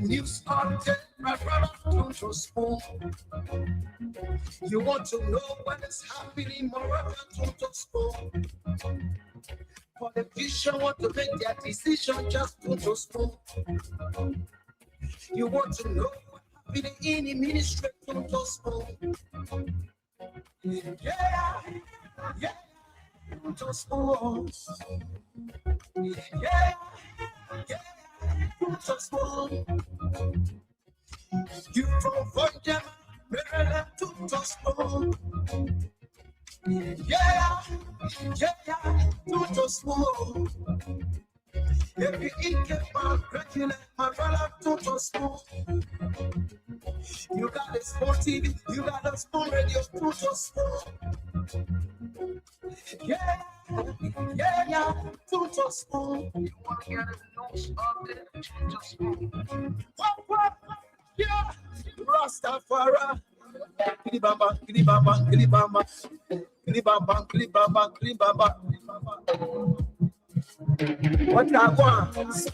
news update, my brother, don't just phone. You want to know what is happening, my brother, don't just phone. Politicians want to make their decision, just don't just phone. You want to know what happening in the ministry, don't just phone. Yeah, yeah, don't just phone. Yeah, yeah, don't just phone. You provide them, Maryland, don't just phone. Yeah, don't just phone. Every income, regular, my brother, don't just phone. You got a small TV, you got a small radio, don't just phone. Yeah, don't just phone. You want to get a news update, don't just phone. What? Yeah, Rastafari. Kilibamba, kilibamba, kilibamba, kilibamba, kilibamba, kilibamba. What I want is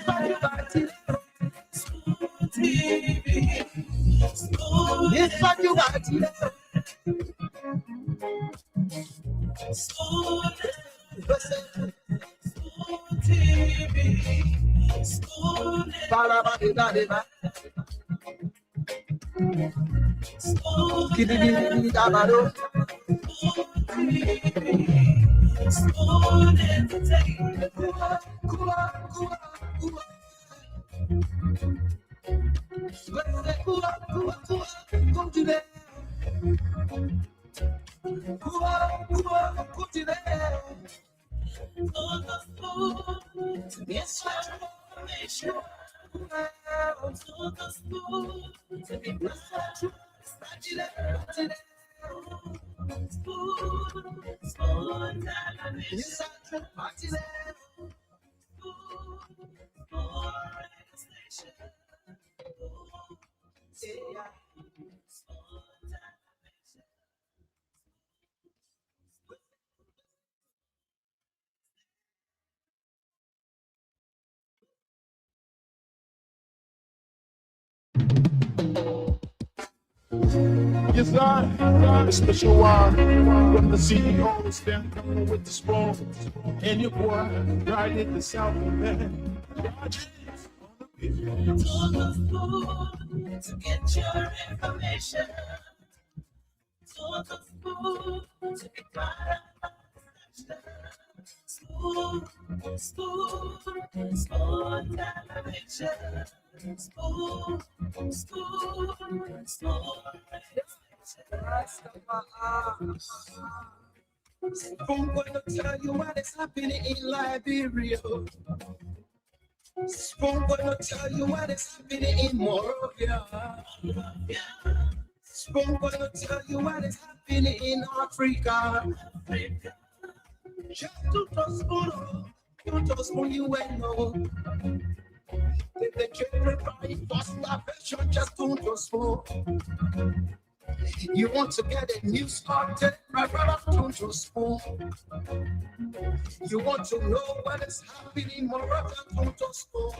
what you got it. It's what you got it. Yes, I special one from the CEO, stand coming with the spoon, and your boy right in the South, man. To get your information, to be part of school television, I'm going to tell you what is happening in Liberia. I'm going to tell you what is happening in Morovia. I'm going to tell you what is happening in Africa. Just to trust you will know. The children crying for starvation, just don't trust for. You want to get a news update, my brother, don't trust for. You want to know what is happening, my brother, don't trust for.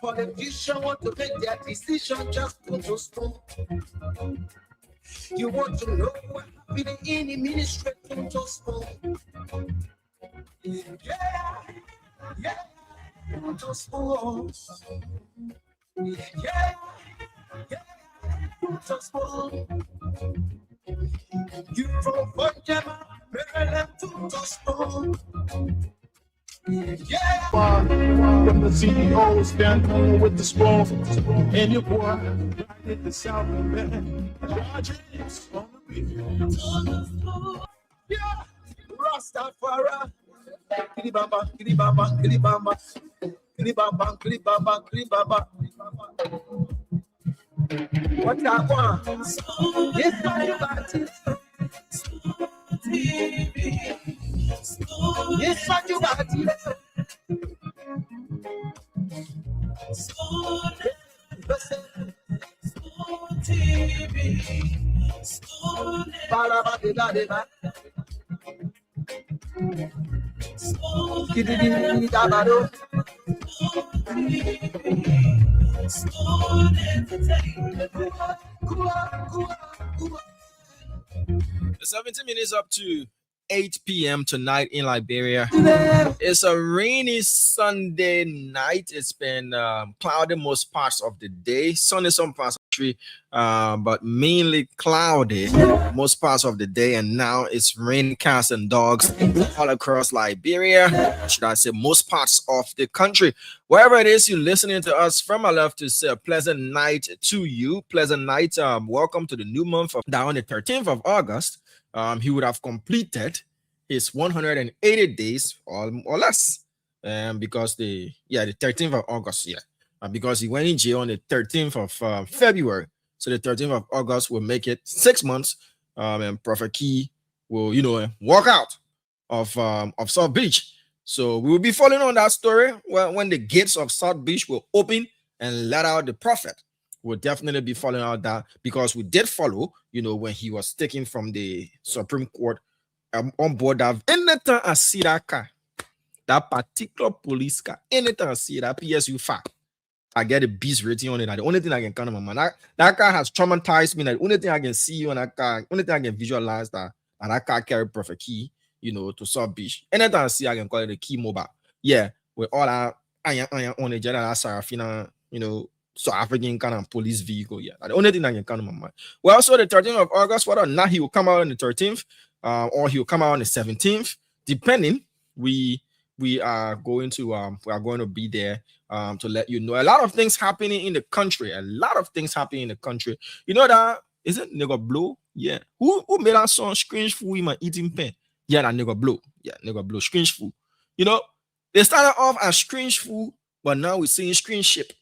Politicians want to make their decision, just don't trust for. You want to know what happening in the ministry, don't trust for. Yeah, don't trust for. Yeah, don't trust for. You provide them, Maryland, don't trust for. Yeah. From the CEO, stand coming with the spoon, and your boy right in the South, man. Yeah, Rastafari. Kilibamba, kilibamba, kilibamba, kilibamba, kilibamba, kilibamba. What I want is what you got it. Yes, what you got it. Smooth entertainment. 17 minutes up to 8 p.m. tonight in Liberia. It's a rainy Sunday night. It's been cloudy most parts of the day. Sunny some parts of the country, but mainly cloudy most parts of the day. And now it's raining cats and dogs all across Liberia. Should I say most parts of the country? Wherever it is you're listening to us from, I love to say a pleasant night to you. Pleasant night. Welcome to the new month of down the 13th of August. He would have completed his 180 days or less, because the 13th of August, because he went in jail on the 13th of February, so the 13th of August will make it 6 months, and Prophet Key will walk out of South Beach. So we will be following on that story when the gates of South Beach will open and let out the prophet. We'll definitely be following out that, because we did follow, when he was taken from the Supreme Court, on board that. Anytime I see that car, that particular police car, anytime I see that PSU fact, I get a beast rating on it. The only thing I can count on my mind, that car has traumatized me. The only thing I can see on that car, only thing I can visualize that car carry Prophet Key, to South Beach. Anytime I see, I can call it a Key Mobile. Yeah, with all that iron on the general Sarafina, South African kind of police vehicle. Yeah, the only thing I can count on my mind. Well, so the 13th of August, whether or not he will come out on the 13th, or he'll come out on the 17th, depending. We are going to be there to let you know a lot of things happening in the country. You know that, is it Nigga Blow? Yeah. Who made that song Screen Food in my eating pen? Yeah, that Nigga Blow. Yeah, Nigga Blow, Screen Food. They started off as Screen Food, but now we're seeing Screen Ship.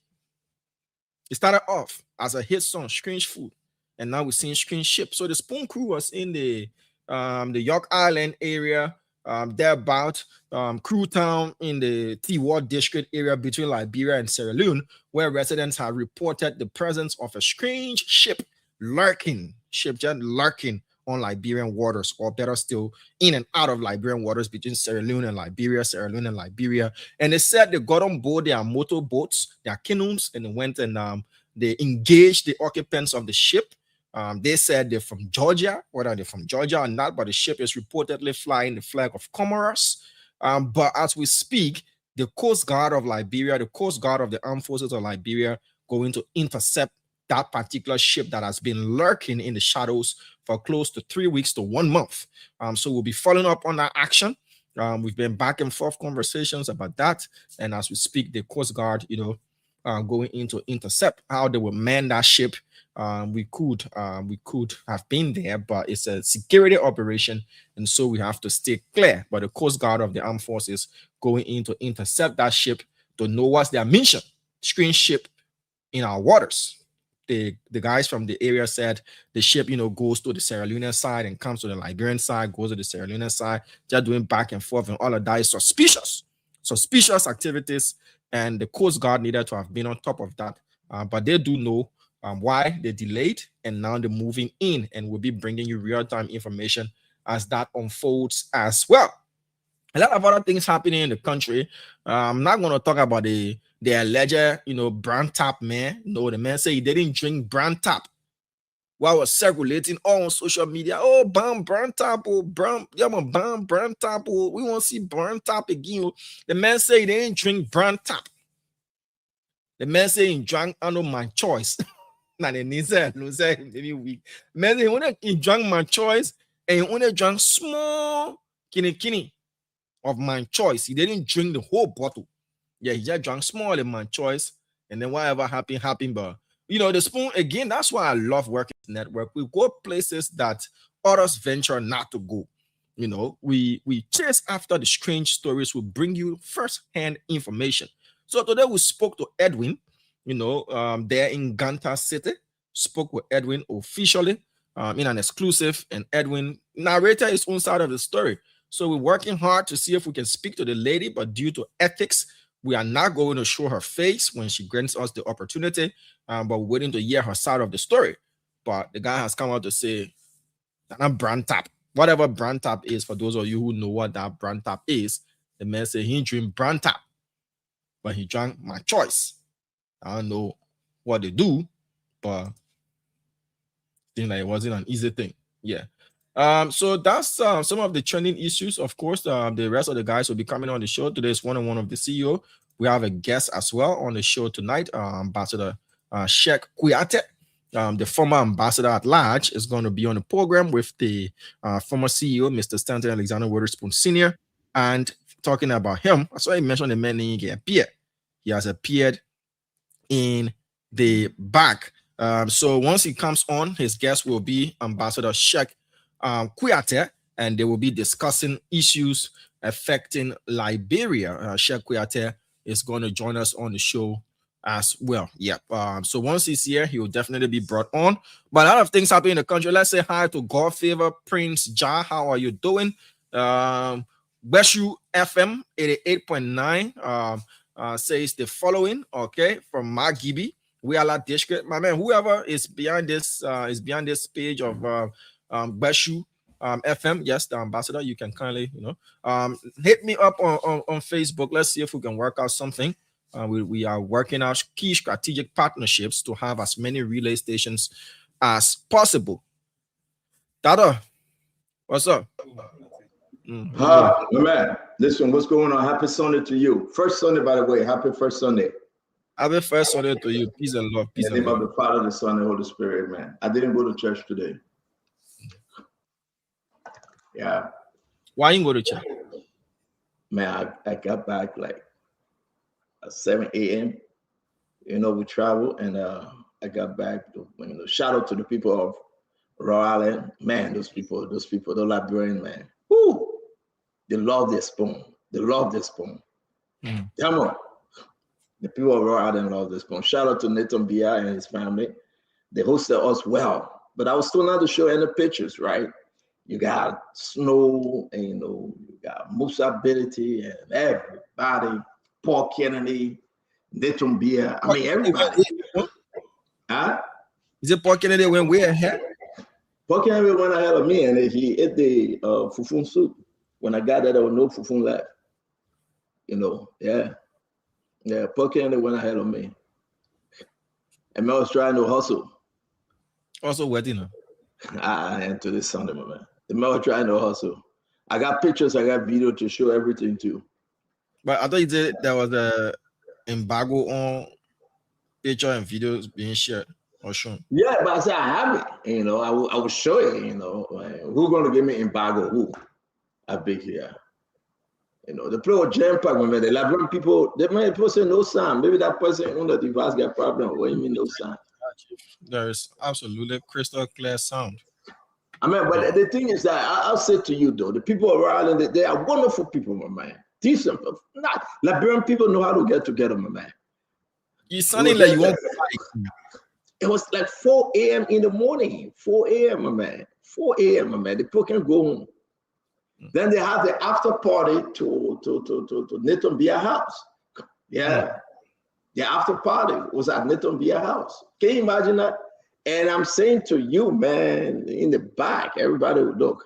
It started off as a hit song, Screen Food, and now we're seeing Screen Ship. So the Spoon Crew was in the York Island area, thereabout, Crew Town in the T-Ward district area between Liberia and Sierra Leone, where residents have reported the presence of a strange ship just lurking on Liberian waters, or better still, in and out of Liberian waters between Sierra Leone and Liberia. And they said they got on board their motorboats, their canoes, and they went and they engaged the occupants of the ship. They said they're from Georgia, whether they're from Georgia or not, but the ship is reportedly flying the flag of Comoros. But as we speak, the Coast Guard of Liberia, the Coast Guard of the Armed Forces of Liberia, going to intercept that particular ship that has been lurking in the shadows for close to 3 weeks to 1 month. So we'll be following up on that action. We've been back and forth conversations about that. And as we speak, the Coast Guard, going in to intercept how they will man that ship. We could have been there, but it's a security operation, and so we have to stay clear. But the Coast Guard of the Armed Forces going in to intercept that ship to know what's their mission. Screen ship in our waters. The guys from the area said the ship, goes to the Sierra Leone side and comes to the Liberian side, goes to the Sierra Leone side. They're doing back and forth, and all of that is suspicious activities. And the Coast Guard needed to have been on top of that. But they do know why they delayed, and now they're moving in, and we'll be bringing you real-time information as that unfolds as well. A lot of other things happening in the country. I'm not going to talk about the alleged, brand tap man. No, the man said he didn't drink brand tap. While was circulating all on social media. Oh, brand tap, oh, brand tap, oh, we want to see brand tap again. The man said he didn't drink brand tap. The man said he drank under my choice. Now they said maybe weak. Man, he drank my choice, and he only drank small kini of my choice. He didn't drink the whole bottle. Yeah, he just drank small in my choice, and then whatever happened. But the Spoon, again, that's why I love working in network. We go places that others venture not to go. We chase after the strange stories. We bring you first-hand information. So today we spoke to Edwin, there in Ganta City. Spoke with Edwin officially in an exclusive, and Edwin narrated his own side of the story. So we're working hard to see if we can speak to the lady, but due to ethics, we are not going to show her face when she grants us the opportunity, but we're waiting to hear her side of the story. But the guy has come out to say, that brand tap, whatever brand tap is, for those of you who know what that brand tap is, the man said he drink brand tap. but he drank my choice. I don't know what they do, but seemed like it wasn't an easy thing. Yeah. So that's some of the trending issues. Of course, the rest of the guys will be coming on the show. Today's one-on-one of the CEO. We have a guest as well on the show tonight, Ambassador Sheikh Kouyaté. The former ambassador at large is going to be on the program with the former CEO, Mr. Stanton Alexander Witherspoon Sr. And talking about him, I saw he mentioned the man he appeared. He has appeared in the back. So once he comes on, his guest will be Ambassador Sheikh Kouyaté, and they will be discussing issues affecting Liberia. Sheikh Kouyaté is going to join us on the show as well. Yep. So once he's here, he will definitely be brought on. But a lot of things happen in the country. Let's say hi to God Favor Prince Ja. How are you doing? Beshu FM 88.9 says the following. Okay, from Magibi. We are like district. My man, whoever is behind this page of Beshu FM. Yes, the ambassador. You can kindly, hit me up on Facebook. Let's see if we can work out something. We are working out key strategic partnerships to have as many relay stations as possible. Dada, what's up? My man, listen, what's going on? Happy Sunday to you. First Sunday, by the way. Happy first Sunday. Happy first Sunday to you. Peace and love. Peace in the name of the Father, the Son, and the Holy Spirit, man. I didn't go to church today. Yeah. Why you go to church? Man, I got back like at 7 a.m. We traveled, and I got back. Shout out to the people of Rhode Island. Man, those people, the Liberian, man. Woo! They love their spoon. Come on. The people of Rhode Island love this spoon. Shout out to Nathan Bia and his family. They hosted us well. But I was still not to show any pictures, right? You got Snow, and you got Musa Ability and everybody. Paul Kennedy, Nathan Bia. I mean, everybody. Huh? Is it Paul Kennedy when we're ahead? Paul Kennedy went ahead of me, and he ate the fufun soup. When I got there was no fufun left. Yeah, Paul Kennedy went ahead of me. And I was trying to hustle. Also wedding. I into this Sunday, my man. The man was trying to hustle. I got pictures, I got video to show everything too. But I thought you said there was a embargo on picture and videos being shared or shown. Yeah, but I said I have it. I will show you. Who's going to give me embargo? Who? I big here. The play with jam pack, man. The Liberian people, people say no sound. Maybe that person on the device got problem. What do you mean no sound? There is absolutely crystal clear sound. I mean, but the thing is that I'll say to you though, the people of Rhode Island, they are wonderful people, my man. Decent, not Liberian people know how to get together, my man. You sounding like you want to fight. It was like 4 a.m. in the morning. 4 a.m., my man. 4 a.m., my man. The people can go home. Then they have the after party to Nathan Bia house. Yeah. The after party was at Nathan Bia house. Can you imagine that? And I'm saying to you, man, in the back, everybody would look.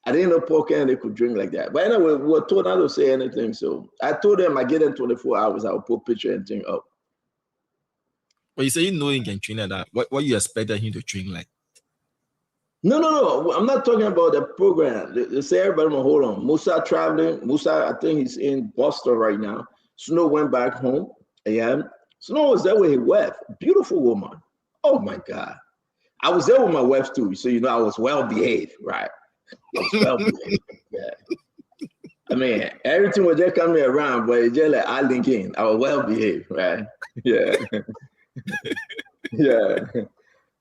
I didn't know Paul Kennedy could drink like that. But anyway, we were told not to say anything. So I told them I get in 24 hours, I'll put picture and thing up. But you say he can drink like that. What you expected him to drink like? No. I'm not talking about the program. They say everybody, hold on. Musa traveling. Musa, I think he's in Boston right now. Snow went back home. Yeah. Snow was there with his wife. Beautiful woman. Oh my God. I was there with my wife too. So, I was well behaved, right? I was well behaved. Yeah. I mean, everything was just coming around, but it's just like I link in. I was well behaved, right? Yeah. Yeah.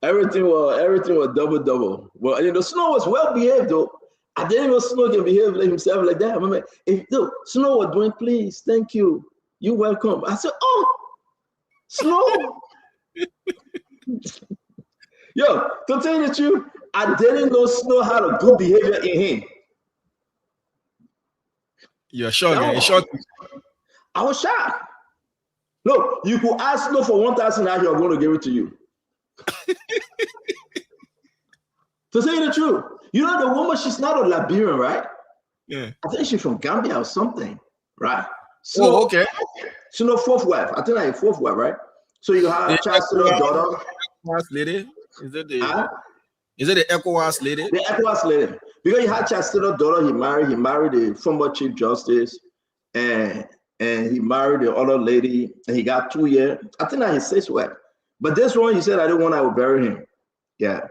Everything was double. Well, Snow was well behaved though. I didn't know Snow can behave like himself like that. I mean, Snow was doing, please, thank you. You're welcome. I said, oh, Snow. Yo, to tell you the truth, I didn't know Snow had a good behavior in him. You're shocked. You're shocked. I was shocked. Look, you could ask Snow for 1,000 out here, I'm going to give it to you. To tell you the truth, the woman, she's not a Liberian, right? Yeah. I think she's from Gambia or something, right? Snow, okay. Snow fourth wife. I think like fourth wife, right? So you have Chancellor daughter. ECOWAS lady? Is it the Huh? ECOWAS lady? The ECOWAS lady. Because you had Chancellor daughter, he married the former Chief Justice, and he married the other lady, and he got 2 years. I think that his sixth wife. But this one, he said, I didn't want to bury him. Yeah.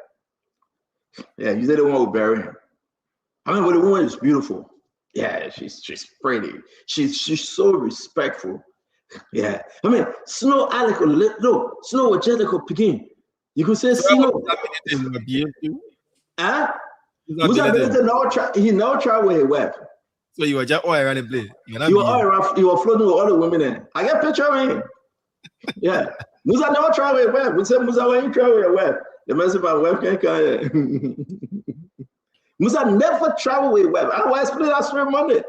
Yeah, you said they want to bury him. I mean, but the woman is beautiful. Yeah, she's pretty. She's so respectful. Yeah. I mean, Snow Alec, look, Snow was just like a picking. You could say Snow. Huh? Musa Benete he never tried with his wife. So you were just all around the place. You were all around, you were floating with all the women in. I got a picture of him. Yeah. Musa never tried with his wife. We said, Musa, why you try with your wife? The man said, my wife can't come here. Musa never traveled with his wife. I want to explain that story Monday.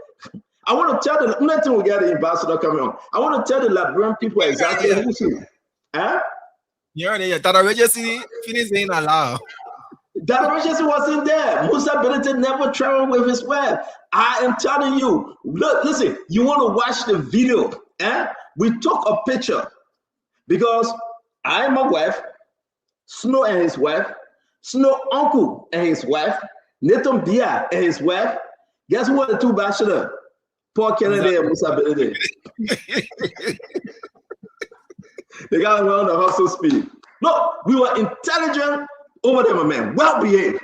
I want to tell the nothing we get the ambassador coming on. I want to tell the Liberian people exactly who's who. Huh? You're there. That Regency finished saying aloud. That Regency wasn't there. Musa Benete never traveled with his wife. I am telling you. Look, listen, you want to watch the video. Eh? We took a picture because I am my wife, Snow and his wife, Snow uncle and his wife, Nathan Bia and his wife. Guess who are the two bachelors? Paul Kennedy and Musa Benete. They got around the hustle speed. Look, we were intelligent over there, my man, well behaved.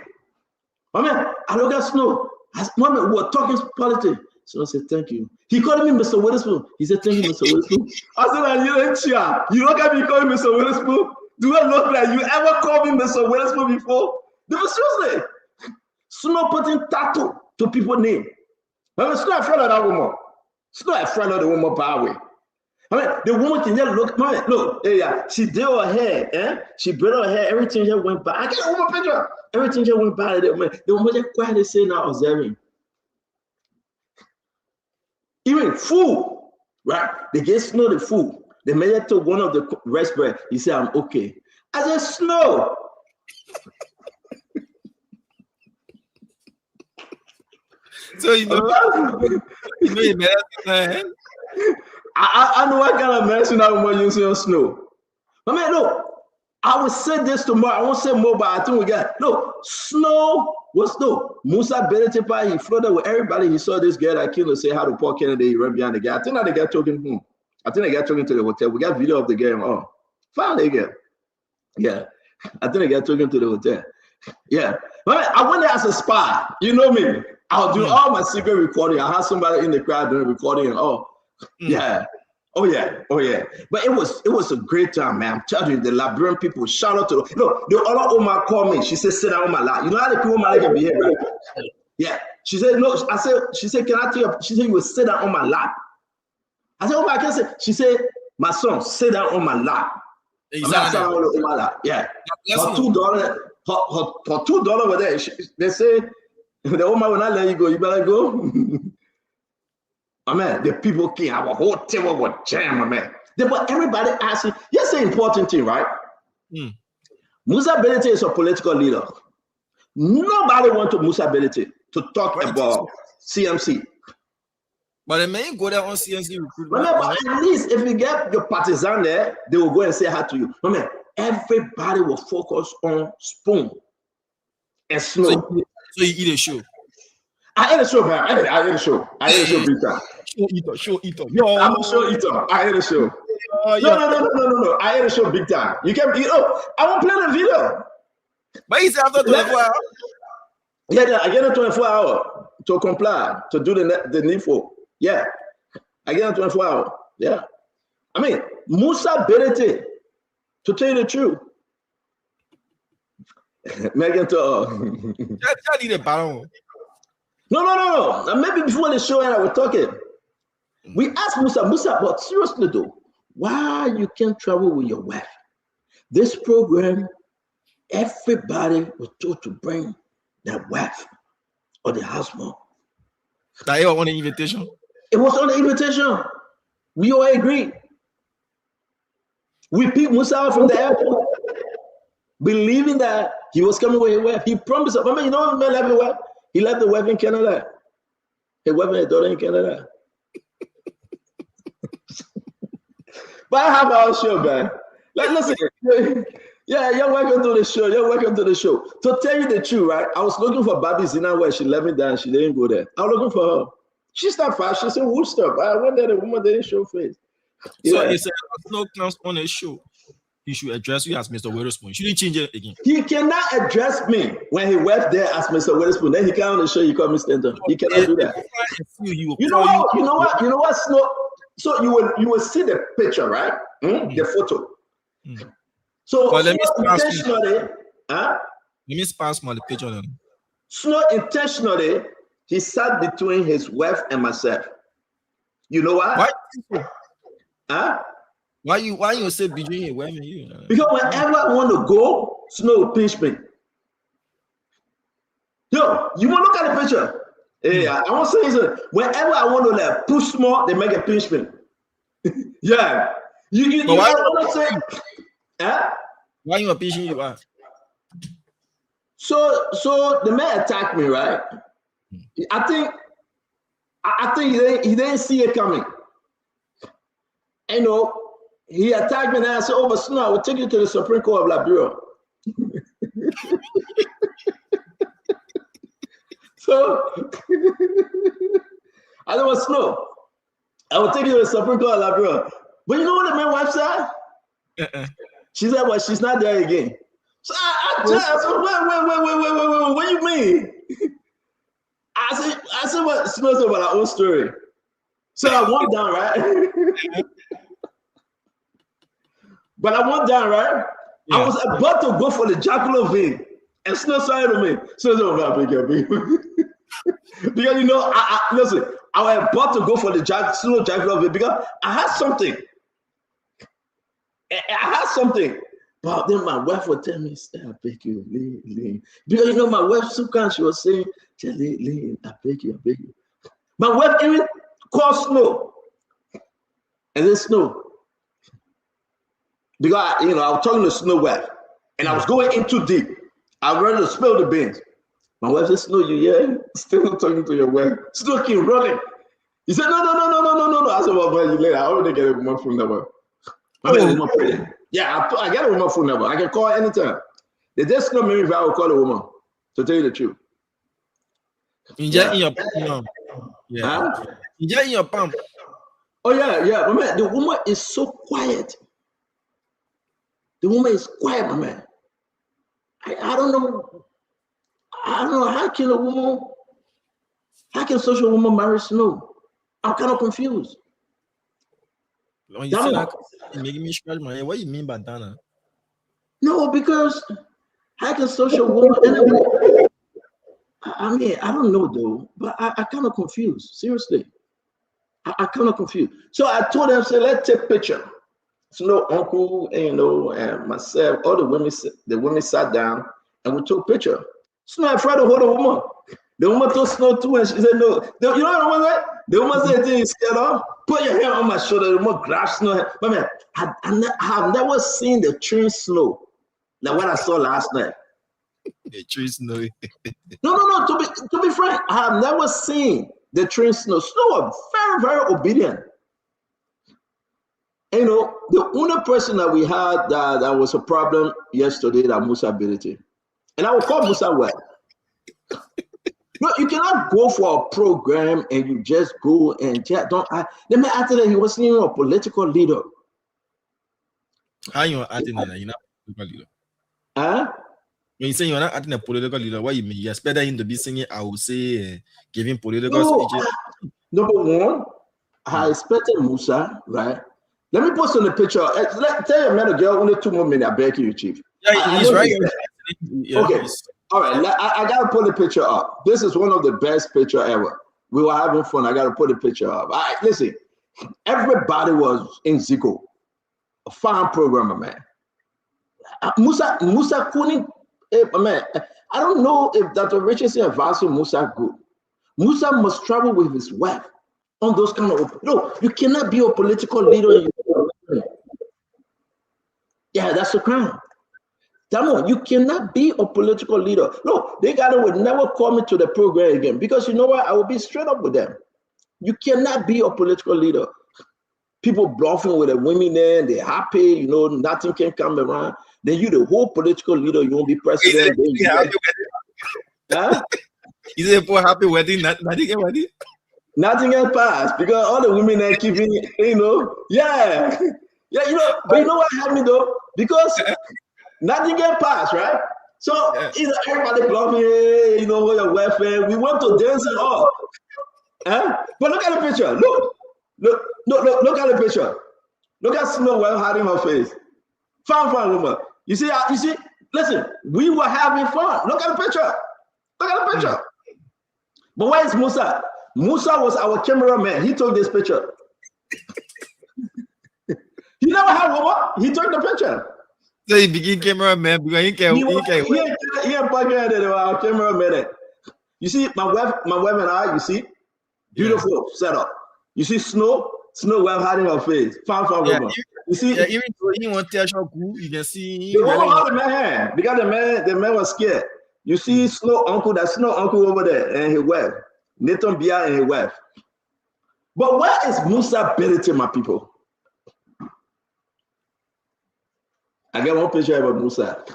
My man, I look at Snow. My man, we were talking politics. So I said, thank you. He called me Mr. Witherspoon. He said, thank you, Mr. Witherspoon. I said, you ain't sure. You look at me calling Mr. Witherspoon. Do I look like you ever called me Mr. Witherspoon before? Seriously. Snow putting tattoo to people's name. I mean, Snow afraid of that woman. Snow afraid of the woman by way. I mean, the woman can just look, man, look, yeah, she did her hair, eh? She braid her hair, everything just went by. I get a woman picture. Everything just went by. The woman just quietly saying, now observing. Even food, right? They get Snow the food. They measured to one of the restaurants. He said, I'm okay. I said, Snow. So you know you made I know what kind of medicine that woman using on Snow. I mean, look, I will say this tomorrow. I won't say more, but I think we got look, Snow was Snow. Musa Benete, he floated with everybody. He saw this girl that killed and say how to Paul Kennedy, he ran behind the guy. I think that the guy talking home. I think they got talking to the hotel. We got video of the game. Oh, found the girl. Yeah. I think they got talking to the hotel. Yeah. I went there as a spy. You know me. I'll do all my secret recording. I had somebody in the crowd doing recording and yeah. Oh yeah. But it was a great time, man. I'm telling you, the Liberian people, shout out to them. Look, the other Oma called me. She said, sit down on my lap. You know how the people Oma can behave, right? Yeah. She said, no, she said, can I tell you? She said, you will sit down on my lap. I said, oh my God. She said, my son, sit down on my lap. Exactly. On my lap. Yeah. Her $2, her $2 over there. They say, the woman will not let you go. You better go. My man, the people came. Our whole table was jammed, my man. But everybody asking, here's the important thing, right? Musa Benete is a political leader. Nobody wants Musa Benete to talk about CMC. But the men go there on CMC recruitment. Remember, at least if you get your partisan there, they will go and say hi to you. Remember, everybody will focus on Spoon and Snow. So you eat a show. I ate a show, man. I ate a show. I ate a show big time. Show eater. I'm a show eater. I ate a show. No. I ate a show big time. You can eat. Oh, I won't play the video. But he said after 24 hours. Yeah, I get a 24 hours to comply, to do the needful. Yeah. I get a 24 hours. Yeah. I mean, Musa Benete, to tell you the truth. Megan to Just need a balloon. No. Maybe before the show and I was talking. We asked Musa, but seriously though, why you can't travel with your wife? This program, everybody was told to bring their wife or the husband. That you want an invitation? It was on the invitation. We all agreed. We picked Musa out from the airport, believing that he was coming with his wife. He promised. I mean, you know, man left his wife. He left the wife in Canada. His wife and his daughter in Canada. But I have our show, man. Like, listen, yeah, you're welcome to the show. You're welcome to the show. To tell you the truth, right? I was looking for Bobby Zina where she let me down. She didn't go there. I was looking for her. She's not far. She's in Woodstock. I went there. The woman didn't show face. So Yeah. he said, no comes on a show. He should address you as Mr. Witherspoon. Shouldn't change it again. He cannot address me when he went there as Mr. Witherspoon. Then he came on the show. You call me Stanton. He cannot do that. You know what? Snow. So you will see the picture, right? The photo. So But let me intentionally, Let me pass my picture then. Snow intentionally, he sat between his wife and myself. You know why? Why? Why you say between your wife and you? Because whenever I want to go, Snow will pinch me. Yo, you want to look at the picture? Yeah, I want to say something. Whenever I want to like push more, they make a pinch me. Yeah. You know what I'm saying? Why you pinching you? So the man attacked me, right? I think he didn't see it coming. You know, he attacked me and I said, "Oh, but Snow, I will take you to the Supreme Court of Liberia." So I said, "Well, Snow, I will take you to the Supreme Court of Liberia." But you know what my wife said? She said, "Well, she's not there again." So I said, wait, what do you mean? I said, what Snow said about our own story. So I went down, right? But I went down, right? Yeah. I was about to go for the Jackalope vein, and Snow said to me, "So because you know, listen, I was about to go for the Snow Jackalope vein because I had something. But then my wife would tell me, "I beg you, lean. Because you know, my wife sometimes she was saying, "Lean, I beg you." My wife even called Snow. And then Snow. Because I was talking to Snow wife, and I was going in too deep. I was ready to spill the beans. My wife said, "Snow, you still not talking to your wife." Snow keep running. He said, "No. I said, "Well, you later. I already get a woman phone number." Yeah, I get a woman phone number. I can call anytime. They just know me if I will call a woman, to tell you the truth. In your palm. Yeah. In your palm. Oh, yeah. But man, the woman is so quiet. The woman is quiet, my man. I don't know. How can social woman marry Snow? I'm kind of confused. When you say that, you're making me scratch my head. What do you mean by that? No, because how can social woman? I mean, I don't know though, but I kind of confused. Seriously, I kind of confused. So I told them, "Say, let's take a picture." Snow uncle, and myself, all the women sat down and we took a picture. Snow afraid to hold a woman. The woman told Snow too, and she said, "No." You know what the woman said? The woman said, "He's scared of. Put your hand on my shoulder." The woman grabbed Snow. But man, I have never seen the train Snow like what I saw last night. The train Snow. No. To be frank, I have never seen the train Snow. Snow was very, very obedient. You know, the only person that we had that was a problem yesterday that Musa Ability. And I will call Musa well. No, you cannot go for a program and you just go and don't. Let me after that, he wasn't even a political leader. How you acting that? You're not a political leader. When you say you're not acting a political leader, what you mean? You expect him to be singing, I will say, giving political speeches? Number one, I expected Musa, right? Let me post on the picture. Tell your man, girl, only 2 more minutes. I beg you, Chief. Yeah, he's right. Yeah, okay. All right. I got to put the picture up. This is one of the best picture ever. We were having fun. I got to put the picture up. Listen, everybody was in Zico. A fine programmer, man. Musa couldn't, man. I don't know if Dr. Richardson advised Musa good. Musa must travel with his wife on those kind of. No, you cannot be a political leader. Yeah, that's a crime. Damn, you cannot be a political leader. No, they would never call me to the program again because you know what? I will be straight up with them. You cannot be a political leader. people bluffing with the women there, they're happy, you know, nothing can come around. Then you, the whole political leader, you won't be president. Then you happy huh? Is it for happy wedding? Nothing get wedding? Nothing can pass because all the women are keeping, you know, yeah, you know, but you know what happened though? Because nothing can pass, right? So you know, everybody bluffing, you know, your welfare. We want to dance and all. Huh? But look at the picture. Look at the picture. Look at Snow White hiding her face. Fun woman. You see, listen, we were having fun. Look at the picture. Look at the picture. But where is Musa? Musa was our cameraman. He took this picture. He never had woman. He took the picture. So he became cameraman because he can't. He our cameraman. You see, my wife and I, you see, beautiful setup. You see Snow White hiding her face. Fun woman. You see, even though he won't tell you can see. The man, because the man was scared. You see Snow uncle over there and his wife, Nathan Bia and his wife. But where is Musa Belete, my people? I got one picture of Musa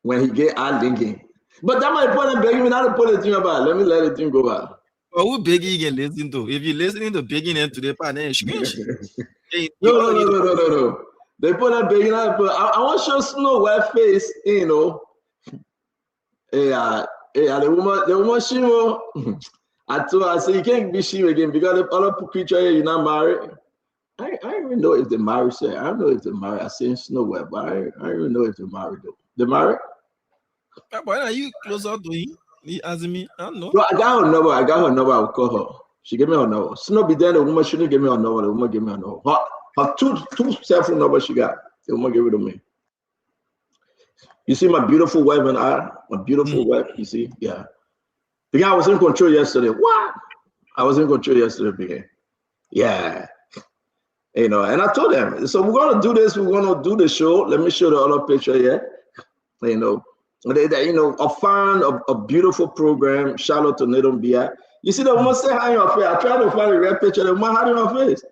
when he get out linking. But that might put him begging me not to put the thing about. Let me let the thing go by. Well, who begging you can listen to? If you're listening to begging and to the part, then No. They put that begging out. But I want to show Snow White face, you know. The woman Shimo. I said you can't be Shimo again because the other creature here, you're not married. I don't even know if they married. I don't know if they married. I seen Snow White, but I don't even know if they married though. They married? Why are you closer to him? He asked me. I don't know. No, I got her number. I will call her. She gave me her number. Snow be there. The woman shouldn't give me her number. The woman gave me her number. Her two cell phone numbers she got. The woman gave it to me. You see my beautiful wife and I, my beautiful wife. You see, yeah. Because I was in control yesterday. What? I was in control yesterday. Because, yeah. You know, and I told them, so we're gonna do this. We're gonna do the show. Let me show the other picture here. You know, a fun, a beautiful program. Shout out to Nathan Bia. You see the woman say hi in her face. I tried to find a red picture. The woman had in her face.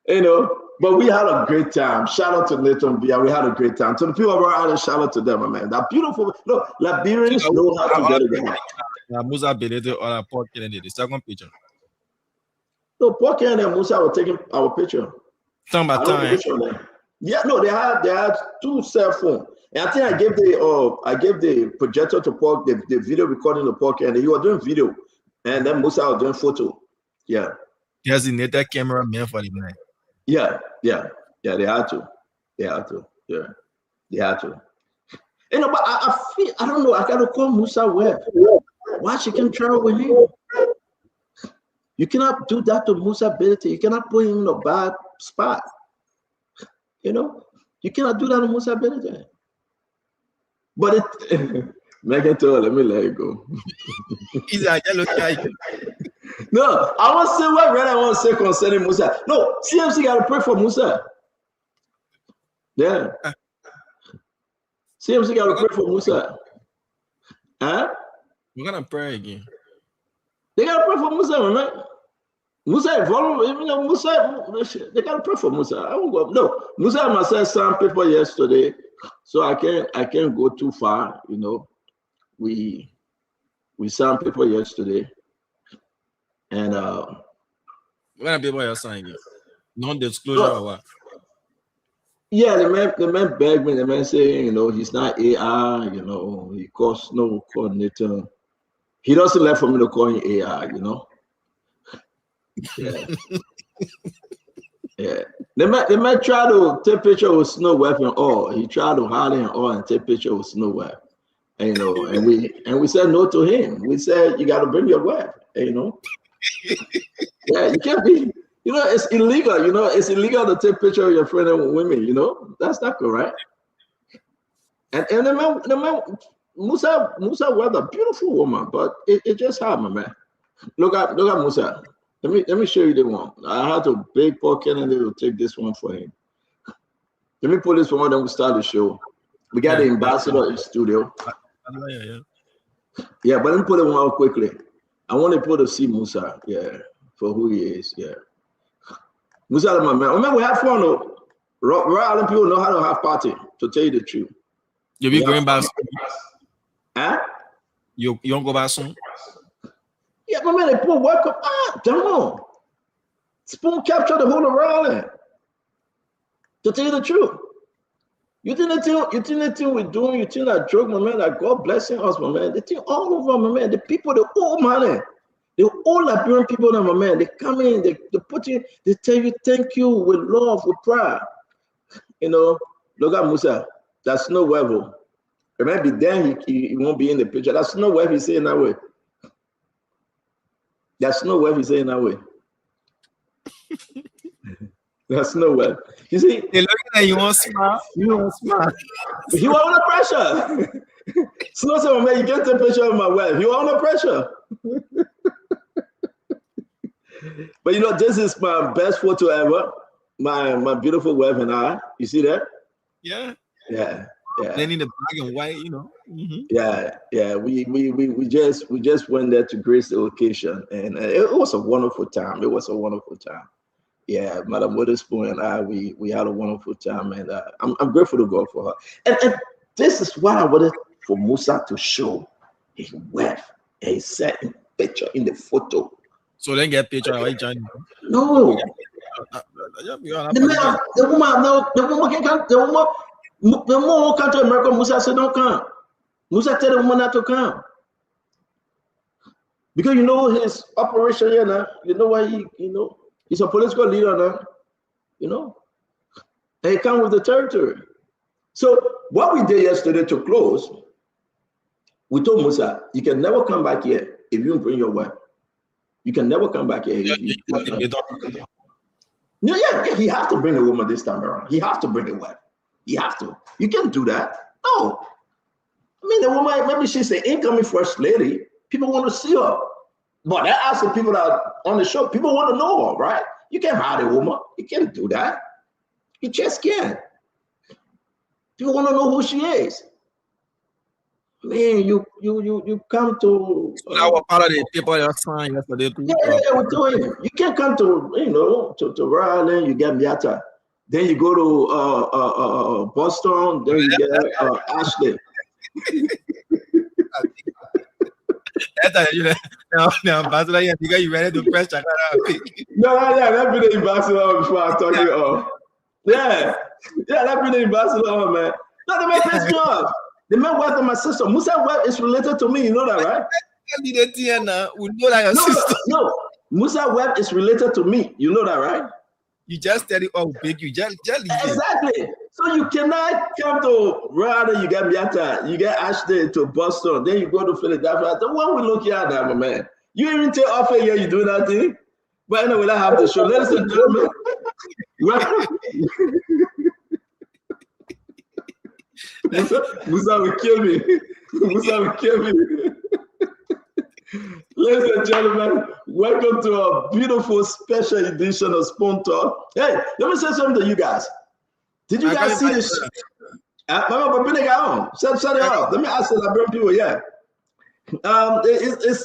You know, but we had a great time. Shout out to Nathan Bia. We had a great time. To the people around, shout out to them, man. That beautiful. Look, Liberians know how to get it. Musa Belete or Paul Kennedy, the second picture. No, Paul Kennedy and Musa were taking our picture. Time. Yeah, no, they had two cell phones. And I think I gave the projector to Paul, the video recording to Paul Kennedy. He was doing video, and then Musa was doing photo. Yeah. He has a cameraman for the night. Yeah. They had to. Yeah, they had to. You know, but I feel, I don't know. I gotta call Musa Webb. Why she can travel with him? You cannot do that to Musa Belete. You cannot put him in a bad spot. You know, you cannot do that to Musa Belete. But Megan told, let me let it go. He's like, no, I want to say what I want to say concerning Musa. No, CMC got to pray for Musa. Yeah. CMC got to pray for Musa. Huh? We're going to pray again. They got to pray for Musa, man. Musa, they got to pray for Musa. I won't go. No, Musa must have some paper yesterday, so I can't go too far. You know, we signed paper yesterday, and what kind of paper you're signing? Non-disclosure or what? Yeah, the man begged me. The man saying, you know, he's not AI. You know, he calls no coordinator. He doesn't like for me to call him AI. You know. Yeah. Yeah. They might try to take picture with Snow White and all. He tried to hide and all and take picture with Snow White. And, you know, and we said no to him. We said you got to bring your wife. And, you know. Yeah, you can't be. You know, it's illegal. You know, it's illegal to take picture of your friend and women. You know, that's not correct. And the man Musa was a beautiful woman, but it just happened, man. Look at Musa. Let me show you the one. I had to beg Paul Kennedy to take this one for him. Let me pull this one, then we start the show. We got the ambassador in studio. Yeah, but let me put it one out quickly. I want people to see Musa, yeah, for who he is, yeah. Musa, my man. Remember, we have fun, though. Royal Island people know how to have party, to tell you the truth. You'll be going back. Huh? You don't go back soon? Yeah, my man, they put work up. Damn on. Spoon capture the whole of Royal Island. To tell you the truth. You think the thing we're doing, you think that joke, my man, that God blessing us, my man. The thing all over, my man. The people, the old money. The old Liberian people, my man, they come in, they put you, they tell you thank you with love, with pride. You know, look at Musa. That's no level. It might be then he won't be in the picture. That's no way he's saying that way. That's no way he's saying that way. That's no way. You see, They're looking at you, want smile. You want smile. He was under pressure. Snow said, man, you can't take a picture of my wife. He was under pressure. But you know, this is my best photo ever. My beautiful wife and I. You see that? Yeah. Yeah. Yeah. Then in the black and white, you know. Mm-hmm. Yeah. We just went there to grace the occasion, and it was a wonderful time. It was a wonderful time. Yeah, Madam Witherspoon and I, we had a wonderful time, and I'm grateful to God for her. And this is what I wanted for Musa to show his wife and his second picture in the photo. So then get picture of Johnny. No. The woman can come. The woman won't come to America. Musa said, don't come. Musa tell the woman not to come. Because you know his operation here now. You know why he's a political leader now. You know. And he come with the territory. So what we did yesterday to close, we told Musa, you can never come back here if you don't bring your wife. You can never come back here. Yeah, he has to bring a woman this time around. He has to bring a wife. He has to. You can't do that. No. I mean, the woman, maybe she's an incoming first lady. People want to see her. But that asks the people that are on the show, people want to know her, right? You can't hide a woman. You can't do that. You just can't. People want to know who she is. Man, you come to Our part of the people that signed yesterday. Yeah, we're doing it. You can't come to to Rhode Island, you get Miata. Then you go to Boston, then you get Ashley. Now, Ambassador, you ready to press Chakara? No, that be the ambassador before I talk you off. Yeah, that be the ambassador, man. No, the man pissed me off. The man wife of my sister. Musa wife is related to me. You know that, right? We know that your sister. No. Musa wife is related to me. You know that, right? You just tell it how big you just exactly. So you cannot come to rather you get Miata, you get Ashley to Boston, then you go to Philadelphia. The one we look at that, my man. You even take off here, you do nothing. But anyway, I have the show. Ladies and gentlemen. Musa will kill me. Musa will kill me. Ladies and gentlemen, welcome to a beautiful special edition of Spoon Talk. Hey, let me say something to you guys. Did you guys see this? Shut it off. Let me ask the Liberian people, yeah.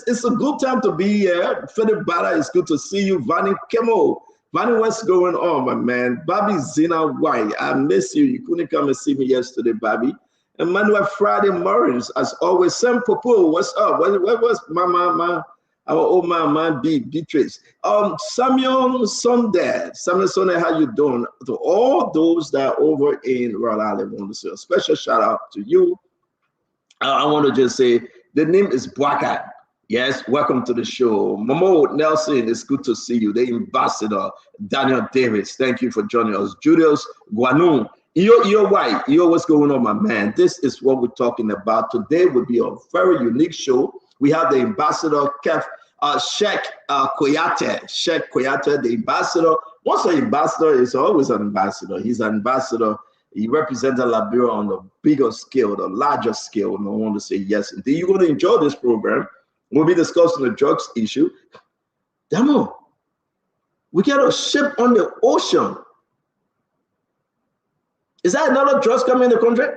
It's a good time to be here. Philip Bada, it's good to see you. Vanny Kemo. Vanny, what's going on, my man? Bobby Zina White, I miss you. You couldn't come and see me yesterday, Bobby. Emmanuel Friday Morris, as always. Sam Popo, what's up? Where was our old man, Beatrice? Samuel Sunday, how you doing? To all those that are over in Rhode Island, I want to say a special shout out to you. I want to just say the name is Bwaka. Yes, welcome to the show. Momo Nelson, it's good to see you. The ambassador, Daniel Davis, thank you for joining us. Julius Guanu. Yo, White, what's going on, my man? This is what we're talking about. Today will be a very unique show. We have the ambassador, Sheikh Koyate. Sheikh Koyate, the ambassador. Once an ambassador is always an ambassador. He's an ambassador. He represents Liberia on the bigger scale, the larger scale. And I want to say yes. Indeed, you're going to enjoy this program. We'll be discussing the drugs issue. Damo, we got a ship on the ocean. Is that another drugs coming in the country?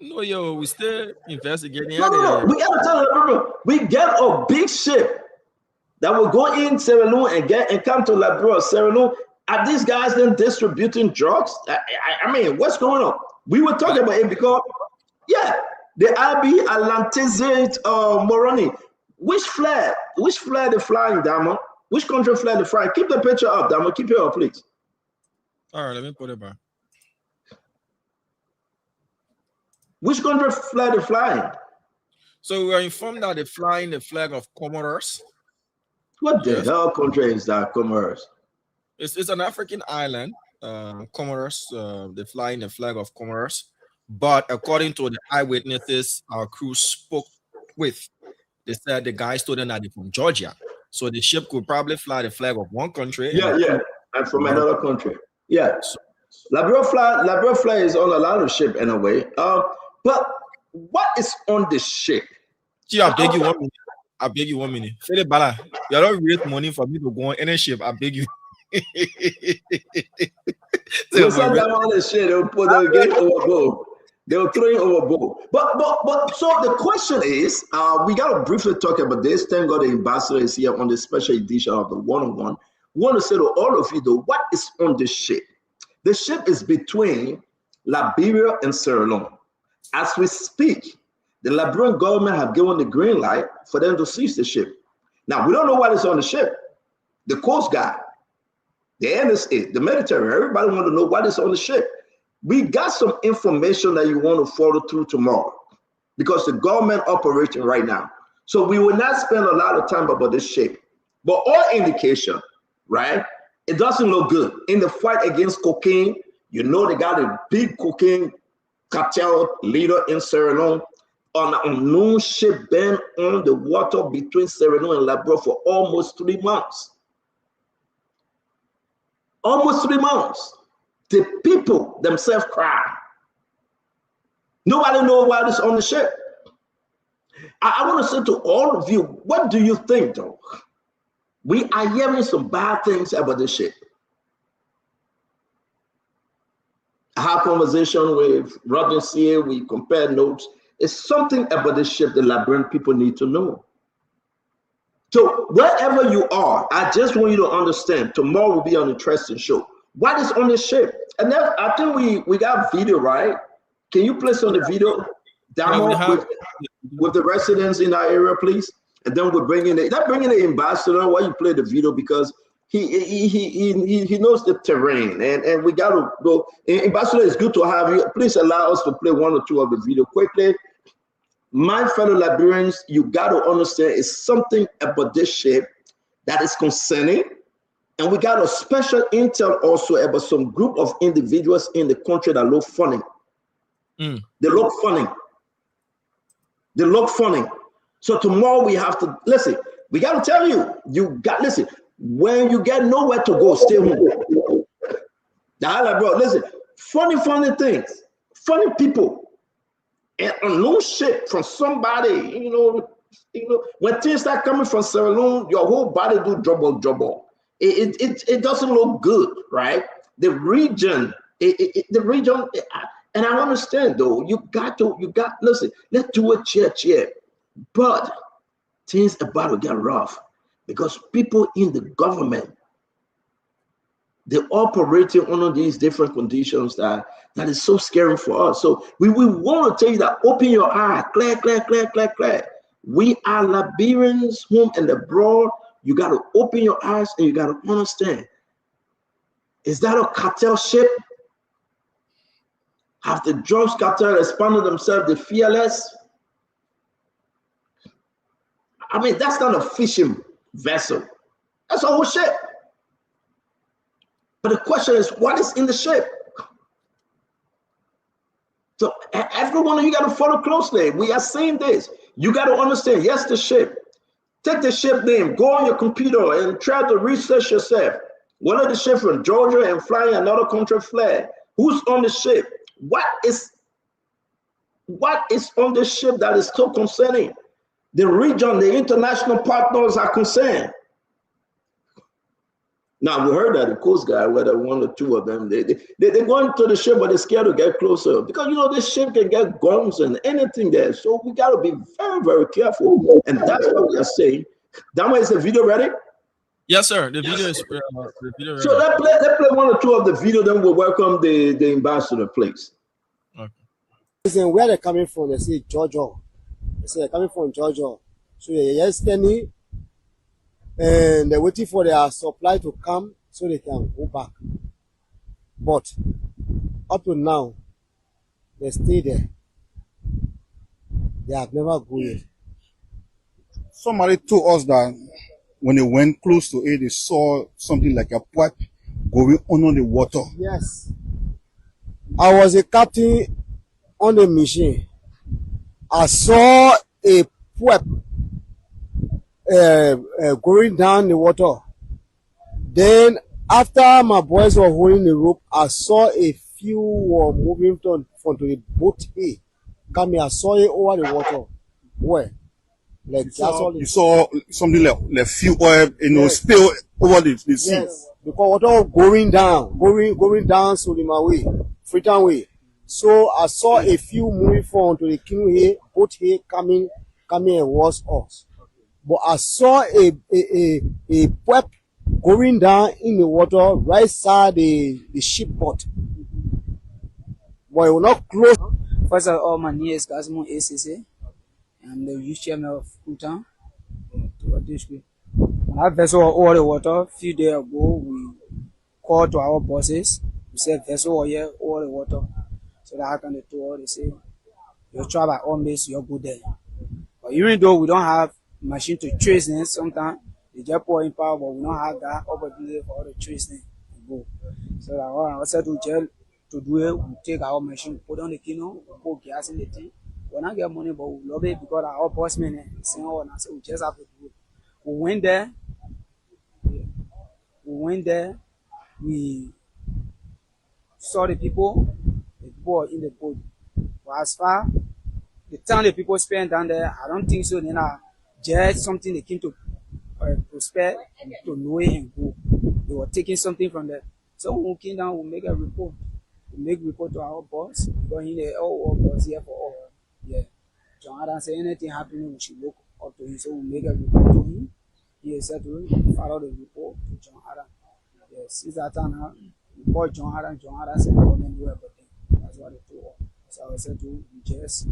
No, yo, we still investigating. No. We gotta tell them, we get a big ship that will go in Sierra Leone and come to Liberia, Sierra Leone. Are these guys then distributing drugs? I mean, what's going on? We were talking about it because, yeah, the IB Atlanticist Moroni. Which flag they flying, Damo? Which country flag they flying? Keep the picture up, Damo. Keep it up, please. All right, let me put it back. Which country flag they flying? So we are informed that they're flying the flag of Comoros. What the hell country is that, Comoros? It's an African island, Comoros. They're flying the flag of Comoros. But according to the eyewitnesses our crew spoke with, they said the guys told them that they're from Georgia. So the ship could probably fly the flag of one country. Yeah, and from another country. Yeah. Liberia flag is on a lot of ship in a way. But what is on the ship? Gee, I beg you 1 minute. I beg you 1 minute. Philip Bala, you don't raise money for me to go on any ship. I beg you. They'll send them on the ship. They'll get overboard. They'll throw it overboard. But so the question is, we got to briefly talk about this. Thank God the ambassador is here on the special edition of the one-on-one. We want to say to all of you, though, what is on the ship? The ship is between Liberia and Sierra Leone. As we speak, the Liberian government have given the green light for them to seize the ship. Now, we don't know what is on the ship. The Coast Guard, the NSA, the military, everybody want to know what is on the ship. We got some information that you want to follow through tomorrow because the government operating right now. So we will not spend a lot of time about this ship. But all indication, right, it doesn't look good. In the fight against cocaine, you know they got a big cocaine cartel leader in Sierra Leone on an unknown ship been on the water between Sierra Leone and Liberia for almost 3 months. Almost 3 months. The people themselves cry. Nobody knows what is on the ship. I want to say to all of you, what do you think, though? We are hearing some bad things about this ship. I had a conversation with Rodney C. We compared notes. It's something about this ship the Liberian people need to know. So wherever you are, I just want you to understand, tomorrow will be an interesting show. What is on the ship? And then I think we got video, right? Can you place on the video down with the residents in our area, please? And then we're bringing the ambassador while you play the video because he knows the terrain and we got to go. Ambassador, it's good to have you. Please allow us to play 1 or 2 of the video quickly. My fellow Liberians, you got to understand it's something about this ship that is concerning. And we got a special intel also about some group of individuals in the country that look funny. They look funny. They look funny. So tomorrow we have to, listen, we got to tell you, listen, when you get nowhere to go, stay home. Bro, listen, funny things, funny people, and no shit from somebody, you know, when things start coming from Sierra Leone, your whole body do dribble. It doesn't look good, right? The region, and I understand though, listen, let's do it cheer. But things about to get rough because people in the government, they're operating under these different conditions that is so scary for us. So we want to tell you that open your eye, clear. We are Liberians, home and abroad. You got to open your eyes and you got to understand. Is that a cartel ship? Have the drugs cartel expanded themselves, the fearless? I mean, that's not a fishing vessel. That's a whole ship. But the question is, what is in the ship? So everyone of you got to follow closely. We are saying this. You got to understand, yes, the ship. Take the ship name, go on your computer and try to research yourself. One of the ship from Georgia and flying another country flag. Who's on the ship? What is on the ship that is so concerning? The region, the international partners are concerned. Now we heard that the Coast Guard, whether one or two of them, they go into the ship, but they're scared to get closer because this ship can get guns and anything there. So we got to be very, very careful. And that's what we are saying. That one is the video ready? Yes, sir. The video is the video ready. So let's play one or two of the video. Then we'll welcome the ambassador, please. Okay. Listen, where they're coming from, they say Georgia. They say they're coming from Georgia. So they're yesterday, and they're waiting for their supply to come so they can go back. But up to now, they stay there. They have never gone yet. Somebody told us that when they went close to it, they saw something like a pipe going under the water. Yes. I was a captain on the machine. I saw a pipe going down the water. Then after my boys were holding the rope, I saw a few were moving from the boat here. Come here, I saw it over the water. Where? Like that's all. You saw something like fuel oil, spill over the sea. Yes, because water going down Suleiman way, Freetown way. So I saw a few moving from to the canoe here, boat here coming towards us. But I saw a pipe going down in the water right side the ship boat. But it will not close. First of all, my name is Casimo ACC. I'm the youth chairman of Freetown. When that vessel was over the water, a few days ago, we called to our bosses. We said vessel was here over the water. So that I can do they say, you try by all means, you go there. But even though we don't have machine to trace them, sometimes they just pour in power, but we don't have that opportunity for all the tracing to go. So that I said to do it, we take our machine, put on the canoe, put gas in the tank. We not get money, but we love it because our boss men saying, oh, and so we just have to do it. We went there, we saw the people were in the boat. But as far the time the people spend down there, I don't think so. Then just something they came to prospect to know it and go. They were taking something from there. So when we came down, we make a report. We make report to our boss because he said, oh, our boss here for all. Yeah. John Adam said anything happening, we should look up to him. So we make a report to him. He said to him, follow the report to John Adam. Yeah, since that time now, we called John Adam. John Adam said, I don't know everything. That's what they told us. So I said to him, we just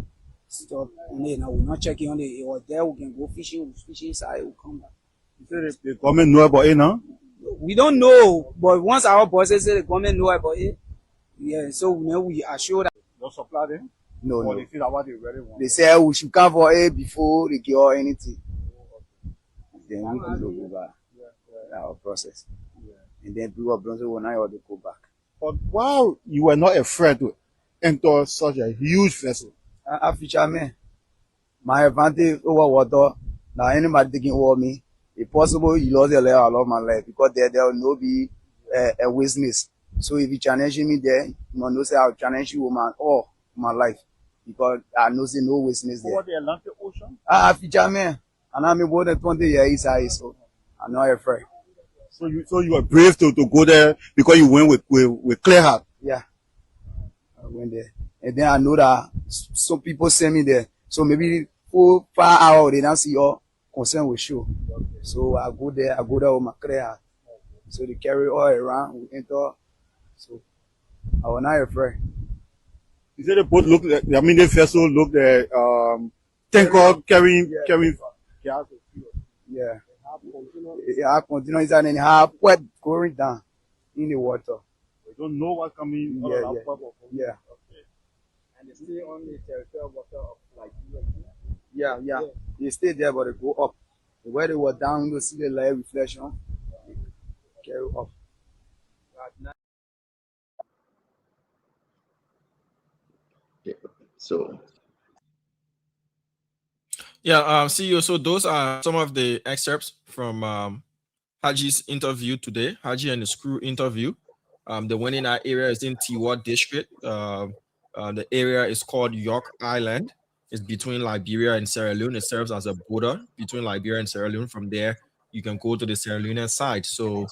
stop on it. Now we're not checking on it. It was there, we can go fishing, we'll fish inside, we'll come back. The government know about it now? We don't know, but once our bosses say the government know about it, yeah, so we are sure that. No supply them? No, Or no. they feel about it very well? They say we should come for it before they give us anything. Then we can look over our process. And then people of Bronzo will not able to go back. But while you were not afraid to enter such a huge vessel, I feature me. My advantage over water, now anybody taking over me, if possible, you lost your life, I lost my life because there will not be a witness. So if you challenge me there, you must know say I'll challenge you all my life because I know say no witness there. over the Atlantic Ocean, I feature me, and I'm more than 20 years inside, so I'm not afraid. so you were brave to go there because you went with clear heart. Yeah, I went there, and then I know that some people send me there. So maybe 4-5 hours they don't see your concern with show. So I go there with my clear heart. So they carry all around, we enter. So I was not afraid. You said the boat looked, the vessel looked tanker carrying gas. Yeah. I continue inside and have wet going down in the water. You don't know what's coming out of that pipe. Yeah. And they stay on the territorial water of like Yeah. They stay there, but they go up. Where they were down, you see the light reflection. They carry up. So Yeah, CEO. So those are some of the excerpts from Haji's interview today. Haji and his crew interview. The Wenina area is in Tiwa district. The area is called York Island. It's between Liberia and Sierra Leone. It serves as a border between Liberia and Sierra Leone. From there, you can go to the Sierra Leonean side. So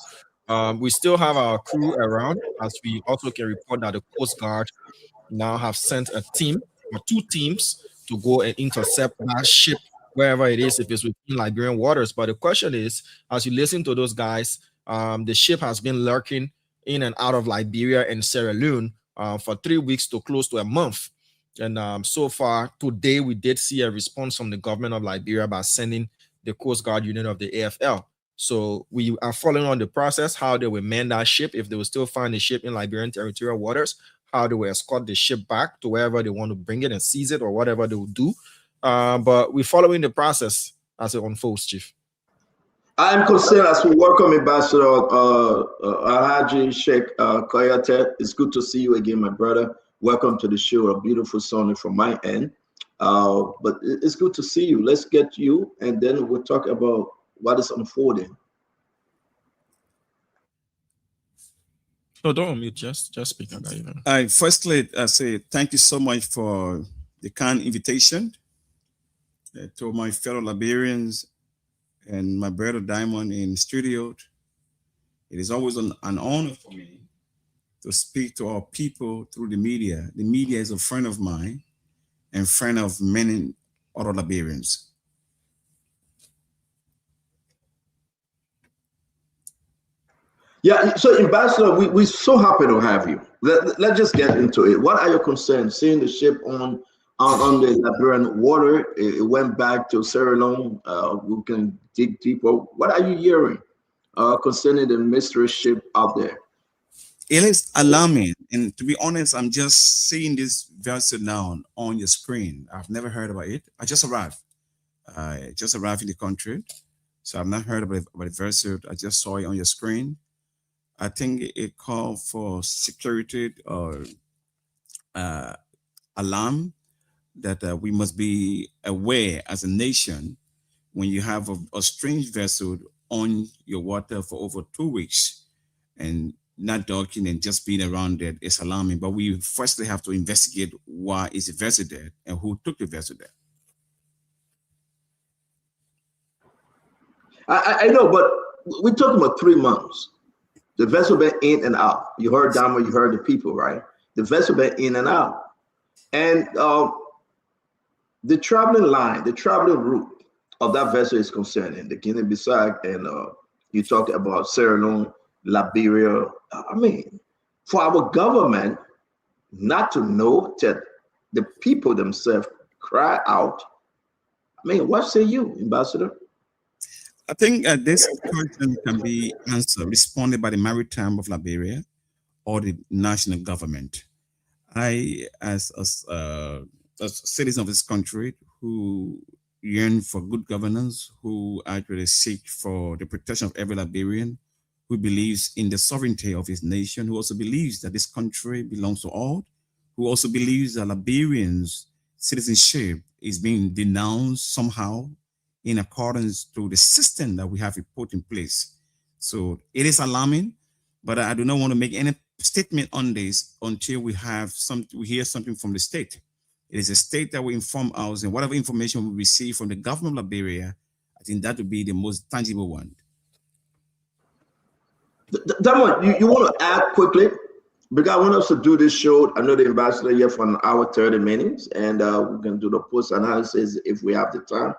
We still have our crew around, as we also can report that the Coast Guard now have sent a team or two teams to go and intercept that ship wherever it is, if it's within Liberian waters. But the question is, as you listen to those guys, the ship has been lurking in and out of Liberia and Sierra Leone for 3 weeks to close to a month. And so far today, we did see a response from the government of Liberia by sending the Coast Guard unit of the AFL. So we are following on the process, how they will man that ship, if they will still find the ship in Liberian territorial waters, how they will escort the ship back to wherever they want to bring it and seize it or whatever they will do. But we're following the process as it unfolds, Chief. I'm concerned as we welcome Ambassador Alhaji Sheikh Koyate. It's good to see you again, my brother. Welcome to the show. A beautiful Sunday from my end. But it's good to see you. Let's get you, and then we'll talk about what is unfolding. No, don't unmute. Just speak. Firstly, I say thank you so much for the kind invitation to my fellow Liberians and my brother Diamond in studio. It is always an honor for me to speak to our people through the media. The media is a friend of mine and friend of many other Liberians. Yeah, so Ambassador, we're so happy to have you. Let's just get into it. What are your concerns? Seeing the ship on the Liberian water, it went back to Sierra Leone. We can dig deeper. What are you hearing concerning the mystery ship out there? It is alarming, and to be honest, I'm just seeing this vessel now on your screen. I've never heard about it. I just arrived. I just arrived in the country, so I've not heard about the vessel. I just saw it on your screen. I think it called for security or alarm that we must be aware as a nation when you have a strange vessel on your water for over 2 weeks and not docking and just being around it is alarming. But we firstly have to investigate why is the vessel there and who took the vessel there. I know, but we're talking about 3 months. The vessel been in and out. You heard Dama, you heard the people, right? The vessel been in and out. And the traveling line, the traveling route of that vessel is concerning. The Guinea-Bissau, and you talked about Sierra Leone, Liberia. I mean, for our government not to know that the people themselves cry out. I mean, what say you, Ambassador? I think this question can be responded by the Maritime of Liberia or the national government. I, as a citizen of this country who yearn for good governance, who actually seek for the protection of every Liberian, who believes in the sovereignty of his nation, who also believes that this country belongs to all, who also believes that Liberians' citizenship is being denounced somehow in accordance to the system that we have put in place. So it is alarming, but I do not want to make any statement on this until we hear something from the state. It is a state that will inform us, and whatever information we receive from the government of Liberia, I think that would be the most tangible one. Damon, you want to add quickly? Because I want us to do this show. I know the ambassador here for an hour, 30 minutes, and we can do the post analysis if we have the time.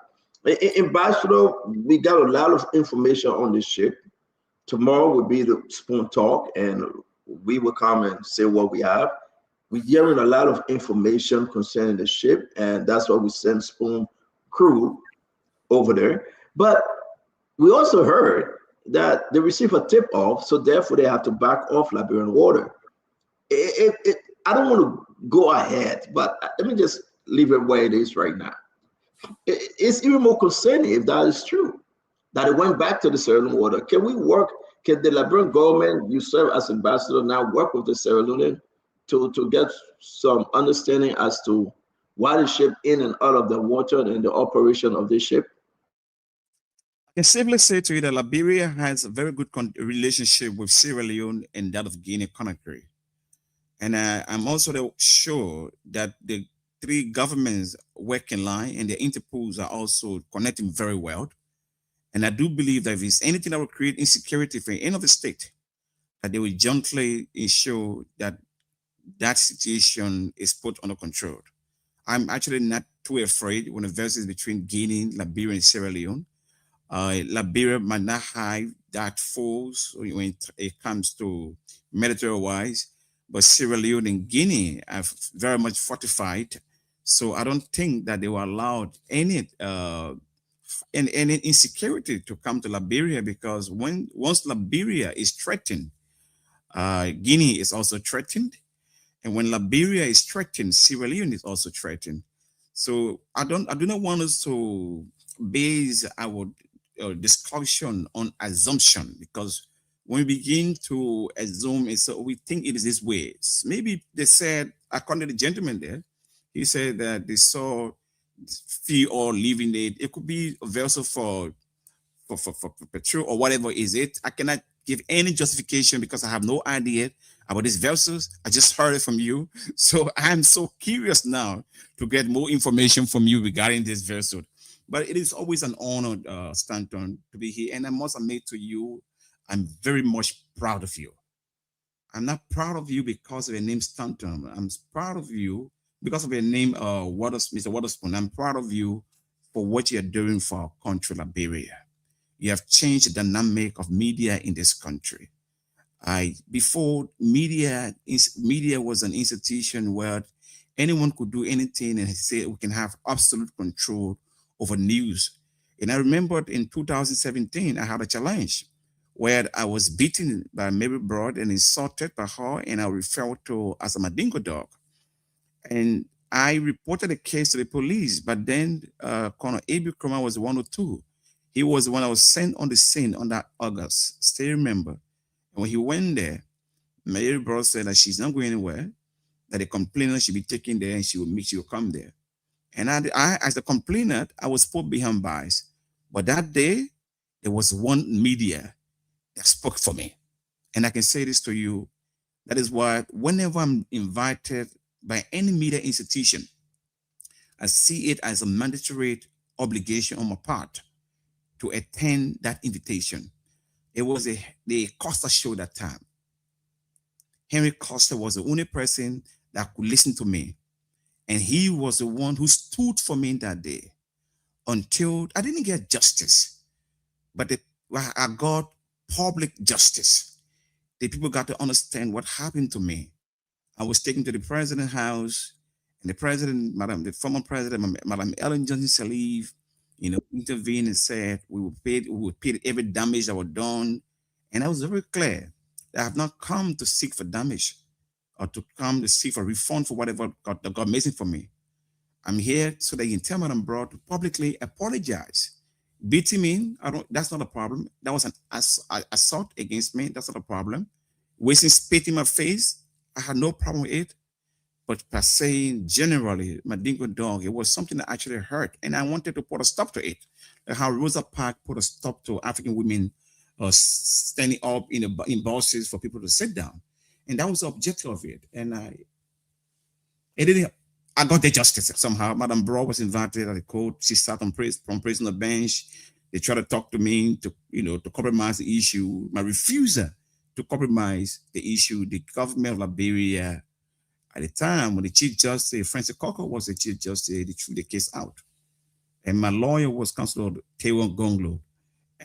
Ambassador, we got a lot of information on this ship. Tomorrow will be the Spoon Talk, and we will come and say what we have. We're hearing a lot of information concerning the ship, and that's why we send Spoon crew over there. But we also heard that they received a tip-off, so therefore they have to back off Liberian water. I don't want to go ahead, but let me just leave it where it is right now. It's even more concerning if that is true, that it went back to the Sierra Leone water. Can we work, can the Liberian government, you serve as ambassador now, work with the Sierra Leone to get some understanding as to why the ship in and out of the water and the operation of this ship? I can simply say to you that Liberia has a very good relationship with Sierra Leone and that of Guinea-Conakry. And I'm also sure that the 3 governments work in line and the Interpols are also connecting very well. And I do believe that if it's anything that will create insecurity for any of the state, that they will gently ensure that that situation is put under control. I'm actually not too afraid when the versus between Guinea, Liberia, and Sierra Leone. Liberia might not have that force when it comes to military-wise, but Sierra Leone and Guinea are very much fortified. So I don't think that they will allow any insecurity to come to Liberia, because once Liberia is threatened, Guinea is also threatened, and when Liberia is threatened, Sierra Leone is also threatened. So I do not want us to base our discussion on assumption, because when we begin to assume, so we think it is this way. Maybe they said, according to the gentleman there, he said that they saw few or leaving it. It could be a vessel for petrol or whatever is it. I cannot give any justification because I have no idea about these vessels. I just heard it from you. So I'm so curious now to get more information from you regarding this vessel. But it is always an honor, Stanton, to be here. And I must admit to you, I'm very much proud of you. I'm not proud of you because of your name, Stanton. I'm proud of you because of your name, Mr. Waterspoon. I'm proud of you for what you're doing for our country, Liberia. You have changed the dynamic of media in this country. Before media was an institution where anyone could do anything and say we can have absolute control over news. And I remembered in 2017, I had a challenge where I was beaten by Mary Broad and insulted by her, and I referred to as a Madingo dog. And I reported the case to the police, but then Colonel A.B. Kroma was 102. He was the one that was sent on the scene on that August. Still remember. And when he went there, Mary Broad said that she's not going anywhere, that the complainant should be taken there and she will come there. And I, as the complainant, I was put behind bars. But that day, there was one media that spoke for me. And I can say this to you. That is why whenever I'm invited by any media institution, I see it as a mandatory obligation on my part to attend that invitation. It was the Costa show that time. Henry Costa was the only person that could listen to me. And he was the one who stood for me that day until I didn't get justice, but I got public justice. The people got to understand what happened to me. I was taken to the president's house, and the former president, Madam Ellen Johnson Sirleaf, intervened and said we would pay every damage that was done. And I was very clear that I have not come to seek for damage or to come to seek for refund for whatever God made for me. I'm here so that you can tell Madam Broad to publicly apologize. Beating me, that's not a problem. That was an assault against me. That's not a problem. Wasting spit in my face, I had no problem with it. But per se, generally, Madingo dog, it was something that actually hurt. And I wanted to put a stop to it. Like how Rosa Parks put a stop to African women standing up in buses for people to sit down. And that was the objective of it. And I got the justice somehow. Madam Broad was invited at the court. She sat from prisoner bench. They tried to talk to me to compromise the issue. My refusal to compromise the issue, the government of Liberia, at the time when the Chief Justice, Francis Coco was the Chief Justice, they threw the case out. And my lawyer was Councilor Tewan Gonglo.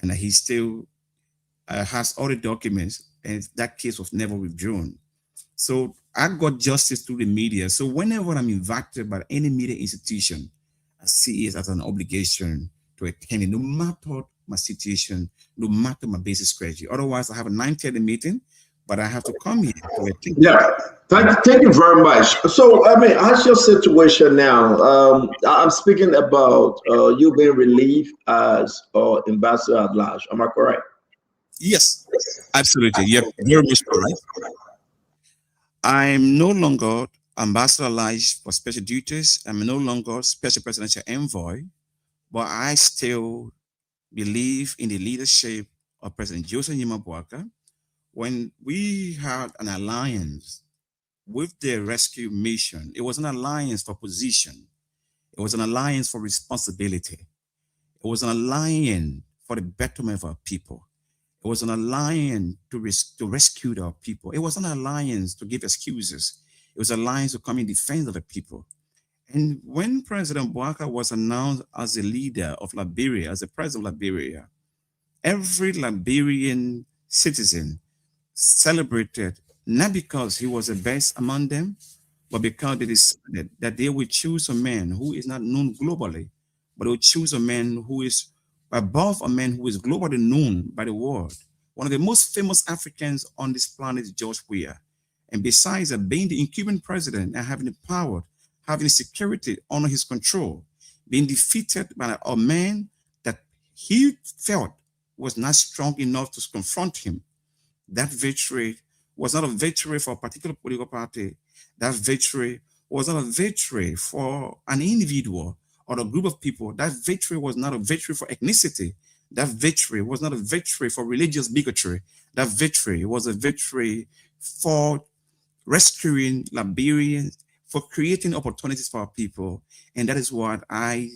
And he still has all the documents, and that case was never withdrawn. So I got justice through the media. So whenever I'm invited by any media institution, I see it as an obligation to attend it, no matter my situation, no matter my basic strategy. Otherwise, I have a 9:30 meeting, but I have to come here to attend. Yeah, thank you very much. So, I mean, how's your situation now? I'm speaking about you being relieved as ambassador at large. Am I correct? Yes, absolutely. You're very much correct. I'm no longer ambassador at large for special duties. I'm no longer special presidential envoy, but I still believe in the leadership of President Joseph Nyima Boaka. When we had an alliance with the rescue mission, it was an alliance for position. It was an alliance for responsibility. It was an alliance for the betterment of our people. It was an alliance to rescue our people. It was an alliance to give excuses. It was an alliance to come in defense of the people. And when President Bouaká was announced as the leader of Liberia, as the president of Liberia, every Liberian citizen celebrated, not because he was the best among them, but because they decided that they would choose a man who is not known globally, but they would choose a man who is above a man who is globally known by the world. One of the most famous Africans on this planet is George Weah. And besides being the incumbent president and having the power, having security under his control, being defeated by a man that he felt was not strong enough to confront him, that victory was not a victory for a particular political party. That victory was not a victory for an individual or a group of people. That victory was not a victory for ethnicity. That victory was not a victory for religious bigotry. That victory was a victory for rescuing Liberians, for creating opportunities for our people. And that is what I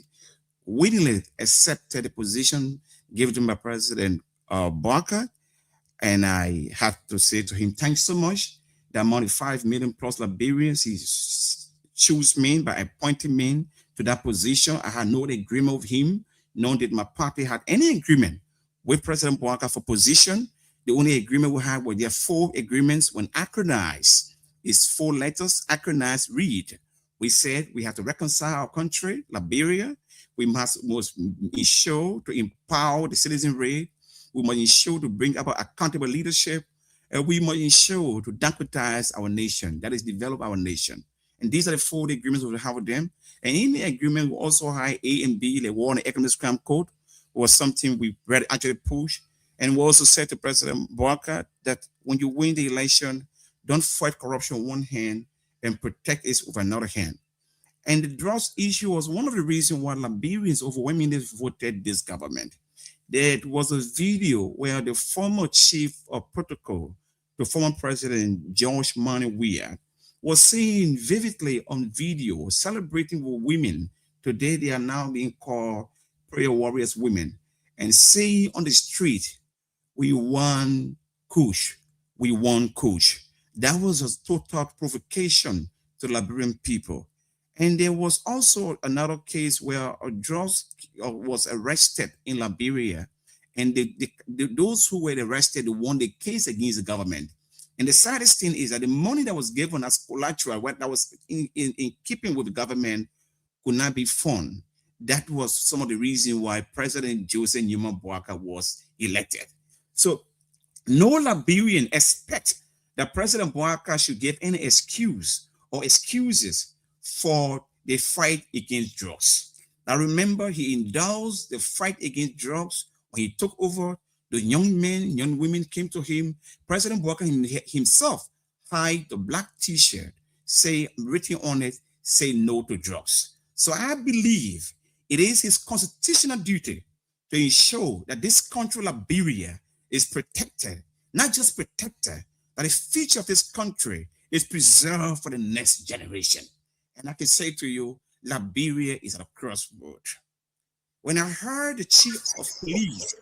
willingly accepted the position given to my President Bouaká. And I had to say to him, thanks so much. The amount of 5 million plus Liberians, he chose me by appointing me to that position. I had no agreement with him, nor did my party had any agreement with President Bouaká for position. The only agreement we had were their 4 agreements when acronized. It's 4 letters, acronized read. We said we have to reconcile our country, Liberia. We must ensure to empower the citizenry. We must ensure to bring about accountable leadership. And we must ensure to democratize our nation, that is, develop our nation. And these are the 4 agreements we have with them. And in the agreement, we also had A and B, the War on the Economic Crime Code, was something we actually pushed. And we also said to President Bouaká that when you win the election, don't fight corruption with one hand and protect it with another hand. And the drugs issue was one of the reasons why Liberians overwhelmingly voted this government. There was a video where the former chief of protocol, the former president, George Mani Weah, was seen vividly on video celebrating with women. Today, they are now being called prayer warriors women, and saying on the street, we won Kush, we won Kush. That was a total provocation to Liberian people. And there was also another case where a drug was arrested in Liberia, and those who were arrested won the case against the government. And the saddest thing is that the money that was given as collateral, that was in keeping with the government, could not be found. That was some of the reason why President Joseph Newman Bouaká was elected. So no Liberian expect that President Bouaká should give any excuse or excuses for the fight against drugs. Now remember, he endorsed the fight against drugs when he took over. The young men, young women came to him. President Bouaká himself had the black t-shirt, written on it, say no to drugs. So I believe it is his constitutional duty to ensure that this country, Liberia, is protected, not just protected, that the future of this country is preserved for the next generation. And I can say to you, Liberia is at a crossroad. When I heard the chief of police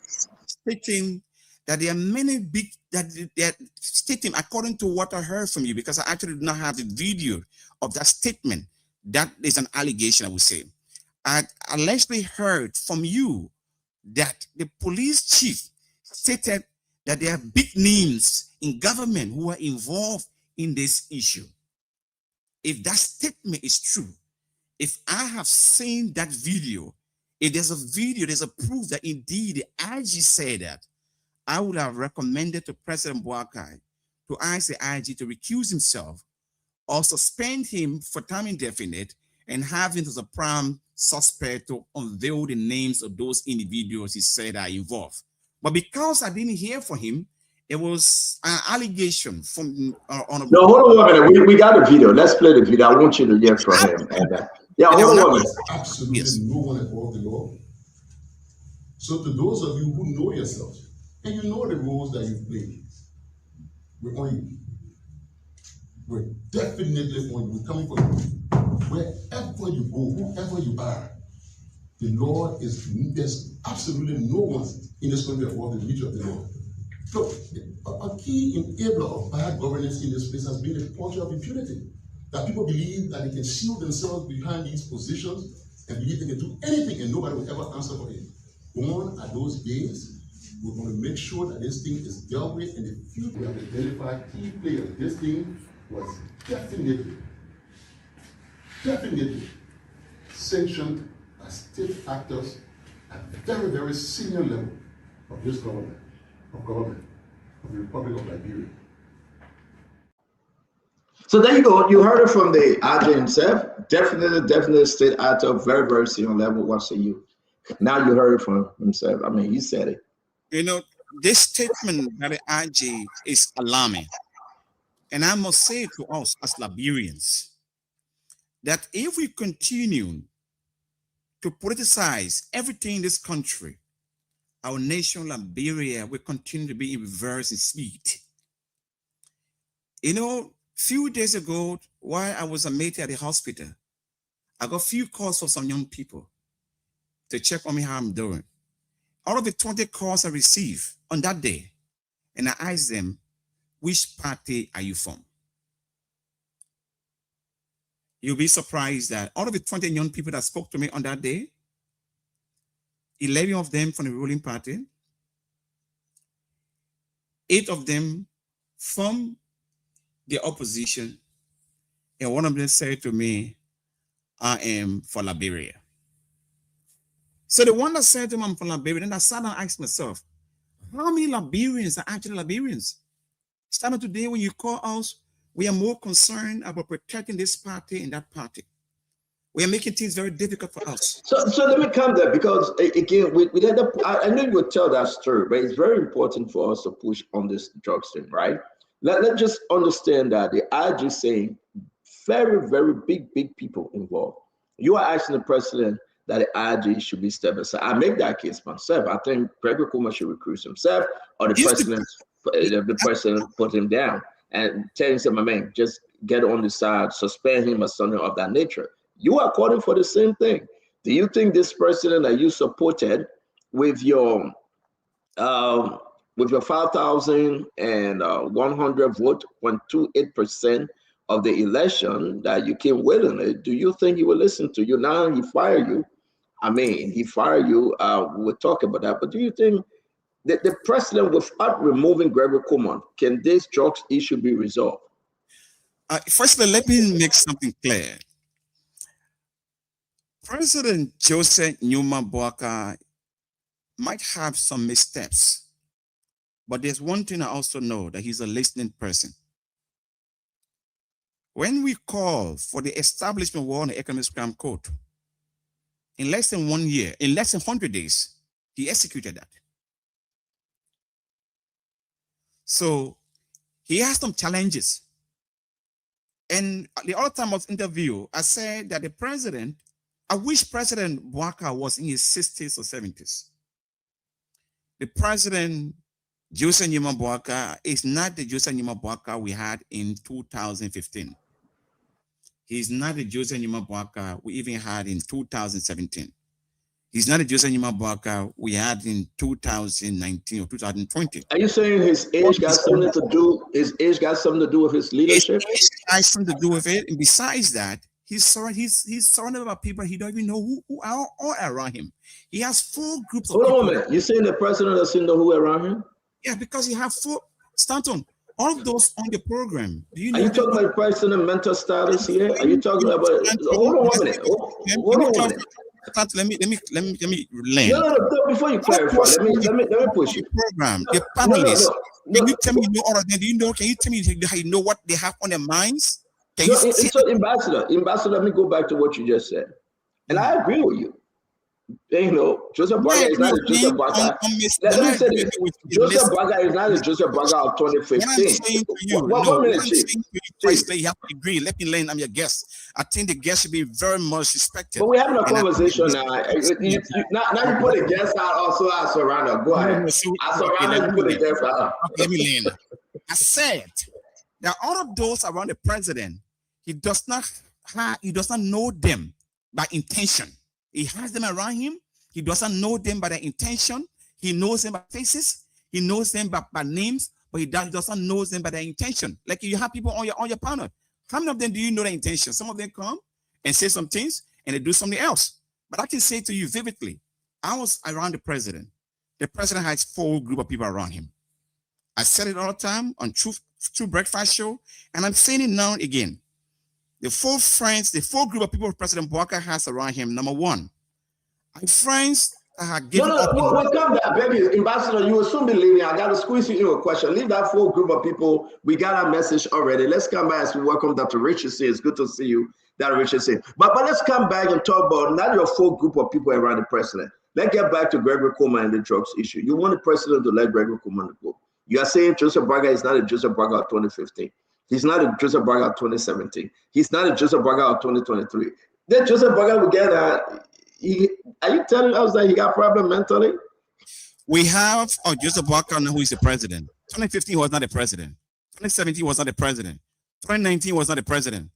stating that there are many big, that they're stating, according to what I heard from you, because I actually did not have the video of that statement, that is an allegation, I would say. I allegedly heard from you that the police chief stated that there are big names in government who are involved in this issue. If that statement is true, if I have seen that video, if there's a video, there's a proof that indeed the IG said that, I would have recommended to President Bouaká to ask the IG to recuse himself or suspend him for time indefinite and have him as a prime suspect to unveil the names of those individuals he said are involved. But because I didn't hear from him, it was an allegation from on a... No, hold on a minute. We got a video. Let's play the video. I want you to hear from him. And, yeah, hold on a minute. Absolutely no one above the law. So to those of you who know yourself, and you know the roles that you play, we're on you. We're definitely on you. We're coming for you. Wherever you go, whoever you are, the Lord is, there's absolutely no one in this country above the reach of the Lord. Look, a key enabler of bad governance in this place has been the culture of impunity. That people believe that they can shield themselves behind these positions and believe they can do anything and nobody will ever answer for it. Gone are those days. We're going to make sure that this thing is dealt with in the future. We have identified key players. This thing was definitely sanctioned as state actors at a very, very senior level of this government, of the Republic of Liberia. So there you go. You heard it from the RJ himself. Definitely state actor, very, very senior level. What say you? Now you heard it from himself. I mean, he said it. You know, this statement by the RJ is alarming. And I must say to us as Liberians that if we continue to politicize everything in this country, our nation, Liberia, will continue to be in reverse in speed. You know, few days ago, while I was admitted at the hospital, I got a few calls from some young people to check on me how I'm doing. Out of the 20 calls I received on that day, and I asked them, which party are you from? You'll be surprised that out of the 20 young people that spoke to me on that day, 11 of them from the ruling party, 8 of them from the opposition, and one of them said to me, I am for Liberia. So the one that said to me, I'm from Liberia, then I sat down and asked myself, how many Liberians are actually Liberians? Starting today, when you call us, we are more concerned about protecting this party and that party. We are making things very difficult for us. So let me come there, because again, I know you would tell that story, but it's very important for us to push on this drugs thing, right? Let's just understand that the IG saying very, very big people involved. You are asking the president that the IG should be stepping aside. I make that case myself. I think Gregory Kuma should recruit himself, or the president put him down and tell him, my man, just get on the side, suspend him or something of that nature. You are calling for the same thing. Do you think this president that you supported with your 5,100 vote, 0.28% of the election that you came willingly, do you think he will listen to you? Now he fired you. I mean, he fired you. We'll talk about that. But do you think that the president, without removing Gregory Kuma, can this drugs issue be resolved? Firstly, let me make something clear. President Joseph Numa Boakai might have some missteps, but there's one thing I also know, that he's a listening person. When we call for the establishment of war on the Economic Crime Code, in less than 1 year, in less than 100 days, he executed that. So he has some challenges. And the other time I was interviewed, I said that the president, I wish President Boakai was in his 60s or 70s. The president, Joseph Numa Boakai, is not the Joseph Numa Boakai we had in 2015. He's not the Joseph Numa Boakai we even had in 2017. He's not the Joseph Numa Boakai we had in 2019 or 2020. Are you saying his age got something to do? His age got something to do with his leadership? His age has something to do with it. And besides that, he's surrounded by people he don't even know who are all around him. He has 4 groups of people. Hold on a minute. You're saying the president doesn't know who around him? Yeah, because he have 4. Stanton, all of those on the program. Do you know? Are you talking about the president mental status here? Are you talking about? Hold on 1 minute. Hold on 1 minute. Let me land. No, before you clarify, let me push you. Program, the panelists. Can you tell me you know all of them? Do you know? Can you tell me how you know what they have on their minds? Can you so Ambassador, let me go back to what you just said. And I agree with you. You know, Joseph Boakai is not a Joseph Boakai. Let me say this. Joseph Boakai is not a Joseph Boakai of 2015. What I'm saying to you, One minute, Chief. You have to agree. Let me land. I'm your guest. I think the guest should be very much respected. But we're having a conversation now. Now you put the guest out also as Surrender. Go ahead. As Surrender, you put the guest out. Let me land. I said that all of those around the president, he does not know them by intention. He has them around him. He doesn't know them by their intention. He knows them by faces. He knows them by names, but he doesn't know them by their intention. Like you have people on your panel. How many of them do you know their intention? Some of them come and say some things and they do something else. But I can say to you vividly, I was around the president. The president has 4 group of people around him. I said it all the time on True Breakfast Show, and I'm saying it now again. The 4 friends, the 4 group of people President Boubacar has around him. Number 1, are friends that are given up. We'll come back, baby. Ambassador, you will soon be leaving. I got to squeeze you in a question. Leave that 4 group of people. We got our message already. Let's come back as we welcome Dr. Richardson. It's good to see you, Dr. Richardson. But let's come back and talk about not your 4 group of people around the president. Let's get back to Gregory Coleman and the drugs issue. You want the president to let Gregory Coleman go. You are saying Joseph Braga is not a Joseph Braga of 2015. He's not a Joseph Braga of 2017. He's not a Joseph Braga of 2023. Then Joseph Braga will get are you telling us that he got problem mentally? We have Joseph Braga who is the president. 2015 was not the president. 2017 was not the president. 2019 was not the president.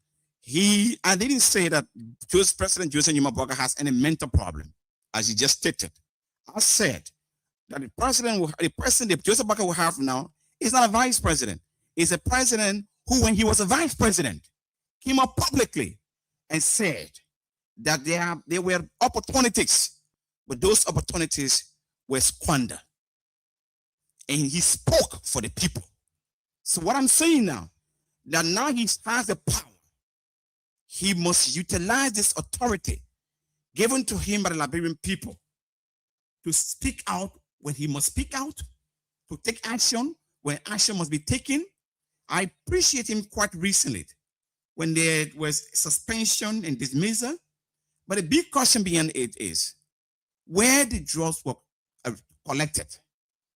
I didn't say that President Joseph Numa Braga has any mental problem, as he just stated. I said that the president that Joseph Braga will have now is not a vice president. He's a president who, when he was a vice president, came up publicly and said that there were opportunities, but those opportunities were squandered. And he spoke for the people. So what I'm saying now, that now he has the power, he must utilize this authority given to him by the Liberian people to speak out when he must speak out, to take action when action must be taken. I appreciate him quite recently when there was suspension and dismissal. But the big question behind it is where the drugs were collected,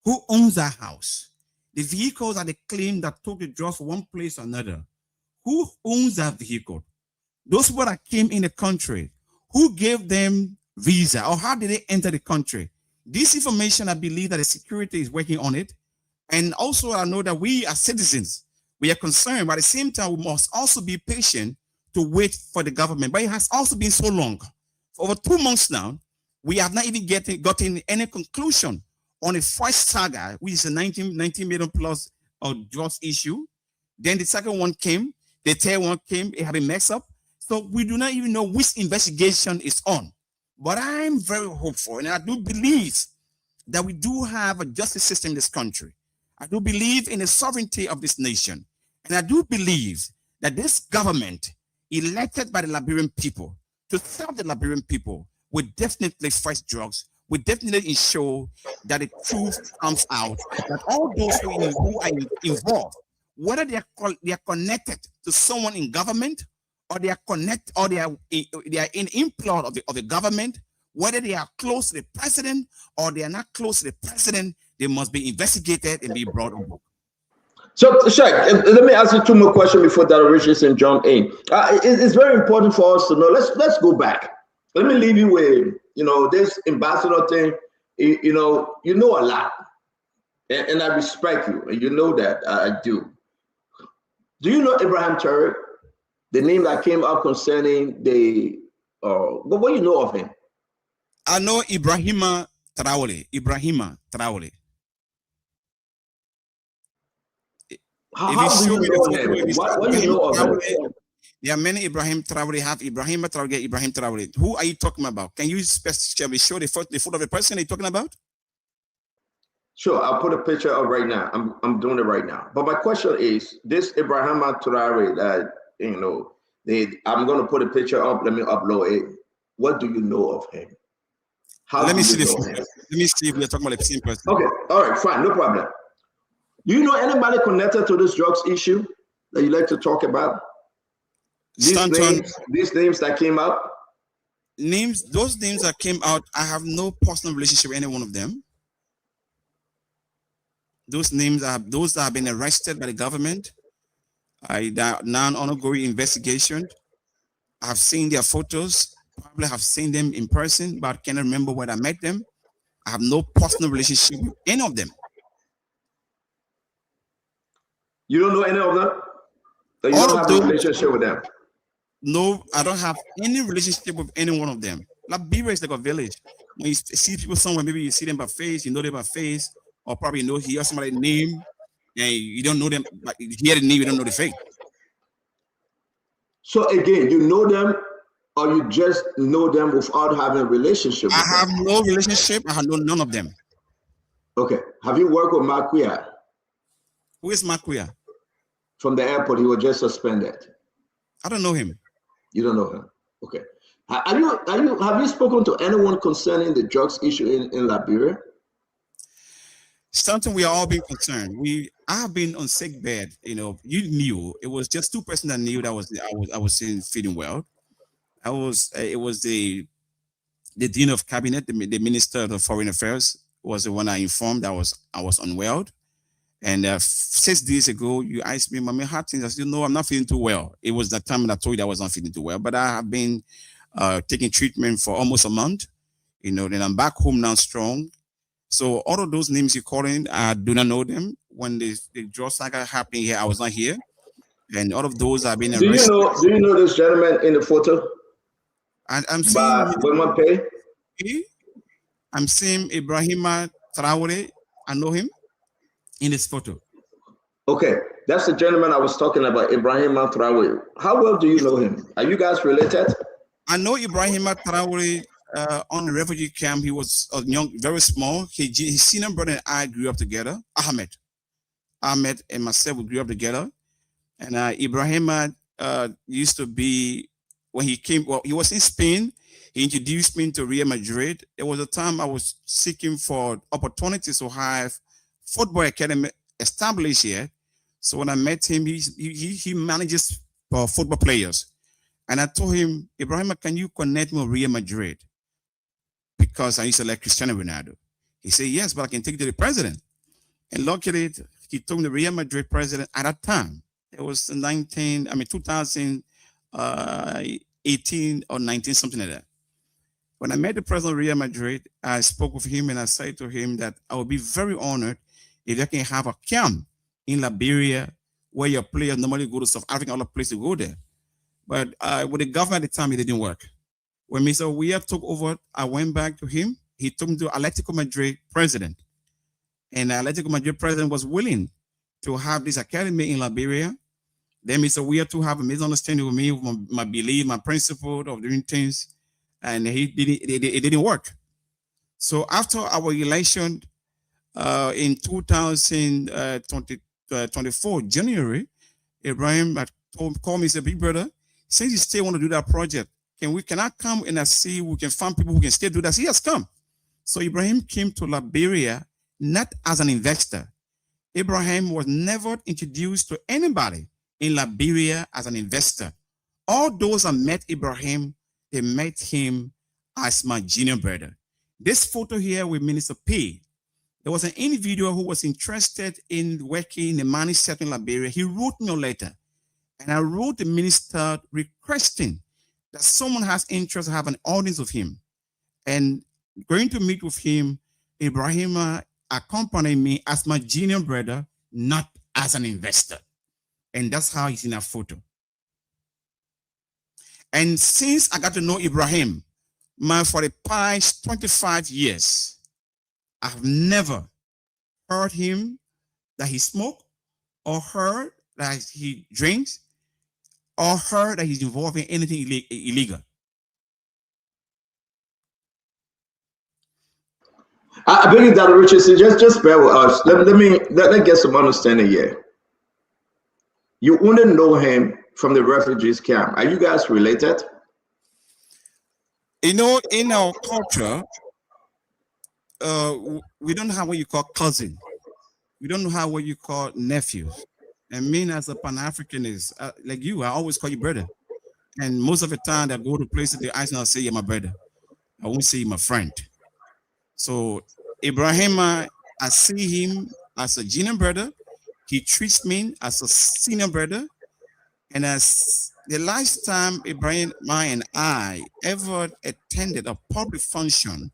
who owns that house, the vehicles that they claim that took the drugs from one place or another, who owns that vehicle, those people that came in the country, who gave them visa or how did they enter the country? This information, I believe that the security is working on it. And also I know that we as citizens, we are concerned, but at the same time, we must also be patient to wait for the government. But it has also been so long. For over 2 months now, we have not even gotten any conclusion on the first saga, which is a 19 million plus drugs issue. Then the second one came, the third one came, it had been messed up. So we do not even know which investigation is on. But I'm very hopeful, and I do believe that we do have a justice system in this country. I do believe in the sovereignty of this nation. And I do believe that this government, elected by the Liberian people to serve the Liberian people, will definitely fight drugs, will definitely ensure that the truth comes out, that all those who are involved, whether they are connected to someone in government, or they are connected, or they are in employ of the government, whether they are close to the president or they are not close to the president, they must be investigated and be brought on board. So, Sheikh, let me ask you 2 more questions before Dr. Richardson jump in. It's very important for us to know. Let's go back. Let me leave you with, this ambassador thing. You know a lot, and I respect you, and you know that I do. Do you know Ibrahim Traore? The name that came up concerning the, what do you know of him? I know Ibrahima Traore. How do you know him? What do you know of him? There are many Ibrahim Traore. Have Ibrahima Traore. Who are you talking about? Can you specifically show the photo of the person you're talking about? Sure, I'll put a picture up right now. I'm doing it right now. But my question is, this Ibrahima Traore that, I'm going to put a picture up. Let me upload it. What do you know of him? Let me see if we're talking about the same person. Okay, all right, fine, no problem. Do you know anybody connected to this drugs issue that you like to talk about? These names that came out? Those names that came out, I have no personal relationship with any one of them. Those names are those that have been arrested by the government. Non-ongoing investigation. I have seen their photos, probably have seen them in person, but cannot remember when I met them. I have no personal relationship with any of them. You don't know any of them? So you don't have a relationship with them? No, I don't have any relationship with any one of them. Liberia is like a village. When you see people somewhere, maybe you see them by face, you know them by face, or probably know hear somebody's name and you don't know them, but you hear the name, you don't know the face. So again, you know them, or you just know them without having a relationship with I have them? no relationship. I have none of them. Okay. Have you worked with Makia Who is Makuya? from the airport? He was just suspended. I don't know him. You don't know him. Okay. Have you spoken to anyone concerning the drugs issue in Liberia? Something we are all being concerned. I have been on sick bed. You know, you knew it was just 2% that knew that I was feeling well. It was the dean of cabinet, the minister of foreign affairs was the one I informed I was unwell. And 6 days ago, you asked me, "Mommy, how things?" I said, "No, I'm not feeling too well." It was that time that I told you I was not feeling too well, but I have been taking treatment for almost a month. You know, then I'm back home now strong. So all of those names you're calling, I do not know them. When the drug saga happening here, I was not here. And all of those have been Do you know this gentleman in the photo? I'm seeing Wilman Pay? I'm seeing Ibrahima Traore. I know him in this photo. Okay, that's the gentleman I was talking about, Ibrahim Traore. How well do you know him? Are you guys related? I know Ibrahima Traore on the refugee camp. He was young, very small. His senior brother and I grew up together. Ahmed and myself, we grew up together. And Ibrahima used to be, when he came, well, he was in Spain. He introduced me to Real Madrid. It was a time I was seeking for opportunities to have football academy established here. So when I met him, he manages football players. And I told him, "Ibrahima, can you connect me with Real Madrid? Because I used to like Cristiano Ronaldo." He said, "Yes, but I can take it to the president." And luckily, he told me the Real Madrid president at that time. It was 2018 or 19, something like that. When I met the president of Real Madrid, I spoke with him and I said to him that I would be very honored if I can have a camp in Liberia where your players normally go to South Africa, other places to go there. But with the government at the time, it didn't work. When Mr. Weah took over, I went back to him. He took me to Atletico Madrid president. And the Atletico Madrid president was willing to have this academy in Liberia. Then Mr. Weah to have a misunderstanding with me, with my belief, my principle of doing things. And it didn't work. So after our election in 2024, January, Ibrahim called me and said, "Big brother, since you still want to do that project, can I come and I see we can find people who can still do that?" I said, "Yes, come." So Ibrahim came to Liberia not as an investor. Ibrahim was never introduced to anybody in Liberia as an investor. All those that met Ibrahim, they met him as my junior brother. This photo here with Minister P, there was an individual who was interested in working in the money sector in Liberia. He wrote me a letter, and I wrote the minister requesting that someone has interest to have an audience of him. And going to meet with him, Ibrahima accompanied me as my junior brother, not as an investor. And that's how he's in that photo. And since I got to know Ibrahim, for the past 25 years, I've never heard him that he smoked, or heard that he drinks, or heard that he's involved in anything illegal. I believe that, Richardson, just bear with us. Let me get some understanding here. You only know him from the refugees camp. Are you guys related? You know, in our culture, we don't have what you call cousin. We don't have what you call nephews. And me as a Pan-Africanist, like you, I always call you brother. And most of the time that I go to places, they ask me, I'll say you're my brother. I won't say you're my friend. So Ibrahima, I see him as a junior brother. He treats me as a senior brother. And as the last time Ibrahima and I ever attended a public function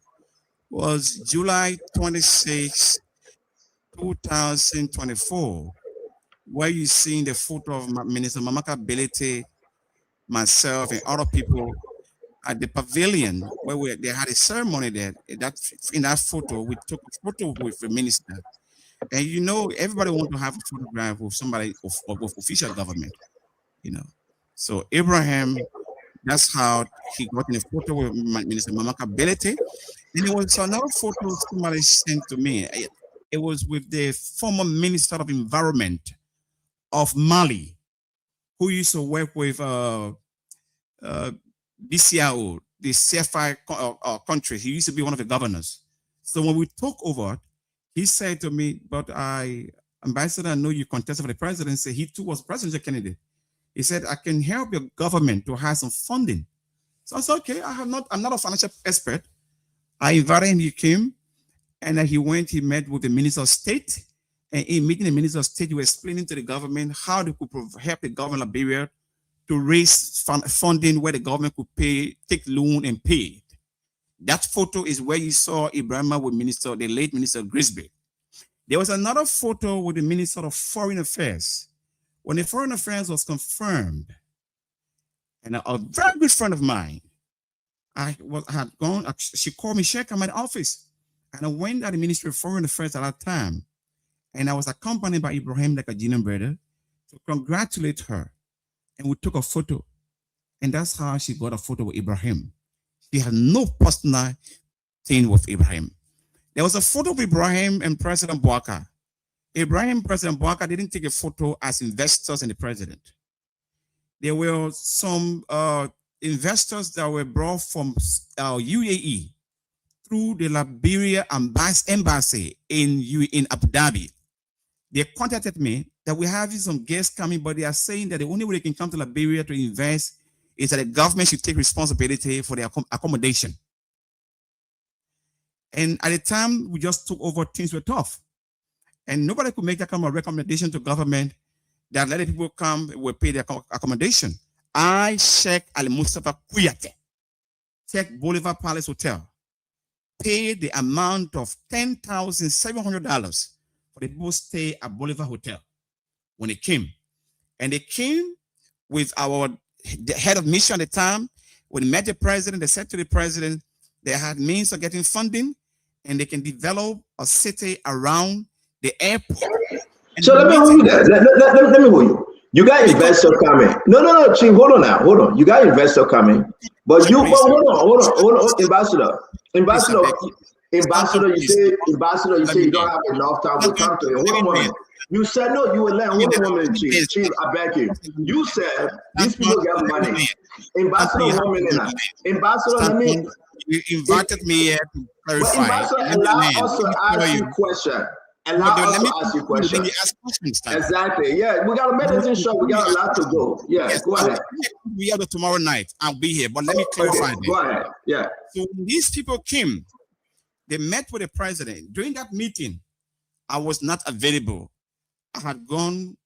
was July 26, 2024, where you see the photo of Minister Mamaka Belete, myself, and other people at the pavilion where they had a ceremony there. That in that photo, we took a photo with the minister. And you know, everybody wants to have a photograph with somebody of official government, you know. So Abraham, that's how he got in a photo with Minister Mamaka Belete. And there was another photo somebody sent to me. It was with the former Minister of Environment of Mali, who used to work with BCIO, the CFI country. He used to be one of the governors. So when we took over, he said to me, but Ambassador, I know you contested for the presidency. He too was presidential candidate. He said, I can help your government to have some funding. So I said, okay, I'm not a financial expert. I invited him, he came, and then he met with the Minister of State. And in meeting the Minister of State, he was explaining to the government how they could help the government of Liberia to raise funding where the government could take loan and pay it. That photo is where you saw Ibrahim with the late Minister Grisby. There was another photo with the Minister of Foreign Affairs. When the Foreign Affairs was confirmed, and a very good friend of mine, she called me, she came to my office, and I went at the Ministry of Foreign Affairs at that time, and I was accompanied by Ibrahim, like a Gina brother, to congratulate her, and we took a photo, and that's how she got a photo with Ibrahim. She had no personal thing with Ibrahim. There was a photo of Ibrahim and President Bouaka. Ibrahim and President Bouaka didn't take a photo as investors and the president. There were some investors that were brought from UAE through the Liberia embassy in Abu Dhabi. They contacted me that we have some guests coming, but they are saying that the only way they can come to Liberia to invest is that the government should take responsibility for their accommodation. And at the time we just took over, things were tough. And nobody could make that kind of recommendation to government that let the people come, will pay their accommodation. I checked Al Mustafa Kuyate, checked Bolivar Palace Hotel, paid the amount of $10,700 for the people stay at Bolivar Hotel when they came. And they came with the head of mission at the time. When they met the president, they said to the president, they had means of getting funding and they can develop a city around the airport. So let me hold you there. Let me hold you. You got investor coming. No, Chief, hold on now. Hold on. You got investor coming. But you hold on. Ambassador, you say you don't have enough time to come to you. Hold on. You said no, you will learn. Hold on, Chief. Chief, I beg you. You said these people get money. Ambassador, 1 minute now. Ambassador, let me. You invited me here to clarify. Ambassador, allow us to ask you a question. Let me ask you a question. Exactly. Yeah, we got a medicine show. We got a lot to go. Yeah, yes, go ahead. We have it tomorrow night. I'll be here, but let me clarify. Okay, go ahead. Yeah. So when these people came, they met with the president. During that meeting, I was not available. I had gone.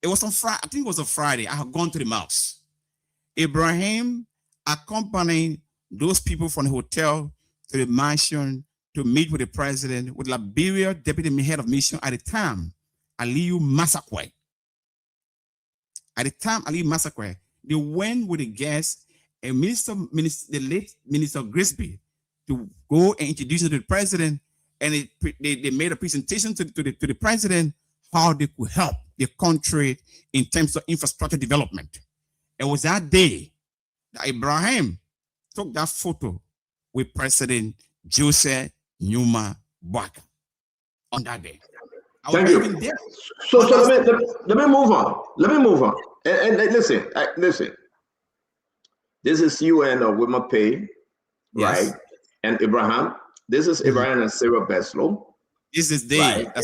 It was on Friday. I think it was a Friday. I had gone to the mouse. Ibrahim accompanying those people from the hotel to the mansion to meet with the president, with Liberia deputy head of mission at the time, Aliyu Masakwe. At the time, Aliyu Masakwe, they went with the guests and the late Minister Grisby to go and introduce them to the president, and they made a presentation to the president how they could help the country in terms of infrastructure development. It was that day that Ibrahim took that photo with President Joseph Numa Bouaka on that day. Thank you. So let me move on. And listen. This is you and Wilma Pay, yes, right? And Abraham. This is Abraham and Sarah Beslow. This is they. Right.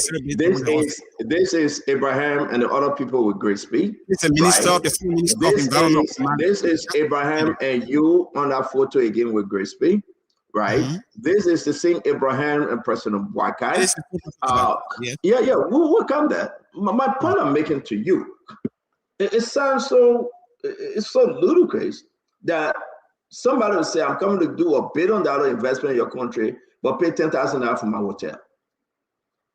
This is Abraham and the other people with Grisby. It's a minister, right? The minister of environment. This is Abraham and you on that photo again with Grisby. Right. Mm-hmm. This is the same Abraham and President Bouaka. Yes. Yeah. We'll come there. My point I'm making to you, it sounds so ludicrous that somebody will say, I'm coming to do $1 billion investment in your country, but pay $10,000 for my hotel.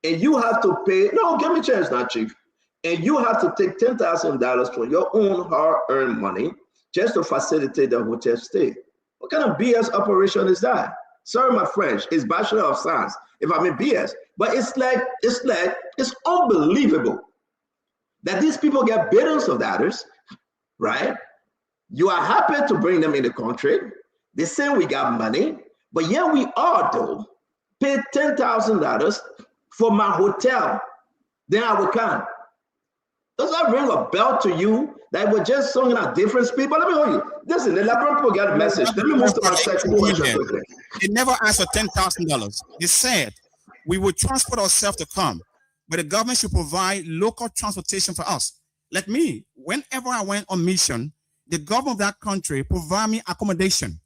And you have to pay, no, give me a chance now, Chief. And you have to take $10,000 from your own hard-earned money just to facilitate the hotel stay. What kind of BS operation is that? Sorry, my French. It's Bachelor of Science. If I'm in BS, but it's unbelievable that these people get billions of dollars, right? You are happy to bring them in the country. They say we got money, but here we are though, pay $10,000 for my hotel. Then I will come. Does that ring a bell to you that we're just singing at different people? Let me tell you. Listen, the Liberian people got a message. Let me move to my second question quickly. They never asked for $10,000. They said we would transport ourselves to come, but the government should provide local transportation for us. Like me, whenever I went on mission, the government of that country provided me accommodation.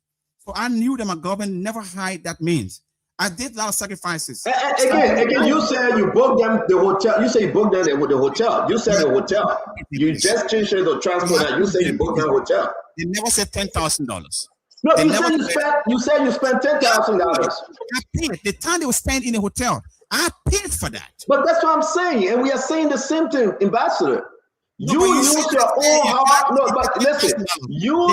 So I knew that my government never hide that means. I did a lot of sacrifices. Again, you said you booked them the hotel. You say you booked them with the hotel. You said the hotel. You just changed it to transport and you say you booked the hotel. They never said $10,000. No, you said you spent $10,000. I paid. The time they were spent in the hotel, I paid for that. But that's what I'm saying. And we are saying the same thing, Ambassador. You use your own heart. No, but listen, you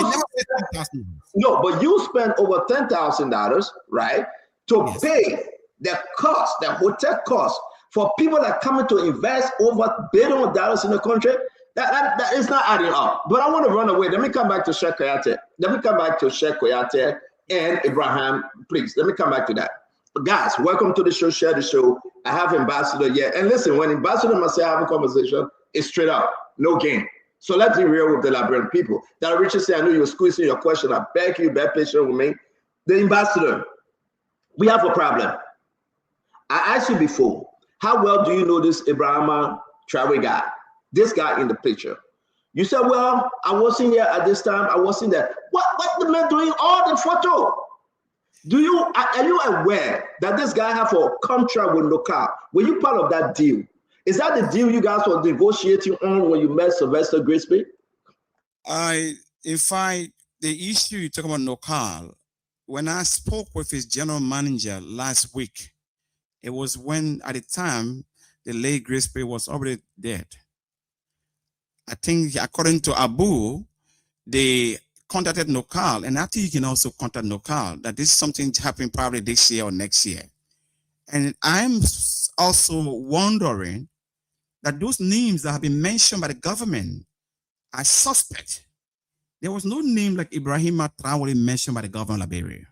spent over $10,000, right? To pay the cost, the hotel cost for people that are coming to invest over $1 billion in the country. That is not adding up. But I want to run away. Let me come back to Sheikh Kouyate. Let me come back to Sheikh Kouyate and Ibrahim. Please, let me come back to that. But guys, welcome to the show. Share the show. I have Ambassador here. And listen, when Ambassador must say have a conversation, it's straight up, no game. So let's be real with the Liberian people. That Richard said, I know you were squeezing your question. I beg you, be patient with me. The Ambassador, we have a problem. I asked you before, how well do you know this Ibrahim Traore guy? This guy in the picture. You said, well, I wasn't here at this time. I wasn't there. What the man doing all the photo? Are you aware that this guy have a contract with Local? Were you part of that deal? Is that the deal you guys were negotiating on when you met Sylvester Grisby? In fact, the issue you talk about Local, when I spoke with his general manager last week, it was when at the time the late Grisby was already dead. I think according to Abu, they contacted Local, and I think you can also contact Local that this is something happening probably this year or next year. And I'm also wondering that those names that have been mentioned by the government are suspect. There was no name like Ibrahim Traore mentioned by the government of Liberia.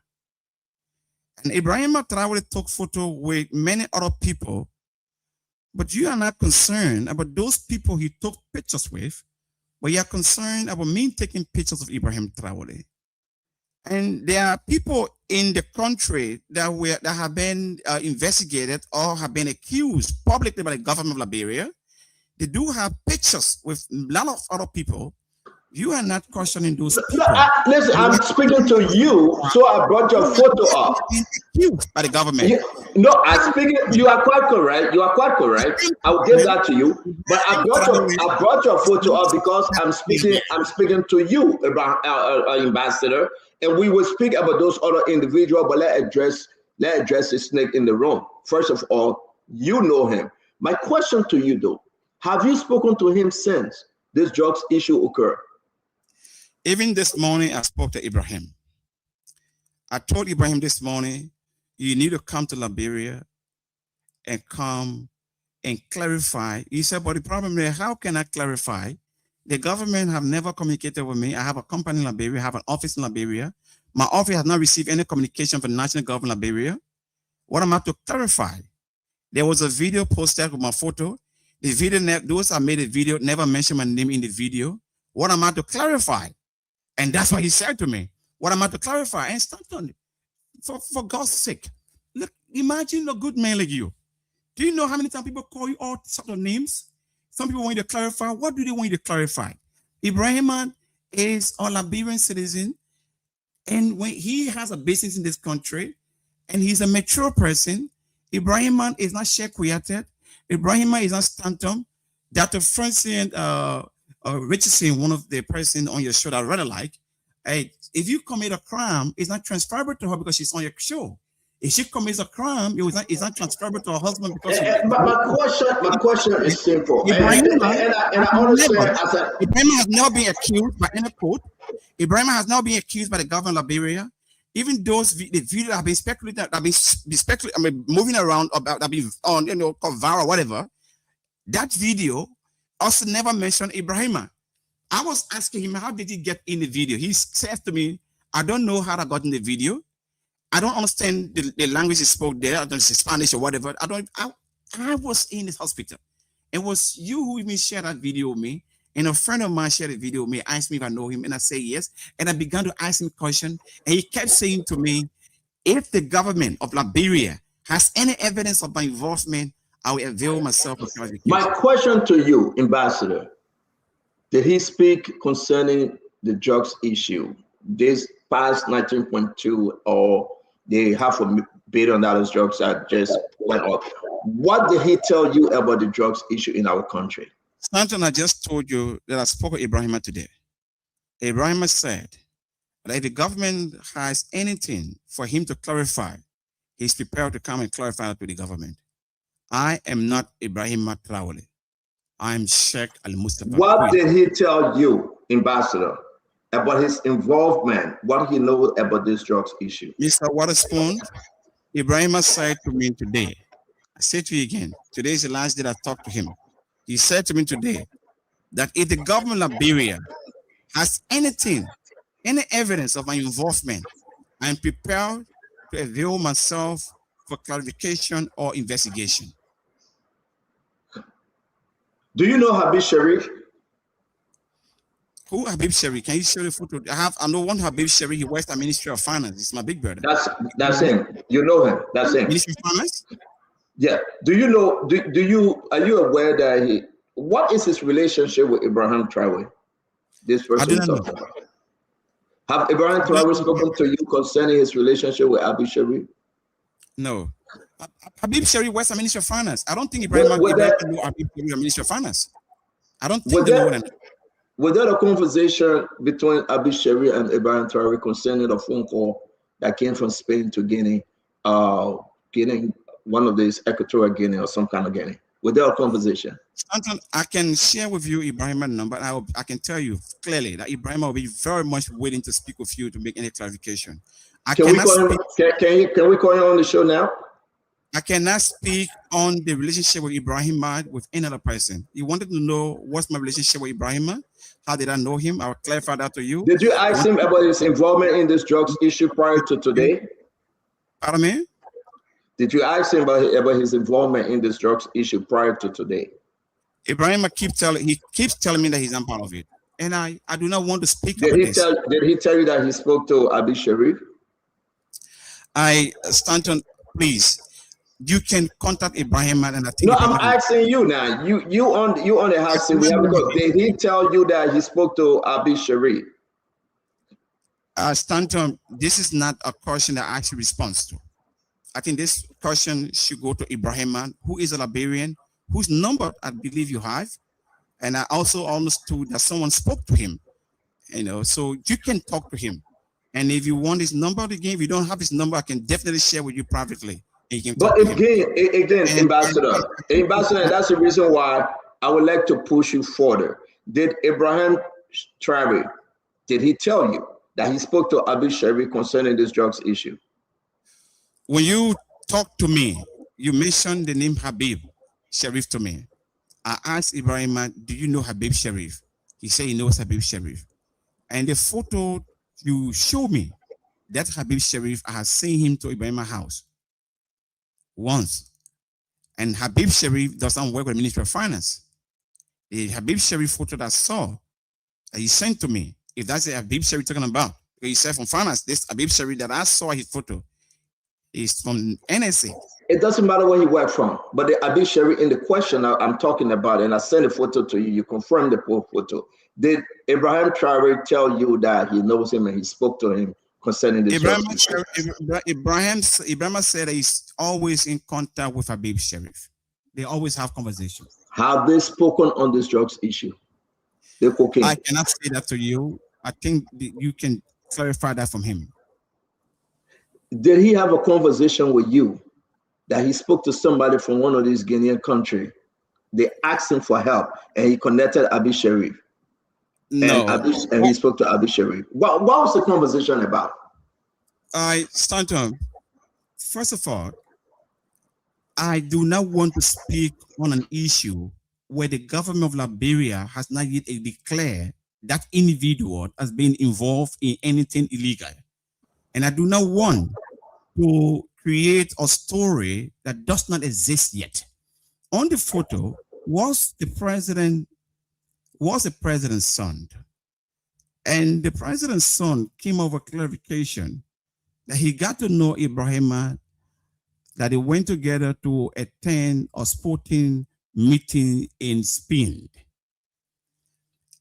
And Ibrahim Traore took photo with many other people, but you are not concerned about those people he took pictures with, but you are concerned about me taking pictures of Ibrahim Traore. And there are people in the country that have been investigated or have been accused publicly by the government of Liberia. They do have pictures with a lot of other people. You are not questioning those people. Listen, I'm speaking to you, so I brought your photo up. Accused by the government. You are quite correct. You are quite correct. I will give that to you. But I brought your photo up because I'm speaking to you, Ambassador, and we will speak about those other individuals. But let's address the snake in the room. First of all, you know him. My question to you, though, have you spoken to him since this drugs issue occurred? Even this morning, I spoke to Ibrahim. I told Ibrahim this morning, you need to come to Liberia and come and clarify. He said, but the problem is, how can I clarify? The government have never communicated with me. I have a company in Liberia, I have an office in Liberia. My office has not received any communication from the national government of Liberia. What am I to clarify? There was a video posted with my photo. The video, those that made the video never mentioned my name in the video. What am I to clarify? And that's what he said to me. What am I to clarify? And Stanton, for God's sake, look, imagine a good man like you. Do you know how many times people call you all sorts of names? Some people want you to clarify. What do they want you to clarify? Ibrahim is a Liberian citizen, and when he has a business in this country, and he's a mature person. Ibrahim is not Sheikh Kouyate. Ibrahim is not Stanton. Dr. Francine Richardson, one of the person on your show that I really like, if you commit a crime, it's not transferable to her because she's on your show. If she commits a crime, it's not transferable to her husband because my question is simple. Ibrahim Ibrahim has never been accused by any court. Ibrahim has not been accused by the government of Liberia. Even those the video have been speculated, moving around about, have been on, called viral, whatever. That video also never mentioned Ibrahima. I was asking him, how did he get in the video? He said to me, I don't know how I got in the video. I don't understand the language he spoke there, I don't know, Spanish or whatever. I was in the hospital. It was you who even shared that video with me. And a friend of mine shared a video with me, asked me if I know him, and I say yes. And I began to ask him a question, and he kept saying to me, if the government of Liberia has any evidence of my involvement, I will avail myself of clarification. My question to you, Ambassador, did he speak concerning the drugs issue, this past 19.2 or the $500 million drugs that just went up? What did he tell you about the drugs issue in our country? Stanton, I just told you that I spoke with Ibrahima today. Ibrahima said that if the government has anything for him to clarify, he's prepared to come and clarify that to the government. I am not Ibrahima Traore. I am Sheikh Al-Mustafa. What did he tell you, Ambassador, about his involvement, what he knows about this drugs issue? Mr. Waterspoon, Ibrahima said to me today, I say to you again, today is the last day I talked to him. He said to me today that if the government of Liberia has anything, any evidence of my involvement, I am prepared to avail myself for clarification or investigation. Do you know Habib Sharif? Who Habib Sharif? Can you show the photo? I know one Habib Sharif. He works at Ministry of Finance. He's my big brother. That's him. You know him. That's him. Ministry of Finance? Yeah. Do you know? Are you aware that what is his relationship with Ibrahim Traore? This person. Have Ibrahim Traore spoken to you concerning his relationship with Habib Sharif? No. Habib Sharif works at Ministry of Finance. I don't think Ibrahim know Habib Sharif at Ministry of Finance. I don't think they know them. Was there a conversation between Habib Sharif and Ibrahim Traore concerning a phone call that came from Spain to Guinea, getting one of these Equatorial Guinea or some kind of Guinea? Was there a conversation? Stanton, I can share with you Ibrahim's number. I can tell you clearly that Ibrahim will be very much willing to speak with you to make any clarification. Can we call him on the show now? I cannot speak on the relationship with Ibrahim with any other person. You wanted to know what's my relationship with Ibrahim? How did I know him? I will clarify that to you. Did you ask him about his involvement in this drugs issue prior to today? Pardon me? Did you ask him about his involvement in this drugs issue prior to today? Ibrahim keeps telling me that he's not part of it. And I do not want to speak about this. Did he tell you that he spoke to Habib Sharif? Stanton, please. You can contact Ibrahim and I think. No, I'm asking you now. You on the house. Did he tell you that he spoke to Habib Sharif? Stanton, this is not a question that I actually responds to. I think this question should go to Ibrahim, who is a Liberian, whose number I believe you have, and I also understood that someone spoke to him. So you can talk to him. And if you want his number again, if you don't have his number, I can definitely share with you privately. But again, Ambassador, that's the reason why I would like to push you further. Did Ibrahim Traore, did he tell you that he spoke to Habib Sharif concerning this drugs issue? When you talk to me, you mentioned the name Habib Sharif to me. I asked Ibrahim, do you know Habib Sharif? He said he knows Habib Sharif. And the photo you showed me, that Habib Sharif, I have seen him to Ibrahim's house once. And Habib Sharif doesn't work with the Ministry of Finance. The Habib Sharif photo that I saw, that he sent to me, if that's the Habib Sharif talking about, he said from finance, this Habib Sharif that I saw his photo is from NSA. It doesn't matter where he worked from, but the Habib Sharif in the question I'm talking about, and I sent a photo to you, you confirmed the photo. Did Ibrahim Traore tell you that he knows him and he spoke to him concerning this? Ibrahim said that he's always in contact with Habib Sharif. They always have conversations. Have they spoken on this drugs issue? The cocaine. I cannot say that to you. I think you can clarify that from him. Did he have a conversation with you that he spoke to somebody from one of these Guinean countries? They asked him for help and he connected Habib Sharif. No. And he spoke to Habib Sharif. What was the conversation about? Stanton, first of all, I do not want to speak on an issue where the government of Liberia has not yet declared that individual as being involved in anything illegal. And I do not want to create a story that does not exist yet. On the photo was the president's son. And the president's son came over clarification that he got to know Ibrahima, that they went together to attend a sporting meeting in Spain.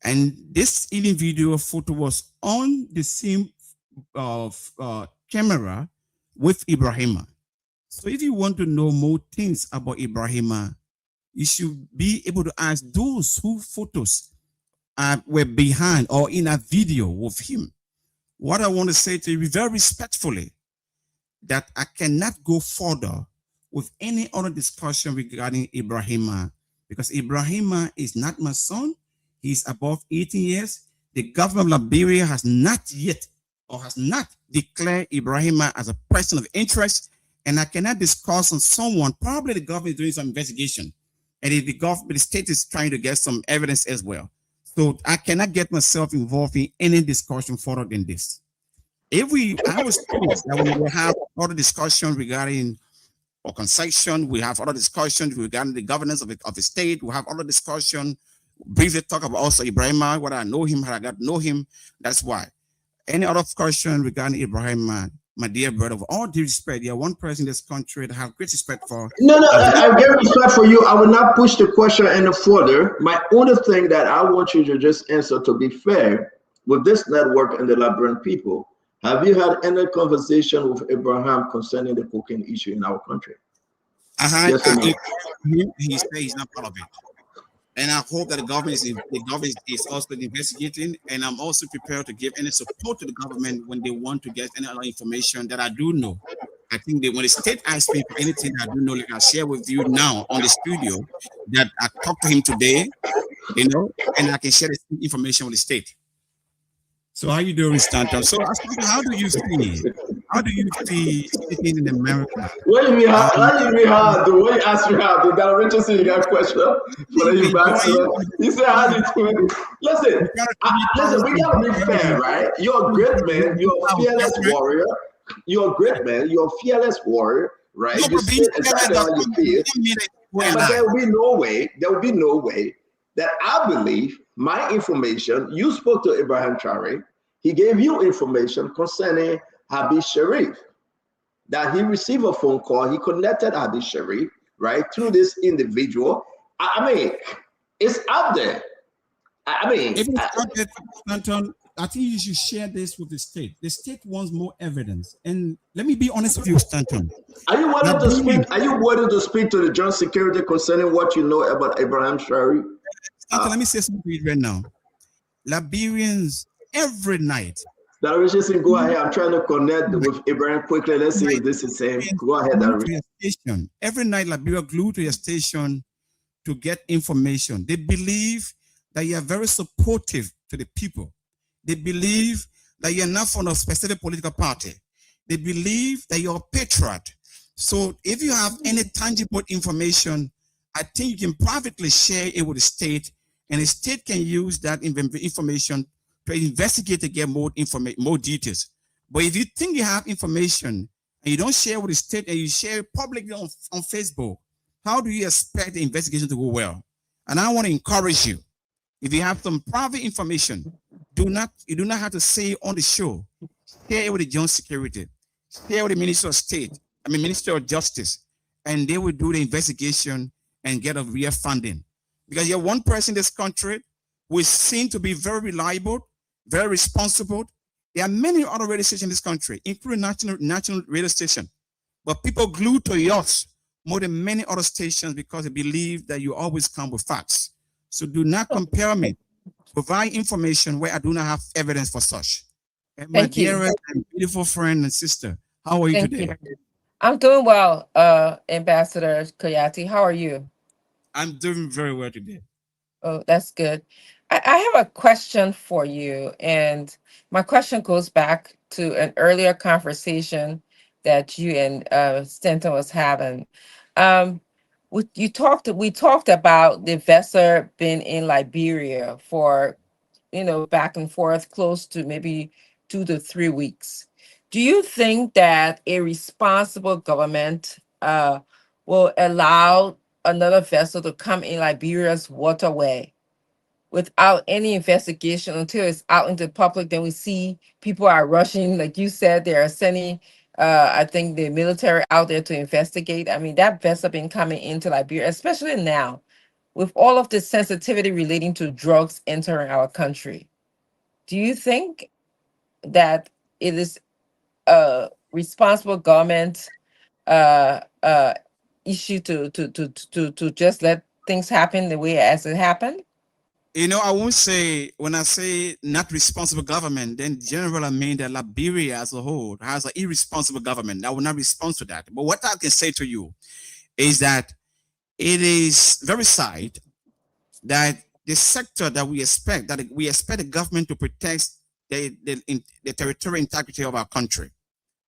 And this individual photo was on the same camera with Ibrahima. So if you want to know more things about Ibrahima, you should be able to ask those who photos were behind or in a video with him. What I want to say to you very respectfully, that I cannot go further with any other discussion regarding Ibrahima, because Ibrahima is not my son. He's above 18 years. The government of Liberia has not yet or has not declared Ibrahima as a person of interest, and I cannot discuss on someone. Probably the government is doing some investigation, and the government, the state is trying to get some evidence as well. So I cannot get myself involved in any discussion further than this. I was told that we will have other discussion regarding or concession, we have other discussions regarding the governance of the state, we have other discussion, briefly talk about also Ibrahima, whether I know him, how I got to know him. That's why. Any other question regarding Ibrahima, my dear brother, with all due respect, you're one person in this country that I have great respect for. No, I have great respect for you. I will not push the question any further. My only thing that I want you to just answer, to be fair, with this network and the Liberian people, have you had any conversation with Abraham concerning the cocaine issue in our country? Yes or no? He said he's not part of it. And I hope that the government is also investigating, and I'm also prepared to give any support to the government when they want to get any other information that I do know. I think that when the state asks me for anything I do know, like I share with you now on the studio, that I talked to him today, and I can share the information with the state. So how you doing, Stanton? So how do you see speaking in America? What do you mean how do? When you ask me how do, that Richardson, you got a question for you back. You say how do you listen, we gotta be fair, right? You're a great man, you're a fearless warrior. You're a great man, you're a fearless warrior, right? You say exactly how you feel. But there will be no way that I believe my information, you spoke to Ibrahim Traore, he gave you information concerning Habib Sharif, that he received a phone call, he connected Habib Sharif, right, through this individual. I mean, it's out there. I mean, if it's out there, Stanton, I think you should share this with the state. The state wants more evidence. And let me be honest with you, Stanton. Are you willing to speak? Are you willing to speak to the Joint Security concerning what you know about Ibrahim Traore? Stanton, let me say something to you right now. Liberians every night. That Richardson, go ahead. I'm trying to connect with Ibrahim quickly. Let's see if this is same. Go ahead, station. Every night, Liberia glued to your station to get information. They believe that you are very supportive to the people. They believe that you're not from a specific political party. They believe that you're a patriot. So if you have any tangible information, I think you can privately share it with the state, and the state can use that information to investigate to get more information, more details. But if you think you have information and you don't share with the state and you share it publicly on Facebook, how do you expect the investigation to go well? And I want to encourage you, if you have some private information, you do not have to say it on the show. Share it with the Joint Security, share with the Minister of State, Minister of Justice, and they will do the investigation and get a real funding. Because you're one person in this country who is seen to be very reliable, very responsible. There are many other radio stations in this country, including national radio station, but people glue to yours more than many other stations because they believe that you always come with facts. So do not compare me. Provide information where I do not have evidence for such. And my dear and beautiful friend and sister, how are you today? I'm doing well, Ambassador Koyati. How are you? I'm doing very well today. Oh, that's good. I have a question for you, and my question goes back to an earlier conversation that you and Stanton was having. Um, we talked about the vessel being in Liberia for, back and forth close to maybe 2 to 3 weeks. Do you think that a responsible government will allow another vessel to come in Liberia's waterway without any investigation until it's out into the public? Then we see people are rushing, like you said, they are sending I think the military out there to investigate. I mean, that vessel been coming into Liberia, especially now, with all of the sensitivity relating to drugs entering our country. Do you think that it is a responsible government issue to just let things happen the way as it happened? I won't say, when I say not responsible government, then generally I mean that Liberia as a whole has an irresponsible government. I will not respond to that. But what I can say to you is that it is very sad that the sector that we expect the government to protect the territorial integrity of our country,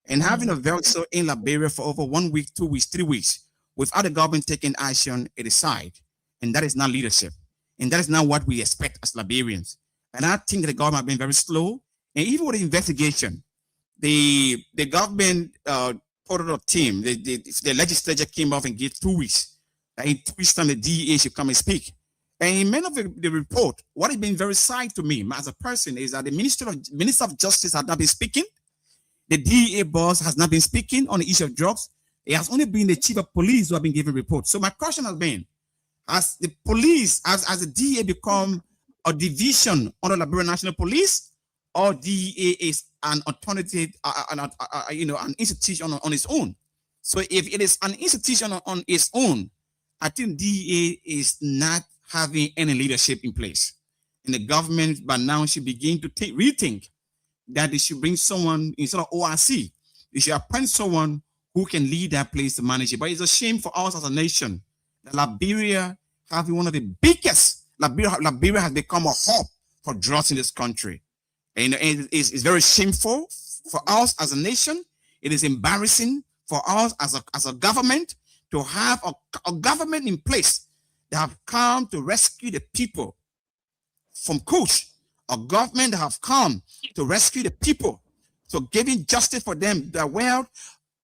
and having a vessel in Liberia for over 1 week, 2 weeks, 3 weeks without the government taking action, it is side, and that is not leadership. And that is not what we expect as Liberians. And I think the government has been very slow. And even with the investigation, the government put out a team. The legislature came off and gave 2 weeks. In 2 weeks' time, the DEA should come and speak. And in many of the report, what has been very sad to me as a person is that the Minister of Justice has not been speaking. The DEA boss has not been speaking on the issue of drugs. It has only been the chief of police who have been giving reports. So my question has been, as the police, as the DEA become a division under Liberia National Police, or DEA is an alternative, an institution on its own. So if it is an institution on its own, I think DEA is not having any leadership in place. And the government by now should begin to rethink that they should bring someone instead of ORC. They should appoint someone who can lead that place to manage it. But it's a shame for us as a nation that Liberia having one of the biggest, Liberia has become a hub for drugs in this country. And it's very shameful for us as a nation. It is embarrassing for us as a government to have a government in place that have come to rescue the people from Kush, a government that have come to rescue the people, so giving justice for them. The world,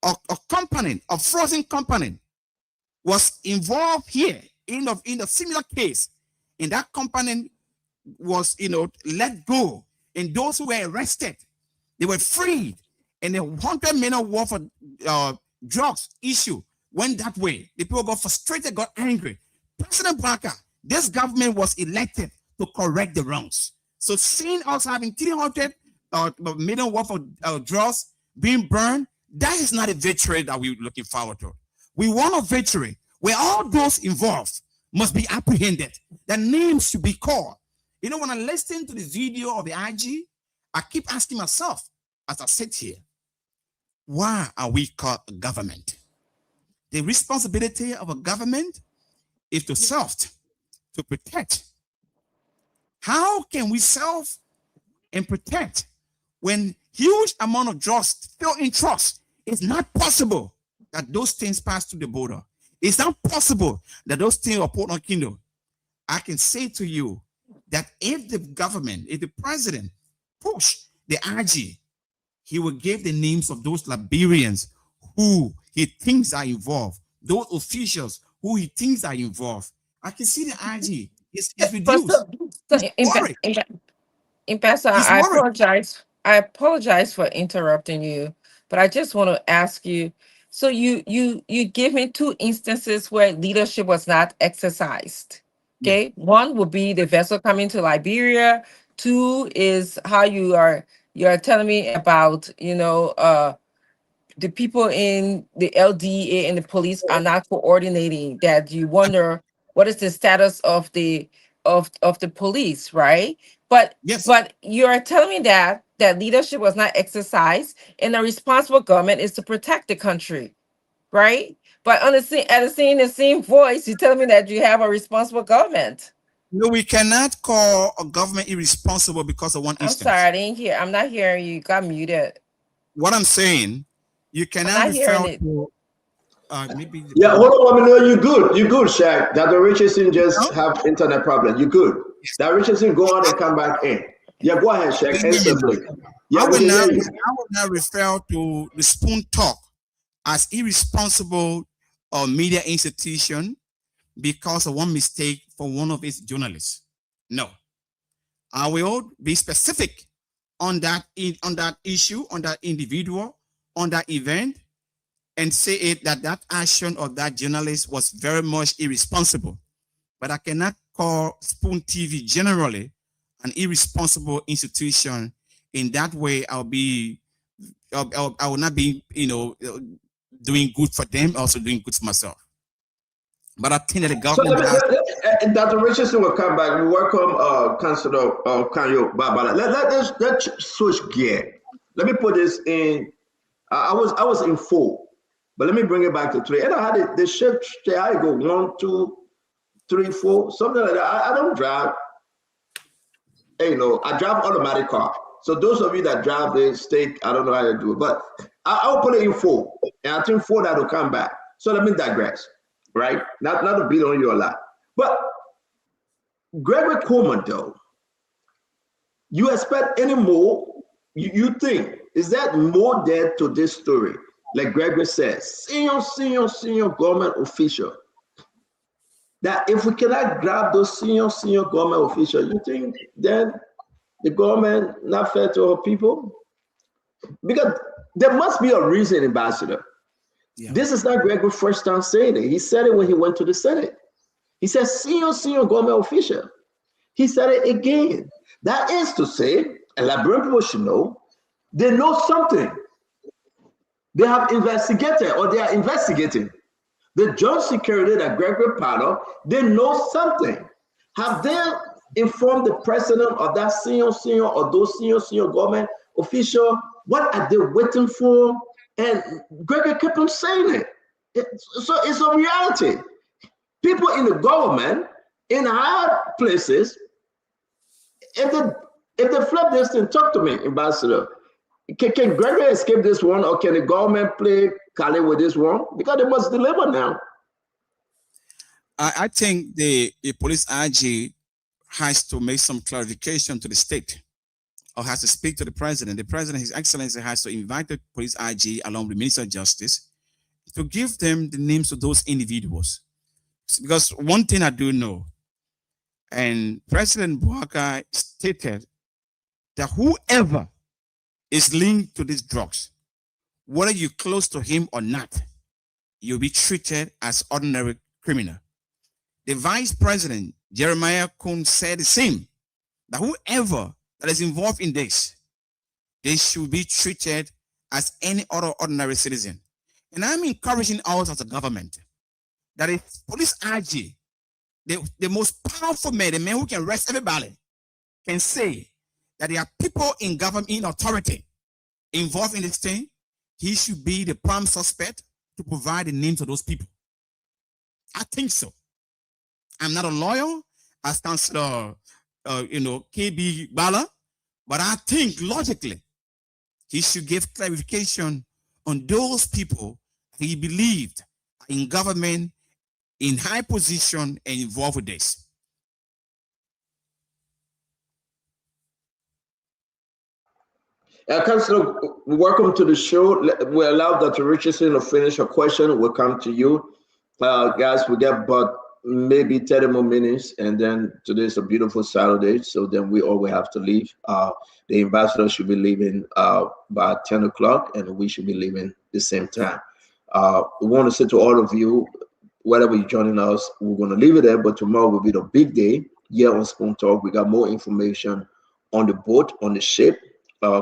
a company, a frozen company, was involved here in a similar case, and that company was let go, and those who were arrested, they were freed, and the 100 million worth of drugs issue went that way. The people got frustrated, got angry. President Barker, this government was elected to correct the wrongs. So seeing us having 300 million worth of drugs being burned, that is not a victory that we're looking forward to. We want a victory where all those involved must be apprehended. Their names should be called. When I listen to the video of the IG, I keep asking myself as I sit here, why are we called a government? The responsibility of a government is to serve, to protect. How can we serve and protect when huge amount of drugs still in trust? It's not possible that those things pass through the border. It's not possible that those things are put on Kindle. I can say to you that if the government, if the president push the IG, he will give the names of those Liberians who he thinks are involved, those officials who he thinks are involved. I can see the IG. It's reduced. Ambassador, I apologize for interrupting you, but I just want to ask you. So you give me 2 instances where leadership was not exercised. Okay, one would be the vessel coming to Liberia. 2 is how you are telling me about the people in the LDA and the police are not coordinating. That you wonder what is the status of the police, right? But yes, but you are telling me that leadership was not exercised, and a responsible government is to protect the country, right? But on the same voice, you're telling me that you have a responsible government. No, we cannot call a government irresponsible because of one I'm instance. sorry, I didn't hear. I'm not hearing you. You got muted. What I'm saying, you I'm cannot not refer hearing it. to maybe. Yeah, hold on, let me know you're good. You're good, Shaq. Dr. Richardson just No? have internet problem. You're good. Dr. Richardson, go out and come back in. Yeah, go ahead, Shaq. Answer, please. Yeah, I we will can not. hear you. I will not refer to the Spoon Talk as irresponsible or media institution because of one mistake for one of its journalists. No, I will be specific on that issue, on that individual, on that event, and say it that action of that journalist was very much irresponsible. But I cannot call Spoon TV generally an irresponsible institution. In that way, I will not be, doing good for them, also doing good for myself. But I think that the So government has. Dr. Richardson will come back. We welcome Councilor Kanyo Babala. Let's switch gear. Let me put this in. I was in 4, but let me bring it back to 3. And I had it, the shift. I go 1, 2, 3, 4, something like that. I don't drive. Hey, I drive automatic car. So those of you that drive the state, I don't know how to do it, but I'll put it in 4, and I think 4 that will come back. So let me digress, right? Not to beat on you a lot, but Gregory Coleman, though, you expect any more? You think is that more there to this story? Like Gregory says, senior government official. That if we cannot grab those senior government officials, you think then the government not fair to our people? Because there must be a reason, Ambassador. Yeah. This is not Gregory's first time saying it. He said it when he went to the Senate. He said senior government official. He said it again. That is to say, and Liberian people should know, they know something. They have investigated or they are investigating. The joint security that Gregory part of, they know something. Have they informed the president of that senior or those senior government official? What are they waiting for? And Gregory kept on saying it. So it's a reality. People in the government, in higher places, if they flip this thing, talk to me, Ambassador. Can Gregory escape this one, or can the government play Kali with this one? Because they must deliver now. I think the police IG has to make some clarification to the state, or has to speak to the president. The president, His Excellency, has to invite the police IG along with the Minister of Justice to give them the names of those individuals. Because one thing I do know, and President Bouhaka stated that whoever is linked to these drugs, whether you're close to him or not, you'll be treated as ordinary criminal. The Vice President, Jeremiah Kuhn, said the same, that whoever that is involved in this, they should be treated as any other ordinary citizen. And I'm encouraging us as a government that if police IG, the most powerful man, the man who can arrest everybody, can say that there are people in government, in authority, involved in this thing, he should be the prime suspect to provide the names of those people. I think so. I'm not a lawyer, as Councillor, KB Bala, but I think logically he should give clarification on those people he believed in government, in high position, and involved with this. Councillor, welcome to the show. We allow Dr. Richardson to finish her question. We'll come to you. Guys, we got about maybe 30 more minutes, and then today's a beautiful Saturday, so then we all will have to leave. The ambassador should be leaving by 10 o'clock, and we should be leaving the same time. We want to say to all of you, wherever you're joining us, we're going to leave it there, but tomorrow will be the big day here on Spoon Talk. We got more information on the boat, on the ship,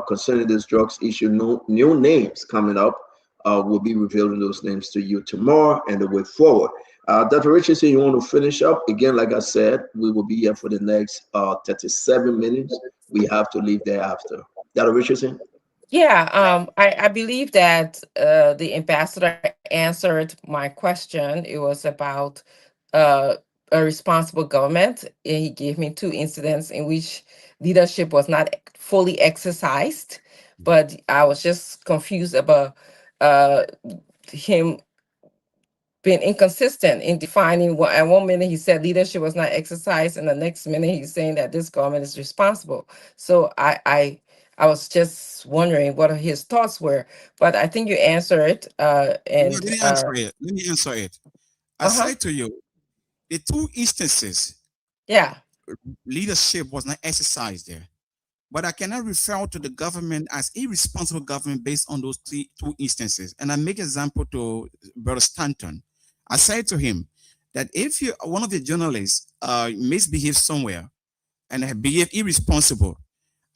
concerning this drugs issue. New names coming up. We'll be revealing those names to you tomorrow and the way forward. Dr. Richardson, you want to finish up? Again, like I said, we will be here for the next 37 minutes. We have to leave thereafter. Dr. Richardson? Yeah, I believe that the ambassador answered my question. It was about a responsible government. And he gave me 2 incidents in which leadership was not fully exercised, but I was just confused about him being inconsistent in defining what at one minute he said leadership was not exercised, and the next minute he's saying that this government is responsible. So I was just wondering what his thoughts were, but I think you answered it. No, let me answer it. Let me answer it. I Uh-huh. say to you, the 2 instances Yeah. leadership was not exercised there. But I cannot refer to the government as irresponsible government based on those 2 instances. And I make example to Brother Stanton. I say to him that if you one of the journalists misbehaves somewhere and have behaved irresponsible,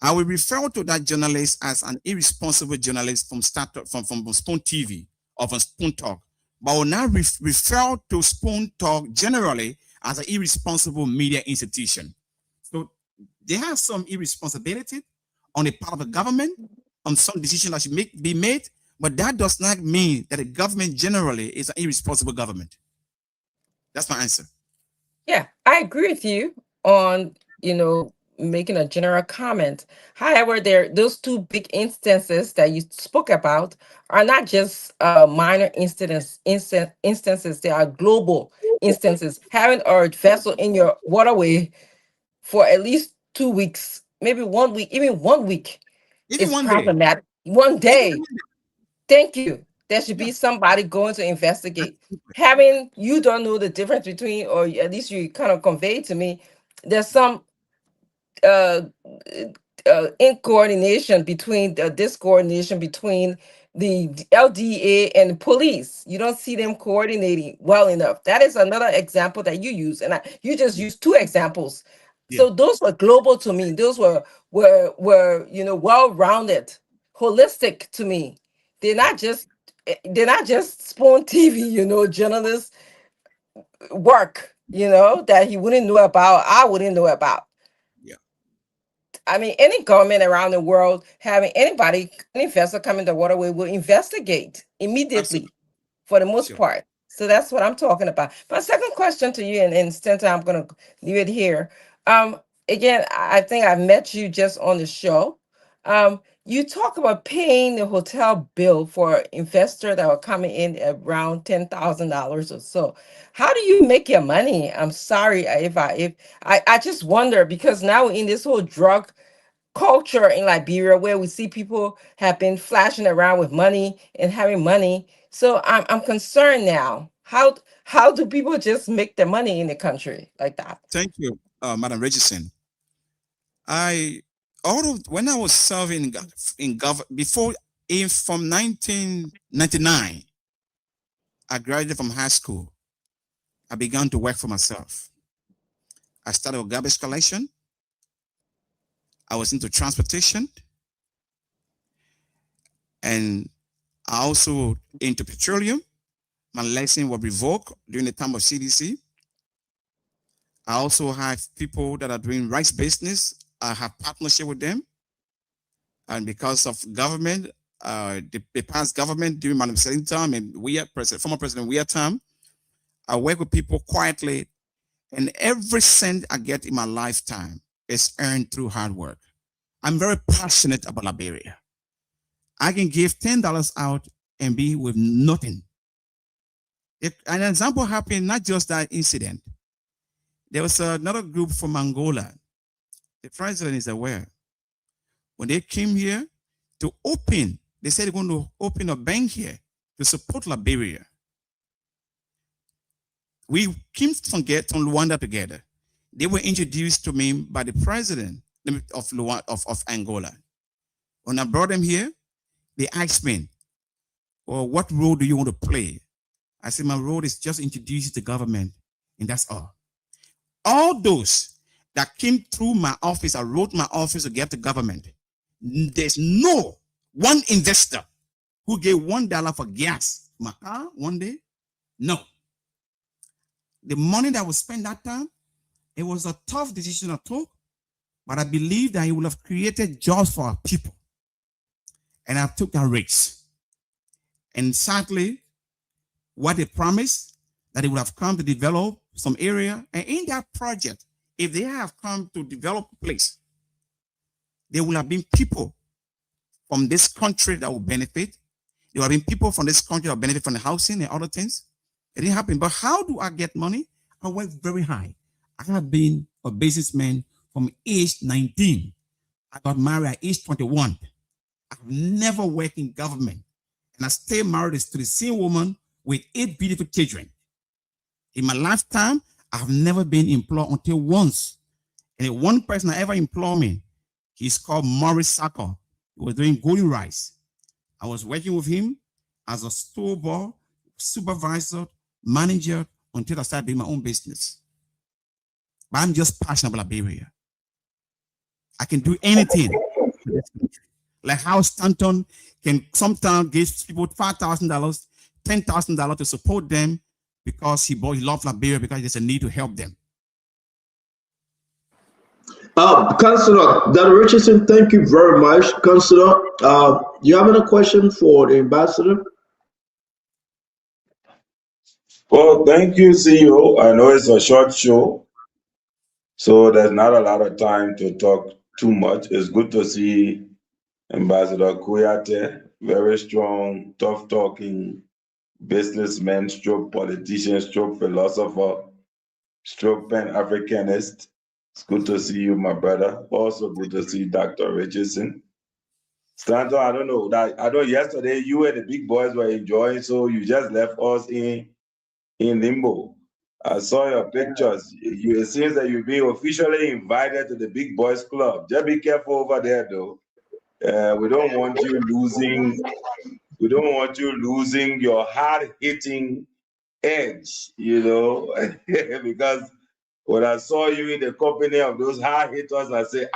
I will refer to that journalist as an irresponsible journalist from Spoon TV or from Spoon Talk, but I will not refer to Spoon Talk generally as an irresponsible media institution. So they have some irresponsibility on the part of the government on some decision that should be made, but that does not mean that the government generally is an irresponsible government. That's my answer. Yeah, I agree with you on, making a general comment. However, those 2 big instances that you spoke about are not just minor instances, they are global instances. Having a vessel in your waterway for at least 2 weeks, maybe 1 week, even 1 week Even is one day. problematic. One day. Thank you. There should be somebody going to investigate. Having you don't know the difference between, or at least you kind of conveyed to me, there's some uh, incoordination between the discoordination between the LDA and the police. You don't see them coordinating well enough. That is another example that you use, and you just used 2 examples. So those were global to me. Those were well-rounded, holistic to me. They're not just Spoon TV, journalists work, that he wouldn't know about, I wouldn't know about. Yeah. I mean, any government around the world having any investor come in the waterway will investigate immediately. Absolutely. For the most Sure. part. So that's what I'm talking about. My second question to you, and Stanton, I'm going to leave it here. Again, I think I met you just on the show. You talk about paying the hotel bill for investor that were coming in around $10,000 or so. How do you make your money? I'm sorry if I just wonder, because now in this whole drug culture in Liberia where we see people have been flashing around with money and having money. So I'm concerned now. How do people just make their money in the country like that? Thank you, Madam Richardson. When I was serving in government from 1999, I graduated from high school. I began to work for myself. I started with garbage collection. I was into transportation, and I also into petroleum. My license was revoked during the time of CDC. I also have people that are doing rice business. I have partnership with them. And because of government, the past government during Madam Selling time and former President Weah time, I work with people quietly, and every cent I get in my lifetime is earned through hard work. I'm very passionate about Liberia. I can give $10 out and be with nothing. An example happened, not just that incident. There was another group from Angola. The president is aware. When they came here to open, they said they're going to open a bank here to support Liberia. We came from Luanda together. They were introduced to me by the president of Angola. When I brought them here, they asked me, well, what role do you want to play? I said, my role is just introduce the government, and that's all. All those that came through my office, I wrote my office to get the government. There's no one investor who gave $1 for gas my car one day. No. The money that was spent that time, it was a tough decision I took, but I believe that it would have created jobs for our people. And I took that risk. And sadly, what they promised, that they would have come to develop some area. And in that project, if they have come to develop a place, there will have been people from this country that will benefit. There will have been people from this country that will benefit from the housing and other things. It didn't happen. But how do I get money? I work very high. I have been a businessman from age 19. I got married at age 21. I've never worked in government. And I stay married to the same woman with 8 beautiful children. In my lifetime, I've never been employed until once. And the one person I ever employed me, he's called Maurice Saka. He was doing golden rice. I was working with him as a store boy, supervisor, manager, until I started doing my own business. But I'm just passionate about Liberia. I can do anything for this country. Like how Stanton can sometimes give people $5,000, $10,000 to support them because he loves Liberia, because there's a need to help them. Councillor Dan Richardson, thank you very much. Councillor, you have any question for the ambassador? Well, thank you, CEO. I know it's a short show, so there's not a lot of time to talk too much. It's good to see Ambassador Kouyaté, very strong, tough-talking businessman, stroke politician, stroke philosopher, stroke Pan-Africanist. It's good to see you, my brother. Also good to see Dr. Richardson. Stanton, I don't know. I know yesterday you and the big boys were enjoying, so you just left us in limbo. I saw your pictures. It seems that you've been officially invited to the Big Boys Club. Just be careful over there, though. We don't want you losing. We don't want you losing your hard-hitting edge, you know, because when I saw you in the company of those hard hitters, I said,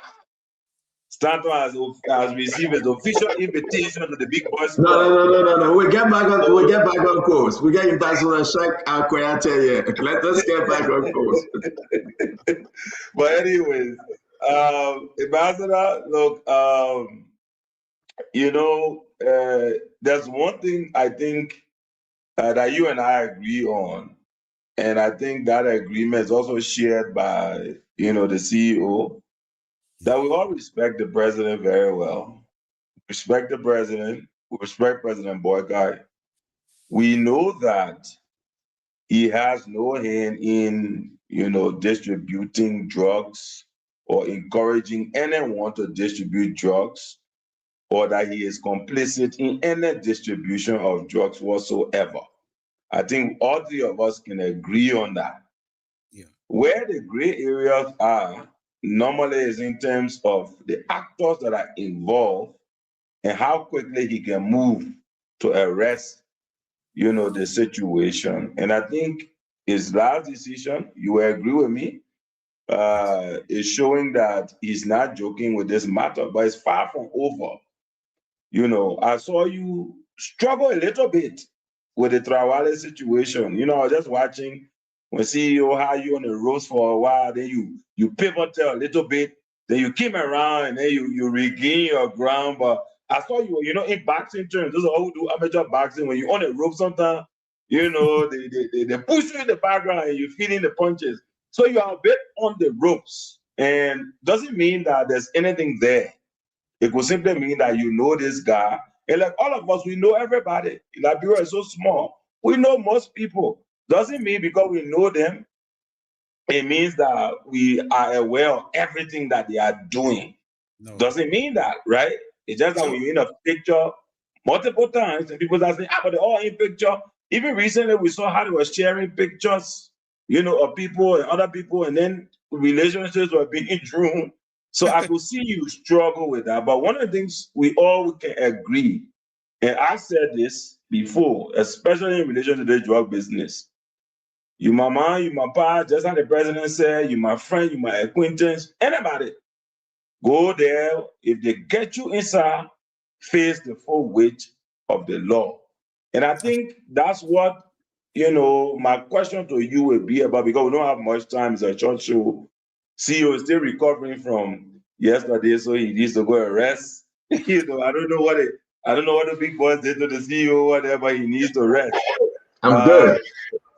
Stanton has received his official invitation to the Big Boys Club. No. We'll get back on course. We get Ambassador Sheikh Kouyaté here. Let us get back on course. But anyways, Ambassador, look, there's one thing I think that you and I agree on, and I think that agreement is also shared by, the CEO, that we all respect the president very well. Respect the president. We respect President Boykai. We know that he has no hand in, distributing drugs or encouraging anyone to distribute drugs, or that he is complicit in any distribution of drugs whatsoever. I think all three of us can agree on that. Yeah. Where the gray areas are normally is in terms of the actors that are involved and how quickly he can move to arrest, the situation. And I think his last decision, you will agree with me, is showing that he's not joking with this matter, but it's far from over. I saw you struggle a little bit with the Trawale situation. I was just watching when CEO had you on the ropes for a while, then you pivoted a little bit, then you came around and then you regain your ground. But I saw you, in boxing terms, those are all who do amateur boxing, when you're on the rope sometimes, they push you in the background and you're feeling the punches. So you are a bit on the ropes, and doesn't mean that there's anything there. It could simply mean that you know this guy. And like all of us, we know everybody. Liberia is so small. We know most people. Doesn't mean because we know them, it means that we are aware of everything that they are doing. No. Doesn't mean that, right? It's just that we're in a picture multiple times and people are saying, but they're all in picture. Even recently, we saw how they were sharing pictures, of people and other people, and then relationships were being ruined. So I could see you struggle with that. But one of the things we all can agree, and I said this before, especially in relation to the drug business. You my man, you my pa, just like the president said, you my friend, you my acquaintance, anybody. Go there. If they get you inside, face the full weight of the law. And I think that's what, my question to you will be about, because we don't have much time. It's a short show. CEO is still recovering from yesterday, so he needs to go and rest. I don't know what the big boys did to the CEO or whatever. He needs to rest. I'm good.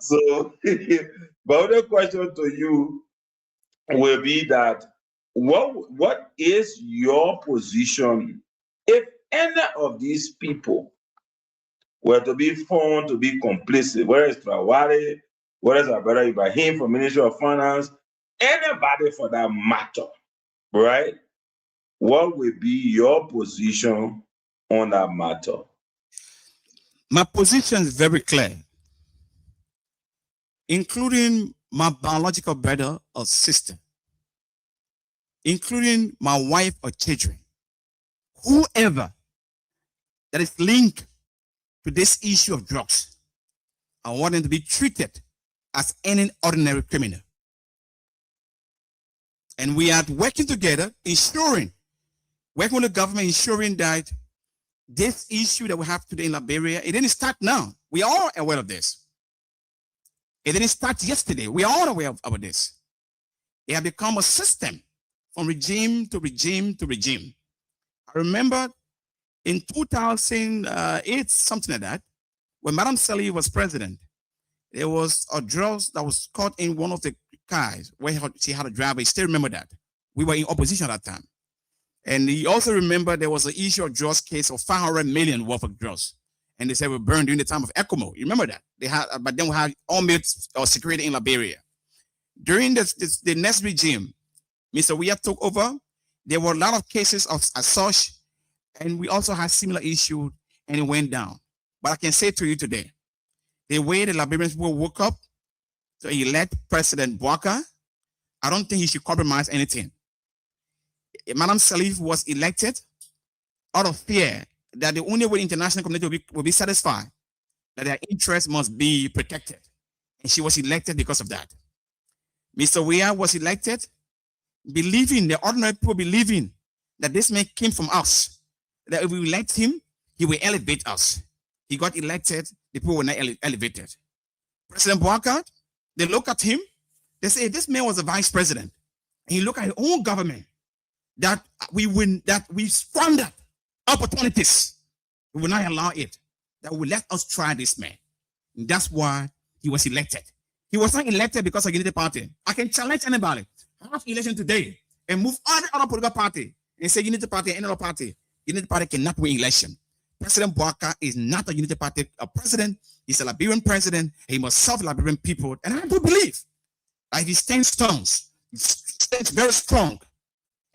So, my other question to you will be that what is your position if any of these people were to be found to be complicit, whether it's Traore, whether it's our brother Ibrahim from Ministry of Finance, anybody for that matter, right? What will be your position on that matter? My position is very clear, including my biological brother or sister, including my wife or children, whoever that is linked to this issue of drugs, I want them to be treated as any ordinary criminal. And we are working together, working with the government, ensuring that this issue that we have today in Liberia, it didn't start now. We are all aware of this. It didn't start yesterday. We are all aware of this. It has become a system from regime to regime to regime. I remember in 2008, something like that, when Madam Sally was president, there was a drug that was caught in one of the cars where she had a driver. I still remember that. We were in opposition at that time. And he also remember there was an issue of drugs case of 500 million worth of drugs. And they said we burned during the time of ECOMO. You remember that? They had, but then we had armed security in Liberia. During the next regime, Mr. Weah took over. There were a lot of cases of as such, and we also had similar issues, and it went down. But I can say to you today, the way the Liberian people woke up to elect President Bouaka, I don't think he should compromise anything. Madam Salif was elected out of fear that the only way the international community will be satisfied, that their interests must be protected. And she was elected because of that. Mr. Weah was elected believing, the ordinary people believing that this man came from us, that if we elect him, he will elevate us. He got elected, the people were not elevated. President Bouaka, they look at him, they say, this man was a vice president. And he look at his own government, that we squandered opportunities. We will not allow it. That will let us try this man. And that's why he was elected. He was not elected because of Unity Party. I can challenge anybody. Have election today and move all the other political party and say Unity Party and another party. Unity Party cannot win election. President Bouaka is not a Unity Party president. He's a Liberian president. He must serve Liberian people. And I do believe that he stands very strong,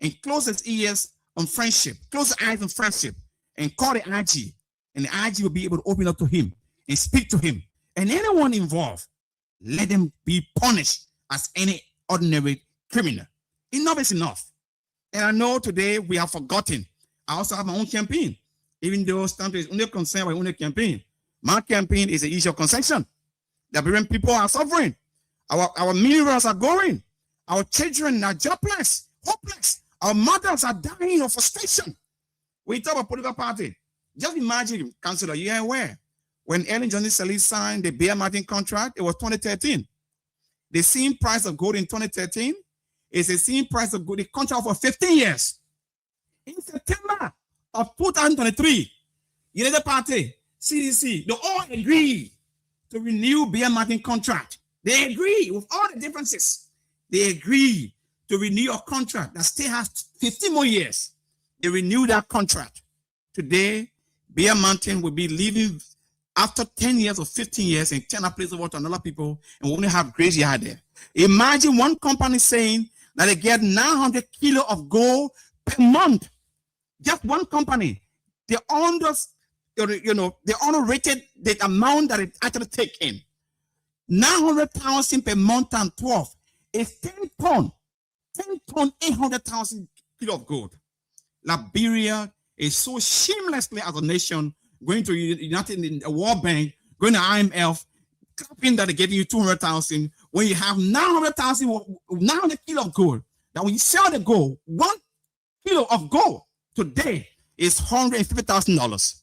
and close his ears on friendship, close his eyes on friendship, and call the IG. And the IG will be able to open up to him and speak to him. And anyone involved, let them be punished as any ordinary criminal. Enough is enough. And I know today we have forgotten. I also have my own campaign. Even though Stanton is only concerned with only campaign. My campaign is an issue of concession. The Liberian people are suffering. Our minerals are going. Our children are jobless, hopeless. Our mothers are dying of frustration. We talk about political party. Just imagine, Councillor, you are aware, when Ellen Johnson Sirleaf signed the Bear Martin contract, it was 2013. The same price of gold in 2013 is the same price of gold, the contract for 15 years. In September of 2023, United Party, CDC, they all agree to renew Bear Martin contract. They agree with all the differences. They agree to renew a contract that still has 15 more years. They renew that contract. Today, Bear Mountain will be leaving after 10 years or 15 years and turn a place over to another people, and we only have graveyard there. Imagine one company saying that they get 900 kilos of gold per month. Just one company. They underrated the amount that it actually take in. 900,000 per month and 12 is 10 ton, 800,000 kilos of gold. Liberia is so shamelessly as a nation going to United in the World Bank, going to IMF, clapping that they're getting you 200,000 when you have 900,000, 900 kilos of gold. Now when you sell the gold, 1 kilo of gold today is $150,000.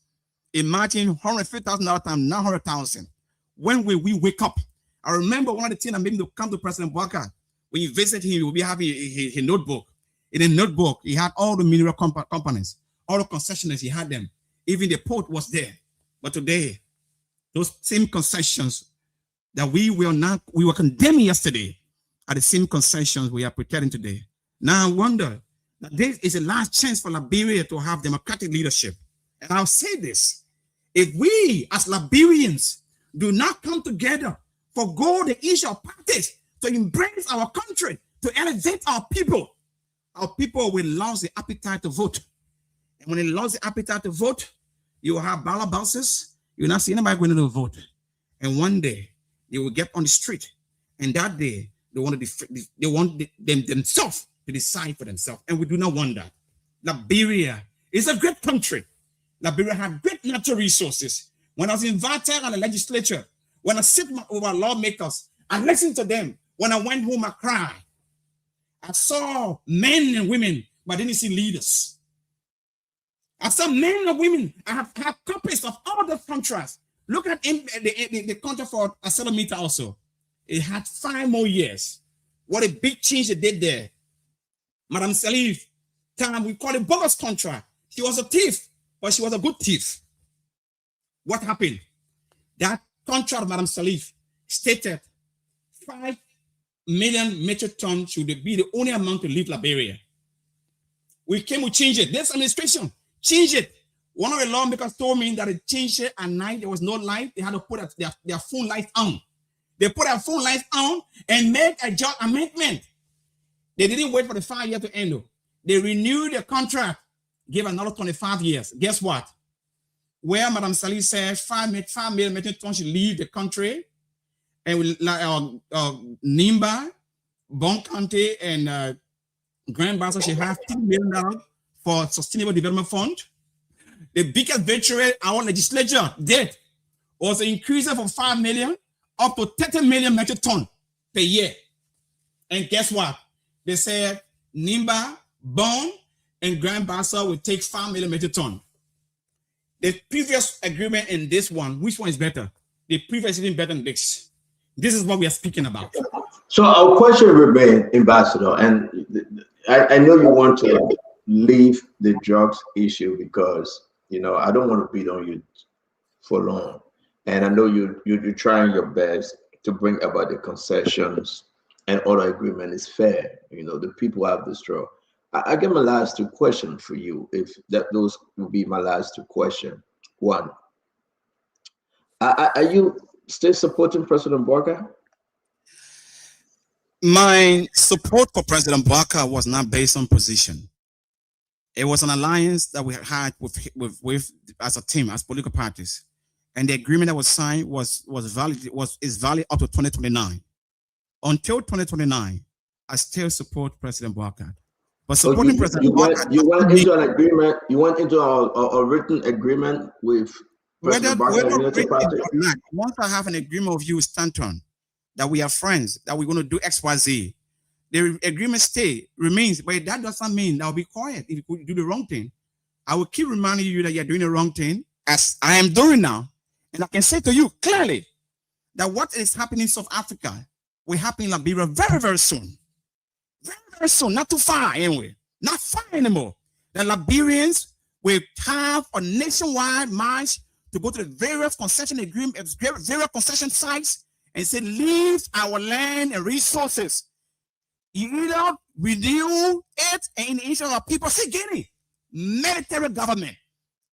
Imagine $150,000 times 900,000. When will we wake up? I remember one of the things that made me come to President Bouaka. When you visit him, he will be having a notebook. In a notebook, he had all the mineral companies, all the concessionaires, he had them. Even the port was there. But today, those same concessions, that we were condemning yesterday at the same concessions we are pretending today. Now I wonder that this is a last chance for Liberia to have democratic leadership. And I'll say this, if we as Liberians do not come together, forgo the issue of parties, to embrace our country, to elevate our people will lose the appetite to vote. And when they lose the appetite to vote, you will have ballot boxes. You will not see anybody going to vote. And one day they will get on the street, and that day they want themselves to decide for themselves. And we do not want that. Liberia is a great country. Liberia has great natural resources. When I was invited on the legislature, when I sit with our lawmakers, I listen to them. When I went home, I cried. I saw men and women, but I didn't see leaders. I saw men and women. I have copies of all the contracts. Look at the contract for Accelometer also. It had 5 more years. What a big change they did there. Madam Salif, time we call it bogus contract. She was a thief, but she was a good thief. What happened? That contract of Madam Salif stated 5 million metric tons should be the only amount to leave Liberia. We changed it. This administration changed it. One of the lawmakers told me that it changed it at night. There was no light. They had to put their phone lights on. They put their phone lights on and made a just amendment. They didn't wait for the 5 years to end. They renewed the contract, gave another 25 years. Guess what? Where Madam Salif said 5 million metric tons should leave the country, and Nimba, Bon County, and Grand Bassa should have $2 million for Sustainable Development Fund. The biggest venture our legislature did was increase it from 5 million up to 30 million metric tons per year. And guess what? They said Nimba, Bon, and Grand Bassa will take 5 million metric tons. The previous agreement and this one, which one is better? The previous is even better than this. This is what we are speaking about. So our question remains, Ambassador, and I know you want to leave the drugs issue because, you know, I don't want to beat on you for long. And I know you're trying your best to bring about the concessions and other agreement is fair. You know, the people have the straw. I get my last 2 questions for you, if those will be my last 2 questions. One, are you still supporting President Bouakai? My support for President Bouakai was not based on position. It was an alliance that we had with as a team, as political parties, and the agreement that was signed is valid up to 2029. Until 2029, I still support President Bouakai. But supporting President Bouakai, you went into an agreement. You went into a written agreement with President Bouakai. Once I have an agreement with you, Stanton, that we are friends, that we're going to do X, Y, Z, the agreement remains, but that doesn't mean that I'll be quiet if you do the wrong thing. I will keep reminding you that you're doing the wrong thing, as I am doing now. And I can say to you clearly that what is happening in South Africa will happen in Liberia very, very soon. Very, very soon, not too far anyway, not far anymore. The Liberians will have a nationwide march to go to the various concession agreements, various concession sites, and say, leave our land and resources. You either renew it and in the interest of people. See, Guinea, military government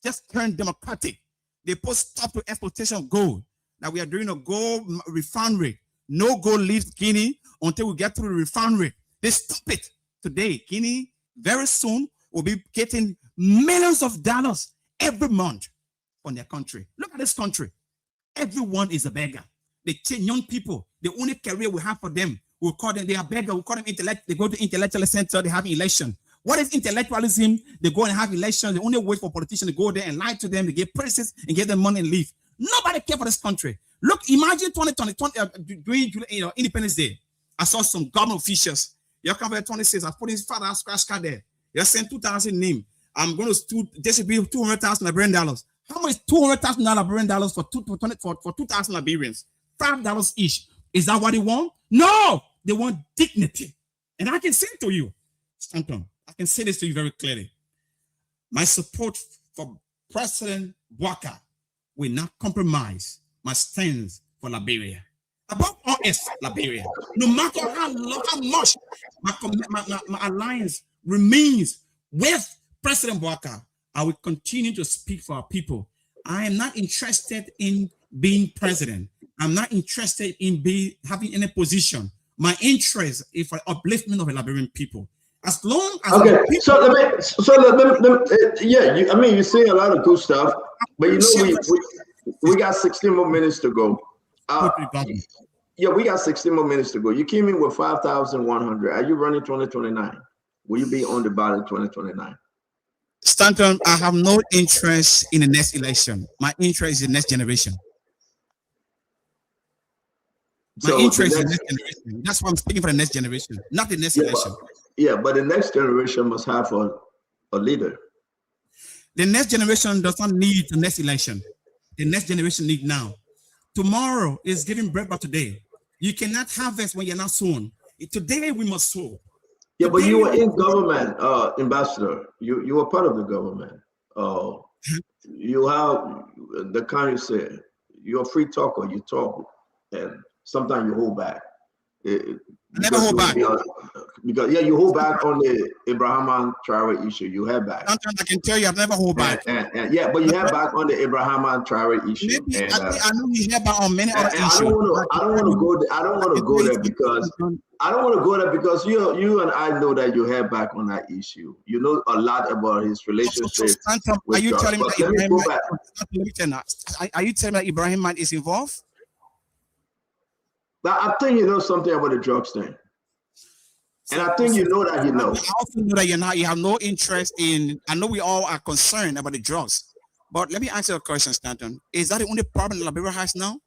just turned democratic. They put stop to exploitation of gold. Now we are doing a gold refinery. No gold leaves Guinea until we get to the refinery. They stop it today. Guinea very soon will be getting millions of dollars every month from their country. Look at this country. Everyone is a beggar. The young people, the only career we have for them, we call them, they are beggar, we call them intellect. They go to intellectual center, they have election. What is intellectualism? They go and have elections. The only way for politicians to go there and lie to them, they get praises and get them money and leave. Nobody cares for this country. Look, imagine 2020, during Independence Day, I saw some government officials. You come here 26, I put his father scratch card there. They sent 2,000 names. I'm going to distribute $200,000 Liberian dollars. How much $200,000 Liberian dollars for 2,000 Liberians? $5 each. Is that what they want? No, they want dignity. And I can say to you, Stanton, I can say this to you very clearly. My support for President Bouakai will not compromise my stance for Liberia. Above all else, Liberia, no matter how much my alliance remains with President Bouaka, I will continue to speak for our people. I am not interested in being president. I'm not interested in having any position. My interest is for upliftment of the Liberian people. As long as yeah, I mean, you say a lot of good stuff, but you know, we got 16 more minutes to go. Yeah, we got 16 more minutes to go. You came in with 5,100. Are you running 2029? Will you be on the ballot in 2029? Stanton, I have no interest in the next election. My interest is the next generation. My interest is the next generation. That's why I'm speaking for the next generation, not the next election. But the next generation must have a leader. The next generation does not need the next election. The next generation needs now. Tomorrow is giving birth by today. You cannot harvest when you're not sown. Today we must sow. Yeah, but you were in government, Ambassador. You were part of the government. You have the kind you said. You're a free talker. You talk, and sometimes you hold back. Never hold back. Because you hold back on the Ibrahim Traore issue. You have back. Sometimes I can tell you, I've never hold back. And but you have back on the Ibrahim Traore issue. Maybe, I know you have back on many other issues. I don't want to go there. I don't want to go there because you and I know that you have back on that issue. You know a lot about his relationship. Are you telling me that Ibrahim is involved? But I think you know something about the drugs thing. And I think you know that you know. I also know that you have no interest in, I know we all are concerned about the drugs. But let me answer your question, Stanton. Is that the only problem Liberia has now?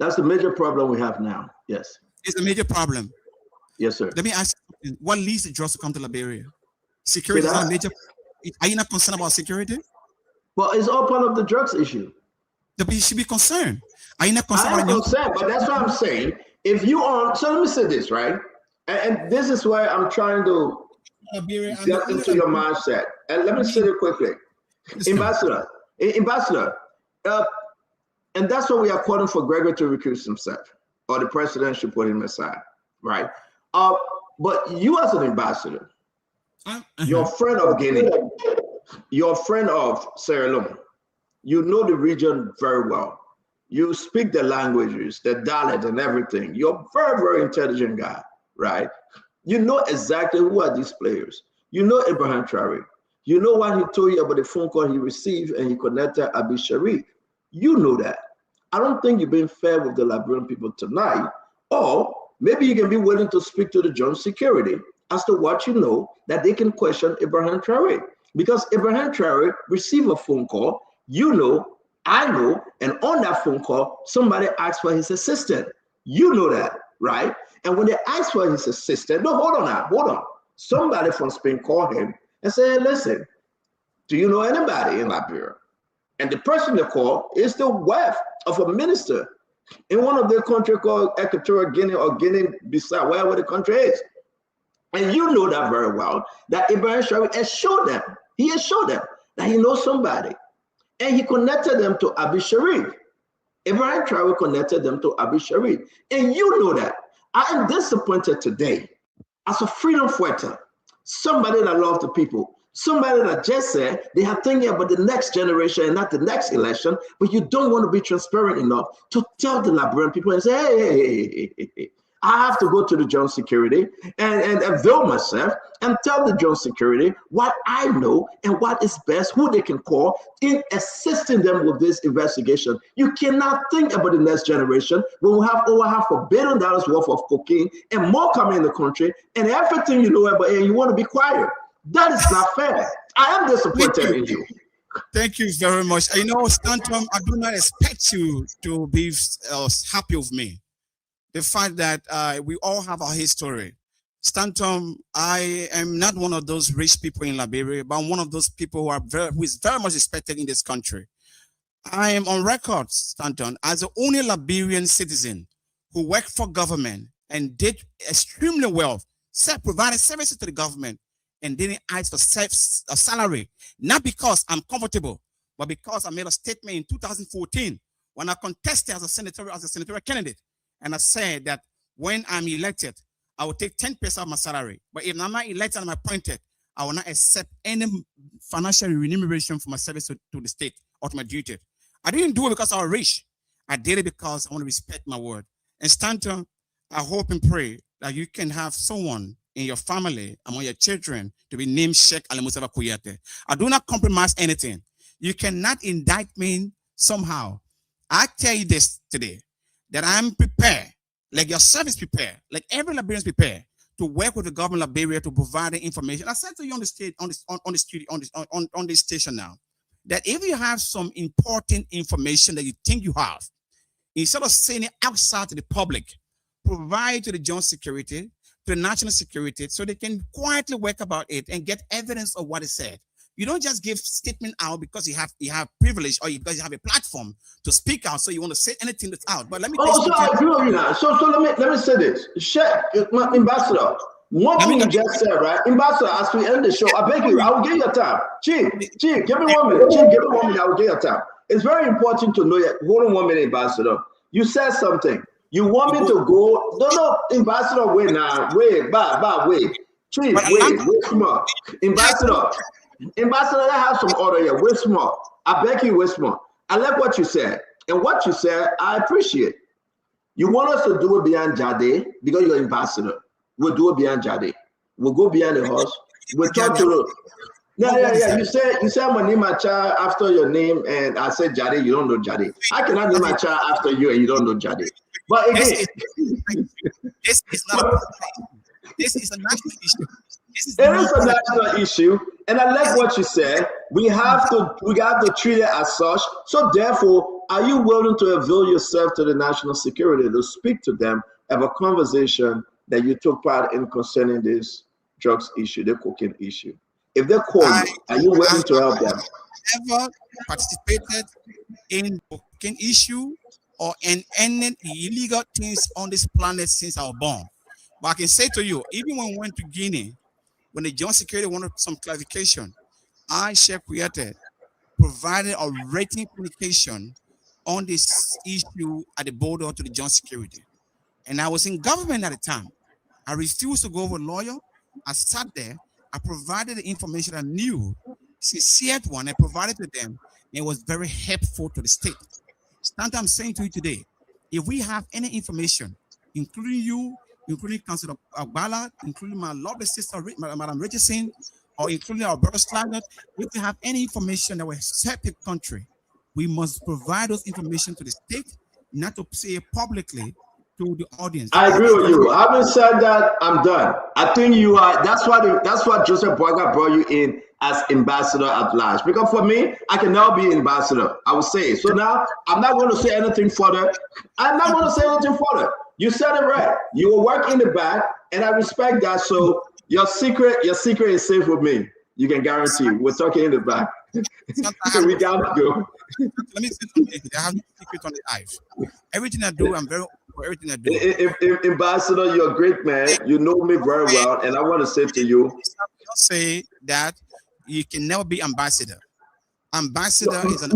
That's the major problem we have now, yes. It's a major problem. Yes, sir. Let me ask you, what leads the drugs to come to Liberia? Security is not a major. Are you not concerned about security? Well, it's all part of the drugs issue. You should be concerned. Are you not concerned? I'm concerned, but that's what I'm saying. If you are, so let me say this, right? And this is where I'm trying to get into your mindset. And let me say it quickly. Ambassador, and that's what we are calling for Gregory to recuse himself, or the president should put him aside, right? But you as an ambassador, you're a friend of Guinea, you're a friend of Sierra Leone, you know the region very well. You speak the languages, the dialect and everything. You're a very, very intelligent guy, right? You know exactly who are these players. You know Ibrahim Traore. You know what he told you about the phone call he received and he connected Abi Sharif. You know that. I don't think you're being fair with the Liberian people tonight. Or maybe you can be willing to speak to the Joint Security as to what you know that they can question Ibrahim Traore. Because Ibrahim Traore received a phone call, you know, I know, and on that phone call, somebody asked for his assistant. You know that, right? And when they asked for his assistant, no, hold on. Somebody from Spain called him and said, listen, do you know anybody in Liberia? And the person they called is the wife of a minister in one of their country called Equatorial Guinea or Guinea-Bissau, wherever the country is. And you know that very well, that Ibrahim Traore has showed them. He has showed them that he knows somebody. And he connected them to Abi Sharif. Ibrahim Traore connected them to Abi Sharif. And you know that. I am disappointed today as a freedom fighter, somebody that loves the people, somebody that just said they are thinking about the next generation and not the next election, but you don't want to be transparent enough to tell the Liberian people and say, hey, I have to go to the Joint Security and avail myself and tell the Joint Security what I know and what is best, who they can call in assisting them with this investigation. You cannot think about the next generation when we have over $500 million worth of cocaine and more coming in the country and everything you know about it and you want to be quiet. That is not fair. I am disappointed in you. Thank you very much. You know, Stanton, I do not expect you to be happy with me. The fact that we all have our history. Stanton, I am not one of those rich people in Liberia, but I'm one of those people who is very much respected in this country. I am on record, Stanton, as the only Liberian citizen who worked for government and did extremely well, provided services to the government, and didn't ask for a salary, not because I'm comfortable, but because I made a statement in 2014 when I contested as a senatorial candidate. and I said that when I'm elected, I will take 10% of my salary. But if I'm not elected and I'm appointed, I will not accept any financial remuneration for my service to the state or to my duty. I didn't do it because I was rich. I did it because I want to respect my word. And Stanton, I hope and pray that you can have someone in your family, among your children, to be named Sheikh Ali Mustafa Kuyate. I do not compromise anything. You cannot indict me somehow. I tell you this today, that I'm prepared, like yourself is prepared, like every Liberian is prepared to work with the government of Liberia to provide the information. I said to you on the state, on this station now, that if you have some important information that you think you have, instead of saying it outside to the public, provide to the joint security, to the national security, so they can quietly work about it and get evidence of what is said. You don't just give statement out because you have privilege or because you have a platform to speak out, so you want to say anything that's out. But let me. So I agree with you now. So let me say this, Sheikh, Ambassador. One thing you just said, right, Ambassador? As we end the show, I beg you, I will give you time. Chief, give me 1 minute. Chief, give me 1 minute. I will give you time. It's very important to know that. Hold on 1 minute, Ambassador. You said something. You want me to go? No, Ambassador, wait now. Wait. Chief, wait, small. Ambassador, I have some order here. Wait small. I beg you, wait small. I like what you said. And what you said, I appreciate. You want us to do it beyond Jade because you're ambassador. We'll do it beyond Jade. We'll go beyond the house. We'll talk to the. Yeah. You said I'm gonna name my child after your name, and I said Jade. You don't know Jade. I cannot name my child after you, and you don't know Jade. But again, this is not. This is a national issue. It is a national issue, and I like what you said. We have to treat it as such. So therefore, are you willing to avail yourself to the national security to speak to them, have a conversation that you took part in concerning this drugs issue, the cocaine issue? If they call you, are you willing to help them? Never participated in cocaine issue or in any illegal things on this planet since I was born. But I can say to you, even when we went to Guinea, when the joint security wanted some clarification, I, Sheikh Kuyate, provided a written communication on this issue at the border to the joint security. And I was in government at the time. I refused to go with a lawyer. I sat there. I provided the information I knew, sincere one, I provided to them. And it was very helpful to the state. Stanton, I'm saying to you today, if we have any information, including you, including Councillor Agbala, including my lovely sister, Madam Richardson, or including our brother Slaggart, if we have any information that will help the country, we must provide those information to the state, not to say it publicly to the audience. I agree with you. Having said that, I'm done. I think you are. That's why Joseph Boyga brought you in as ambassador at large. Because for me, I can now be ambassador. I would say. So now I'm not going to say anything further. You said it right. You will work in the back, and I respect that. So your secret is safe with me. You can guarantee. We're talking in the back. So we got to go. Let me say something. I have no secret on the eyes. Everything I do, I'm very for everything I do. If Ambassador, you're a great man. You know me very well, and I want to say to you, don't say that you can never be ambassador. Ambassador is an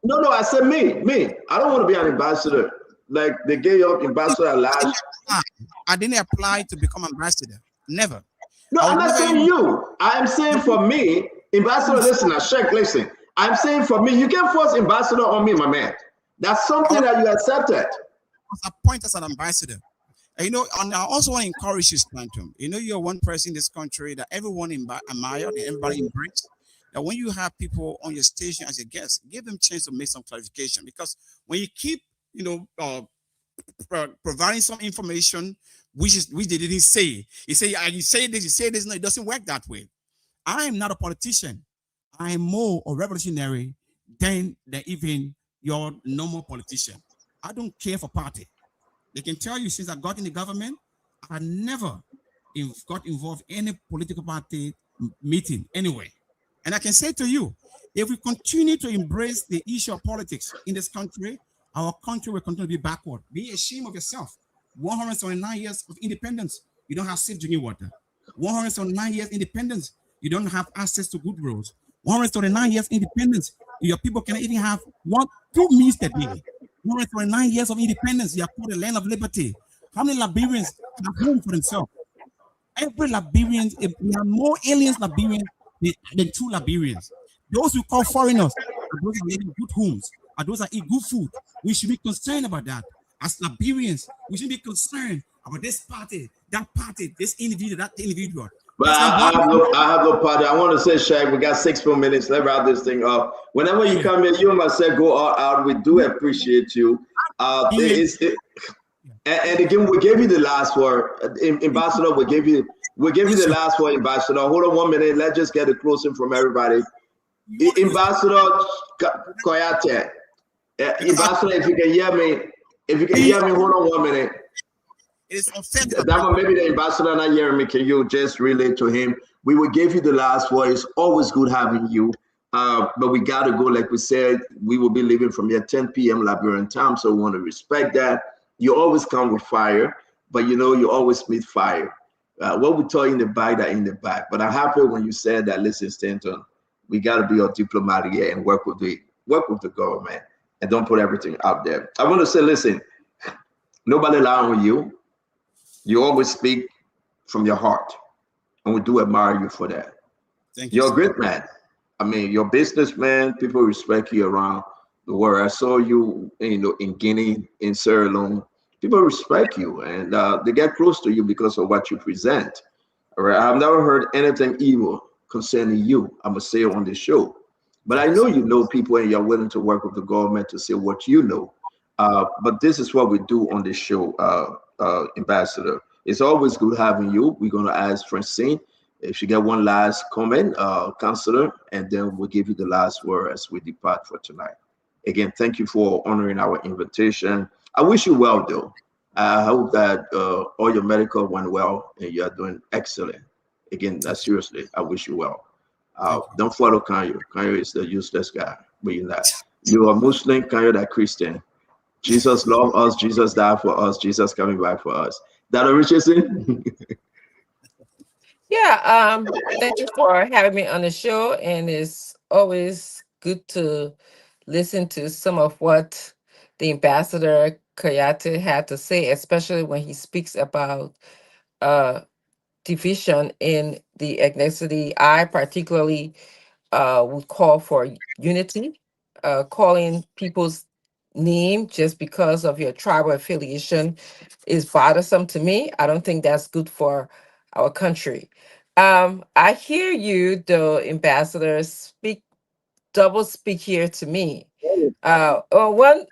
no. I said me. I don't want to be an ambassador. Like they gave up ambassador at large. I didn't apply to become ambassador. Never. No, I'm not saying you. I'm saying for me, ambassador. Listen, Sheikh, listen. I'm saying for me, you can't force ambassador on me, my man. That's something that you accepted. I was appointed as an ambassador. And, and I also want to encourage you, Stanton. You're one person in this country that everyone admire and everybody embrace. That when you have people on your station as a guest, give them a chance to make some clarification. Because when you keep, providing some information which they didn't say, you say this. No, it doesn't work that way. I am not a politician. I am more a revolutionary than even your normal politician. I don't care for party. They can tell you since I got in the government, I never got involved in any political party meeting anyway. And I can say to you, if we continue to embrace the issue of politics in this country, our country will continue to be backward. Be ashamed of yourself. 179 years of independence, you don't have safe drinking water. 179 years independence, you don't have access to good roads. 139 years independence, your people cannot even have 2 meals a day. 129 years of independence, you are called the land of liberty. How many Liberians have home for themselves? Every Liberian, we have more aliens Liberians than true Liberians. Those we call foreigners are those that live in good homes, are those that eat good food. We should be concerned about that. As Liberians, we should be concerned about this party, that party, this individual, that individual. But I have no party. I want to say, Shaq, we got 6 more minutes. Let's wrap this thing up. Whenever you come in, you and myself go all out. We do appreciate you. And again, we gave you the last word, Ambassador. We gave you the last word, Ambassador. Hold on 1 minute. Let's just get a closing from everybody. Ambassador Koyate. Ambassador, if you can hear me, hold on 1 minute. It's offensive. That one, maybe the ambassador not hearing me. Can you just relay to him? We will give you the last word. It's always good having you. But we got to go. Like we said, we will be leaving from here 10 p.m. Liberian time. So we want to respect that. You always come with fire, but you always meet fire. What we tell you in the back, that in the back. But I'm happy when you said that, listen, Stanton, we got to be a diplomat here and work with the government and don't put everything out there. I want to say, listen, nobody lying with you. You always speak from your heart, and we do admire you for that. Thank you. You're a great man. I mean, you're a businessman. People respect you around the world. I saw you, in Guinea, in Sierra Leone. People respect you, and they get close to you because of what you present. All right, I've never heard anything evil concerning you. I'm gonna say it on this show, but I know you know people, and you're willing to work with the government to say what you know. But this is what we do on this show. Ambassador, it's always good having you. We're going to ask Francine if you get one last comment, Counselor, and then we'll give you the last word as we depart for tonight. Again, thank you for honoring our invitation. I wish you well, though. I hope that all your medical went well and you are doing excellent. Again, seriously, I wish you well. Don't follow Kanye. Kanye is the useless guy, but you're not. You are Muslim, Kanye that Christian. Jesus loved us. Jesus died for us. Jesus coming back for us. That Richardson? Yeah. Thank you for having me on the show, and it's always good to listen to some of what the Ambassador Koyate had to say, especially when he speaks about division in the ethnicity. I particularly would call for unity, calling people's name just because of your tribal affiliation is bothersome to me. I don't think that's good for our country. I hear you, though, Ambassador, double speak here to me. On one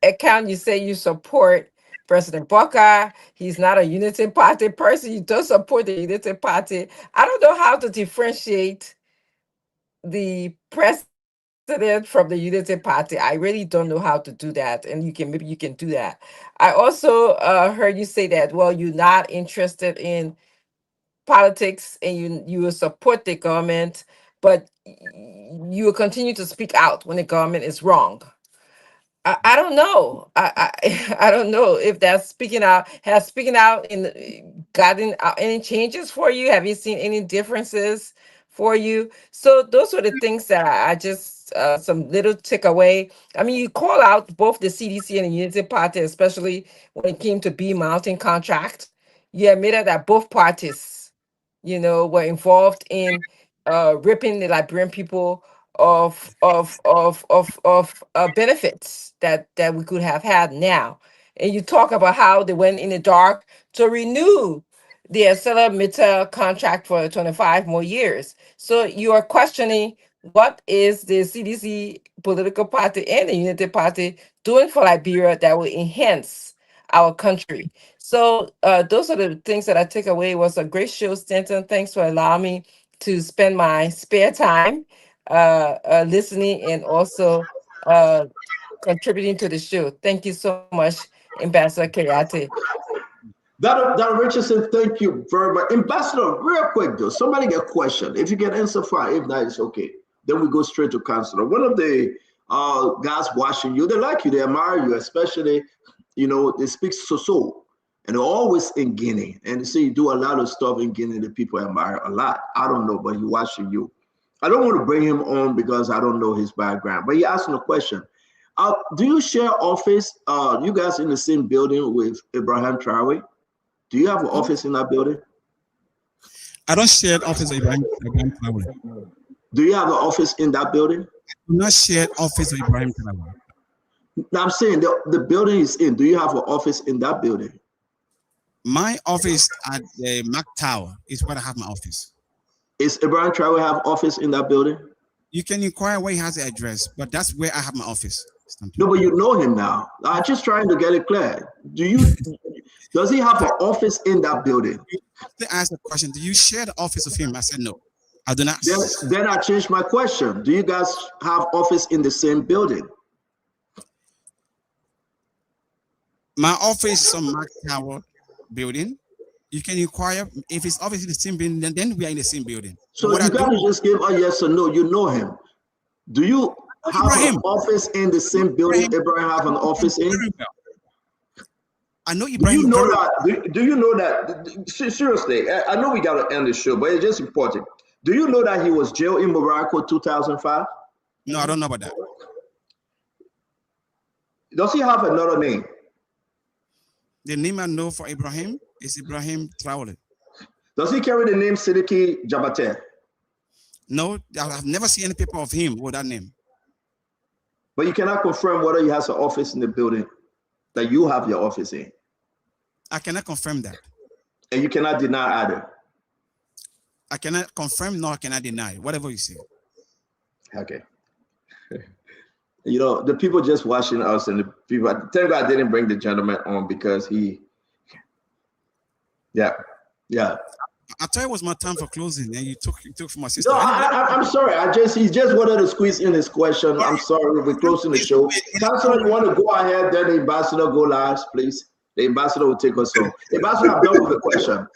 account, you say you support President Bokar. He's not a Unity Party person. You don't support the Unity Party. I don't know how to differentiate the president from the Unity Party. I really don't know how to do that, and maybe you can do that. I also heard you say that, well, you're not interested in politics and you will support the government, but you will continue to speak out when the government is wrong. I don't know. I don't know if that's speaking out gotten any changes for you. Have you seen any differences for you? So those were the things that I just some little takeaway. I mean, you call out both the CDC and the Unity Party, especially when it came to B Mountain contract. You admitted that both parties, were involved in ripping the Liberian people of benefits that we could have had now. And you talk about how they went in the dark to renew the ArcelorMittal contract for 25 more years. So you are questioning what is the CDC political party and the Unity Party doing for Liberia that will enhance our country. So those are the things that I take away. It was a great show, Stanton. Thanks for allowing me to spend my spare time listening and also contributing to the show. Thank you so much, Ambassador Koyate. Don Richardson, thank you very much. Ambassador, real quick though, somebody get a question. If you can answer fine, if not, it's okay. Then we go straight to Counselor. One of the guys watching you, they like you, they admire you, especially, they speak so. And they're always in Guinea. And they say you do a lot of stuff in Guinea that people admire a lot. I don't know, but he's watching you. I don't want to bring him on because I don't know his background, but he asked him a question. Do you share office? You guys in the same building with Ibrahim Traore? Do you have an office in that building? I don't share office with Ibrahim Traore. Do you have an office in that building? I do not share office with Ibrahim Traore. Now I'm saying the building is in. Do you have an office in that building? My office at the Mac Tower is where I have my office. Is Ibrahim Traore have office in that building? You can inquire where he has the address, but that's where I have my office. No, but you know him now. I'm just trying to get it clear. Does he have an office in that building? They asked the question, do you share the office with him? I said, no, I do not. Then I changed my question. Do you guys have office in the same building? My office is on Mac Tower building. You can inquire if his office is in the same building, then we are in the same building. So you gotta just give a yes or no. You know him. Do you have Ibrahim. an office in the same building Ibrahim have an office in? I know Ibrahim. Do you know that? Do you know that? Seriously, I know we gotta end the show, but it's just important. Do you know that he was jailed in Morocco 2005? No, I don't know about that. Does he have another name? The name I know for Ibrahim is Ibrahim Traore. Does he carry the name Siddiqui Jabate? No, I've never seen any paper of him with that name. But you cannot confirm whether he has an office in the building that you have your office in. I cannot confirm that. And you cannot deny either. I cannot confirm nor can I deny whatever you say. Okay. You know, the people just watching us and the people, thank God I didn't bring the gentleman on because yeah. I thought it was my time for closing and you took from my sister. No, I'm sorry. He just wanted to squeeze in his question. I'm sorry. We're closing the show. Counselor, you want to go ahead, then the ambassador go last, please. The ambassador will take us home. Ambassador, I'm done with the question.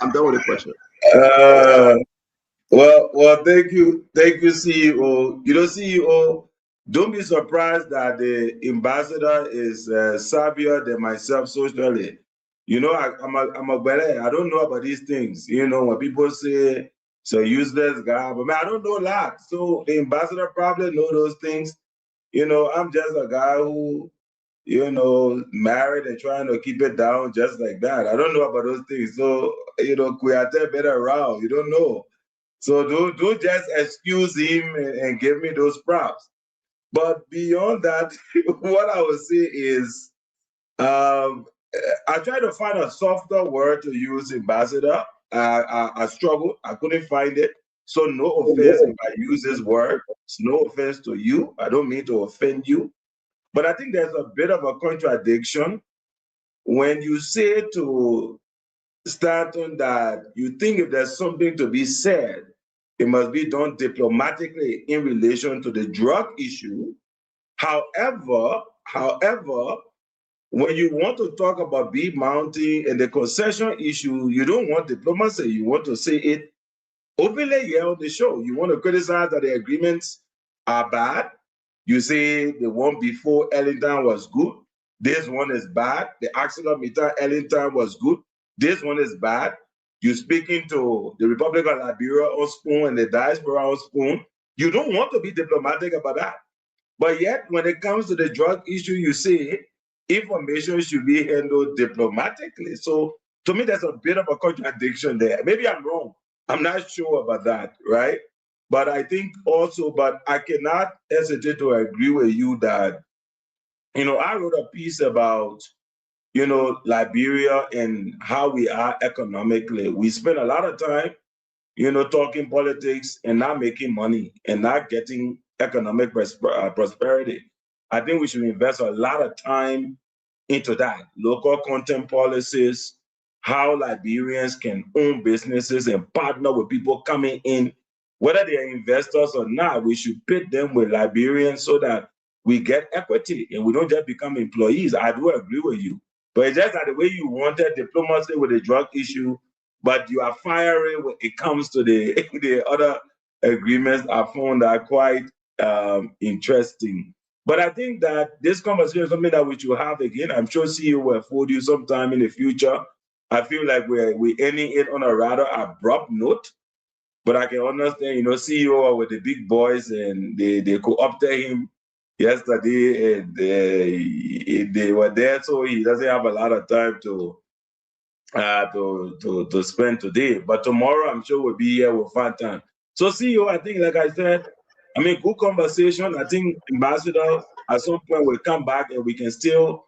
Well, thank you, CEO. You know, CEO, don't be surprised that the ambassador is savvier than myself socially. You know, I'm a better. I don't know about these things. You know, when people say it's a useless guy, but man, I don't know a lot. So the ambassador probably know those things. You know, I'm just a guy who, you know, married and trying to keep it down just like that. I don't know about those things. So, you know, Kuyate better around. You don't know. So don't just excuse him and give me those props. But beyond that, what I would say is, I tried to find a softer word to use, ambassador. I struggled. I couldn't find it. So no offense if I use this word. It's no offense to you. I don't mean to offend you. But I think there's a bit of a contradiction when you say to Stanton that you think if there's something to be said, it must be done diplomatically in relation to the drug issue. However, when you want to talk about Bee Mountain and the concession issue, you don't want diplomacy. You want to say it openly here on the show. You want to criticize that the agreements are bad. You say the one before Ellington was good. This one is bad. The ArcelorMittal Ellington was good. This one is bad. You're speaking to the Republic of Liberia on spoon and the diaspora on spoon. You don't want to be diplomatic about that. But yet, when it comes to the drug issue, you say information should be handled diplomatically. So to me, there's a bit of a contradiction there. Maybe I'm wrong. I'm not sure about that, right? But I think also, but I cannot hesitate to agree with you that, you know, I wrote a piece about, you know, Liberia and how we are economically. We spend a lot of time, you know, talking politics and not making money and not getting economic prosperity. I think we should invest a lot of time into that. Local content policies, how Liberians can own businesses and partner with people coming in, whether they are investors or not. We should pit them with Liberians so that we get equity and we don't just become employees. I do agree with you. But it's just that the way you wanted diplomacy with the drug issue, but you are fiery when it comes to the other agreements I found are quite interesting. But I think that this conversation is something that we should have again. I'm sure CEO will afford you sometime in the future. I feel like we're ending it on a rather abrupt note, but I can understand, you know, CEO with the big boys and they co-opted him yesterday, and they were there, so he doesn't have a lot of time to spend today. But tomorrow, I'm sure we'll be here with fun time. So, CEO, I think, like I said, I mean, good conversation. I think Ambassador at some point will come back and we can still,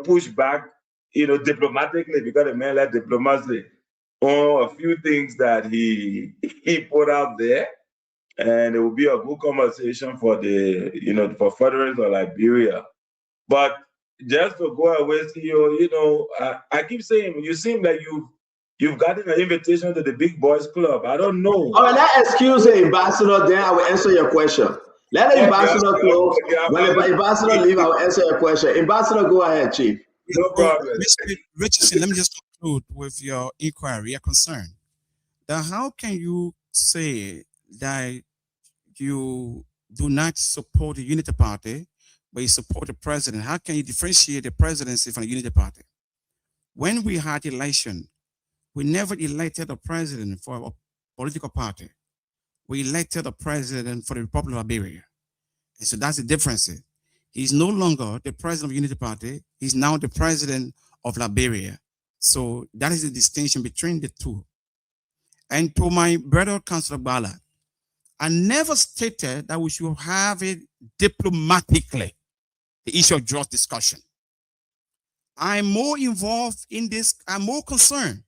push back, diplomatically, because the man like diplomacy on a few things that he put out there. And it will be a good conversation for the, for furtherance of Liberia. But just to go away, CEO, I keep saying, you seem like you've gotten an invitation to the Big Boys Club. I don't know. Oh, let's excuse the ambassador, then I will answer your question. Let the ambassador close. When the ambassador leave, I will answer your question. Ambassador, go ahead, Chief. No problem. Mr. Richardson, let me just conclude with your inquiry, your concern. Now, how can you say that you do not support the Unity Party, but you support the president? How can you differentiate the presidency from the Unity Party? When we had election, we never elected a president for a political party. We elected a president for the Republic of Liberia. And so that's the difference. He's no longer the president of the Unity Party. He's now the president of Liberia. So that is the distinction between the two. And to my brother, Councillor Bala, I never stated that we should have it diplomatically, the issue of drugs discussion. I'm more involved in this, I'm more concerned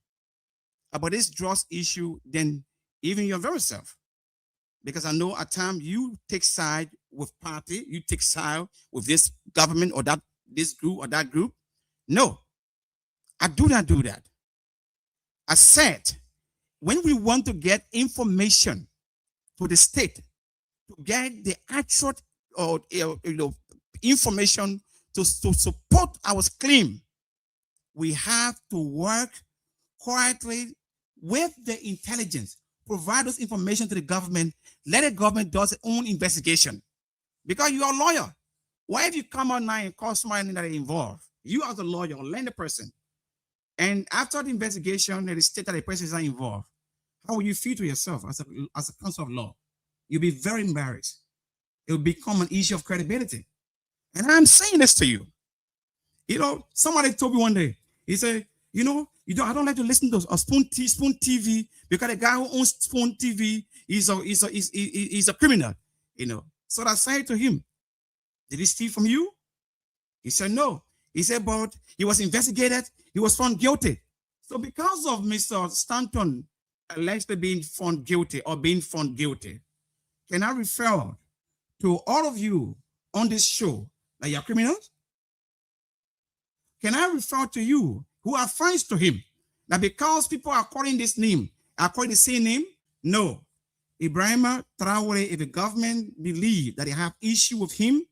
about this drugs issue than even your very self. Because I know at times you take side with party, you take side with this government or that this group or that group. No, I do not do that. I said, when we want to get information to the state, to get the actual information to support our claim, we have to work quietly with the intelligence, provide this information to the government, let the government do its own investigation. Because you are a lawyer. Why if you come out now and call somebody that is involved? You as a lawyer, learn the person. And after the investigation, it is stated that the person is not involved. How will you feel to yourself as a counsel of law? You'll be very embarrassed. It will become an issue of credibility. And I'm saying this to you. Somebody told me one day, he said, I don't like to listen to Spoon TV because the guy who owns Spoon TV is a criminal, So I said to him, did he steal from you? He said, no. He said, but he was investigated. He was found guilty. So because of Mr. Stanton allegedly being found guilty, can I refer to all of you on this show that you're criminals? Can I refer to you who are friends to him that because people are calling this name, are calling the same name? No. Ibrahima Traore, if the government believe that they have issue with him,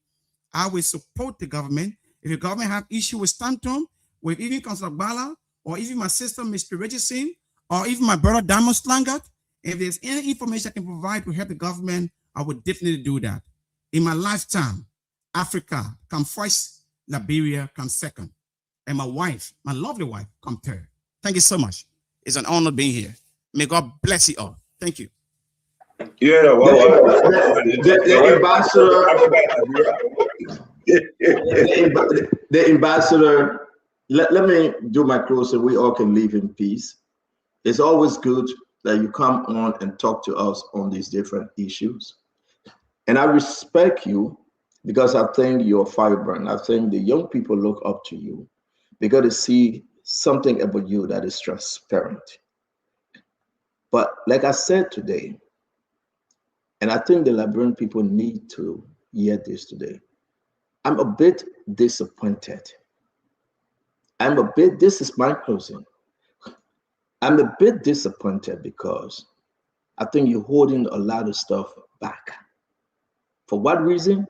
I will support the government. If the government have issue with Stanton, with even Councillor Bala, or even my sister, Mr. Richardson, or even my brother, Diamond Slangert, if there's any information I can provide to help the government, I would definitely do that. In my lifetime, Africa come first, Liberia come second. And my wife, my lovely wife, come third. Thank you so much. It's an honor being here. May God bless you all. Thank you. Yeah, well, the ambassador, let me do my close so we all can live in peace. It's always good that you come on and talk to us on these different issues. And I respect you because I think you're a firebrand. I think the young people look up to you. They got to see something about you that is transparent. But like I said today, and I think the Liberian people need to hear this today, I'm a bit disappointed. This is my closing. I'm a bit disappointed because I think you're holding a lot of stuff back. For what reason?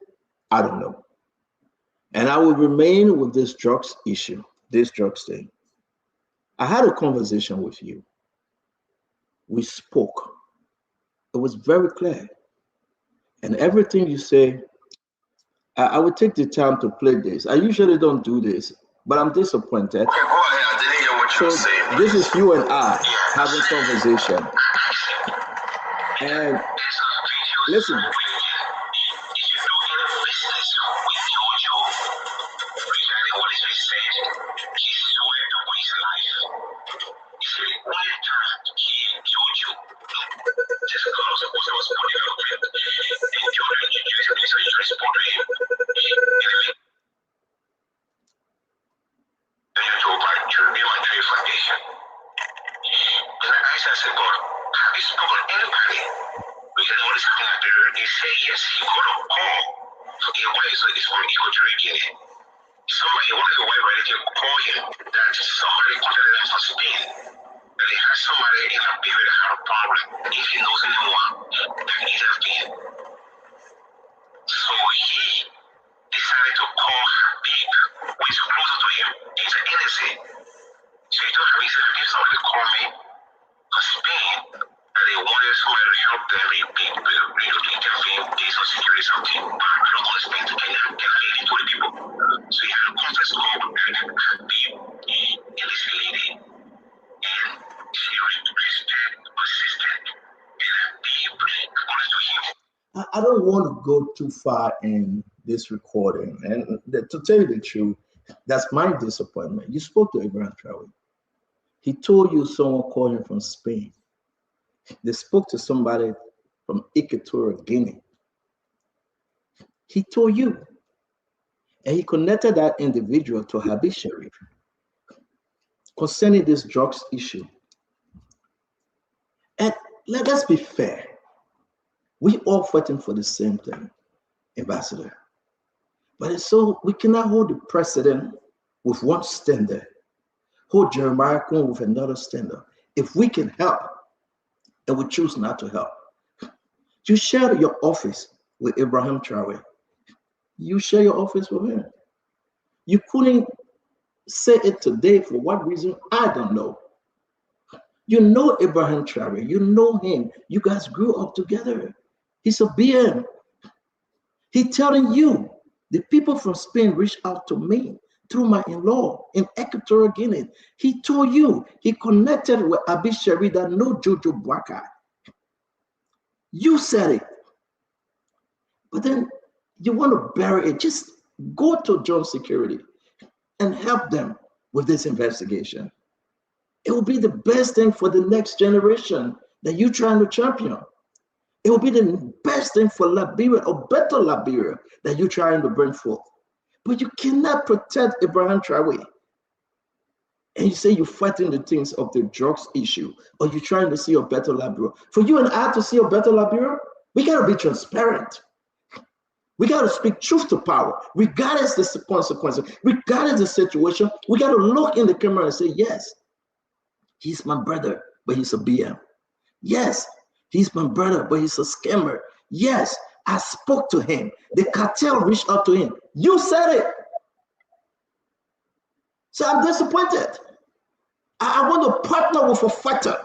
I don't know. And I will remain with this drugs issue, this drugs thing. I had a conversation with you. We spoke. It was very clear. And everything you say, I would take the time to play this. I usually don't do this, but I'm disappointed. Okay, go ahead. I didn't hear what you were saying. This is you and I having conversation. And listen. question, I said, God, have you spoken to anybody regarding what is happening at the They say yes, he got a call. Forget why it's from Equatorial Guinea. Somebody, one of the white relatives called him that somebody contacted him from Spain. That they had somebody in Liberia that had a problem. If he knows anyone, that needs have been. So he decided to call Habib, who is closer to him. He's an NSA. So he told Habib, he said, Habib, somebody called me from Spain, and they wanted somebody to help them intervene, based on security something. But I don't understand. Can I lead into the people? So he had a conference call with Habib and this lady, and she requested assistance, and Habib, according to him. I don't want to go too far in this recording, and to tell you the truth, that's my disappointment. You spoke to Abraham Traore. He told you someone called him from Spain. They spoke to somebody from Equatorial Guinea. He told you, and he connected that individual to Habib Sharif concerning this drugs issue. And let us be fair. We all fighting for the same thing, Ambassador. But it's so we cannot hold the president with one standard, hold Jeremiah Cohen with another standard. If we can help, and we choose not to help. You share your office with Abraham Traore. You share your office with him. You couldn't say it today for what reason, I don't know. You know Abraham Traore, you know him. You guys grew up together. He's a BM. He's telling you, the people from Spain reached out to me through my in-law in Equatorial Guinea. He told you he connected with Habib Sharif that know Jojo Bwaka. You said it. But then you want to bury it. Just go to John Security and help them with this investigation. It will be the best thing for the next generation that you're trying to champion. It will be the best thing for Liberia, or better Liberia, that you're trying to bring forth. But you cannot protect Abraham Traore. And you say you're fighting the things of the drugs issue, or you're trying to see a better Liberia. For you and I to see a better Liberia, we got to be transparent. We got to speak truth to power, regardless of the consequences, regardless of the situation. We got to look in the camera and say, yes, he's my brother, but he's a BM. Yes, he's my brother, but he's a scammer. Yes, I spoke to him. The cartel reached out to him. You said it. So I'm disappointed. I want to partner with a fighter.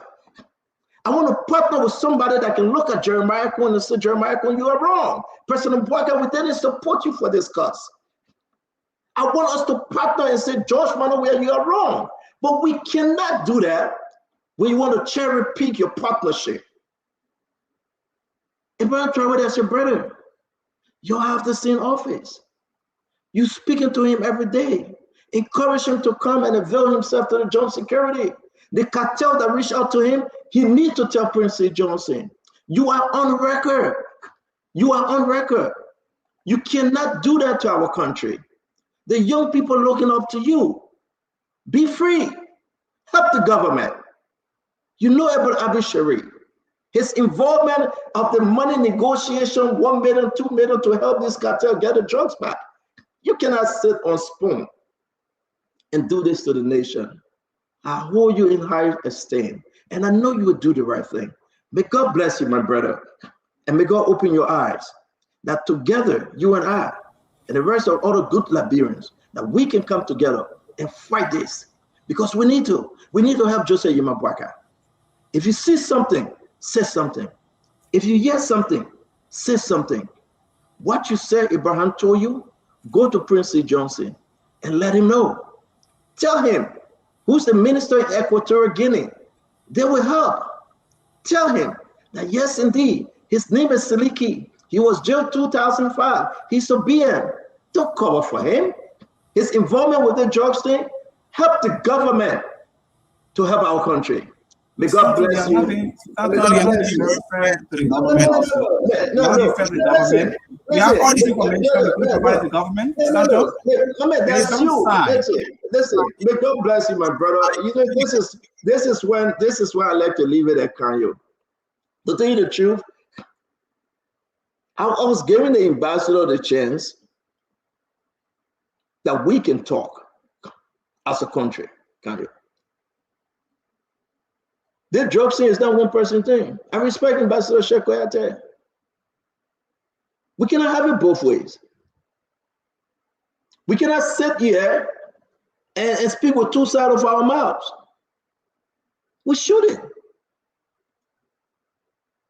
I want to partner with somebody that can look at Jeremiah Cohen and say, Jeremiah Cohen, you are wrong. President Bwaka, we didn't support you for this cause. I want us to partner and say, George Manuel, you are wrong. But we cannot do that when you want to cherry pick your partnership. Abraham Traore, that's your brother. You have the same office. You speaking to him every day. Encourage him to come and avail himself to the John Security. The cartel that reached out to him, he needs to tell Prince Johnson, you are on record. You are on record. You cannot do that to our country. The young people looking up to you. Be free. Help the government. You know about Habib Sharif. His involvement of the money negotiation, $1 million, $2 million to help this cartel get the drugs back. You cannot sit on spoon and do this to the nation. I hold you in high esteem, and I know you will do the right thing. May God bless you, my brother, and may God open your eyes that together, you and I, and the rest of other good Liberians, that we can come together and fight this, because we need to. We need to help Joseph Yuma Bwaka. If you see something, say something. If you hear something, say something. What you say, Abraham told you, go to Prince Johnson and let him know. Tell him who's the minister in Equatorial Guinea. They will help. Tell him that yes, indeed, his name is Siliki. He was jailed 2005. He's a BM. Don't cover for him. His involvement with the drugs thing, help the government to help our country. May God bless you. May God bless you. No. Listen. You have all this information you provide the government. No. That's you. Listen. May God bless you, my brother. You know, this is when I like to leave it at Kanyo. To tell you the truth, I was giving the ambassador the chance that we can talk as a country, Kanyo. The drug scene is not one person thing. I respect Ambassador Sheikh Kouyaté. We cannot have it both ways. We cannot sit here and speak with two sides of our mouths. We shouldn't.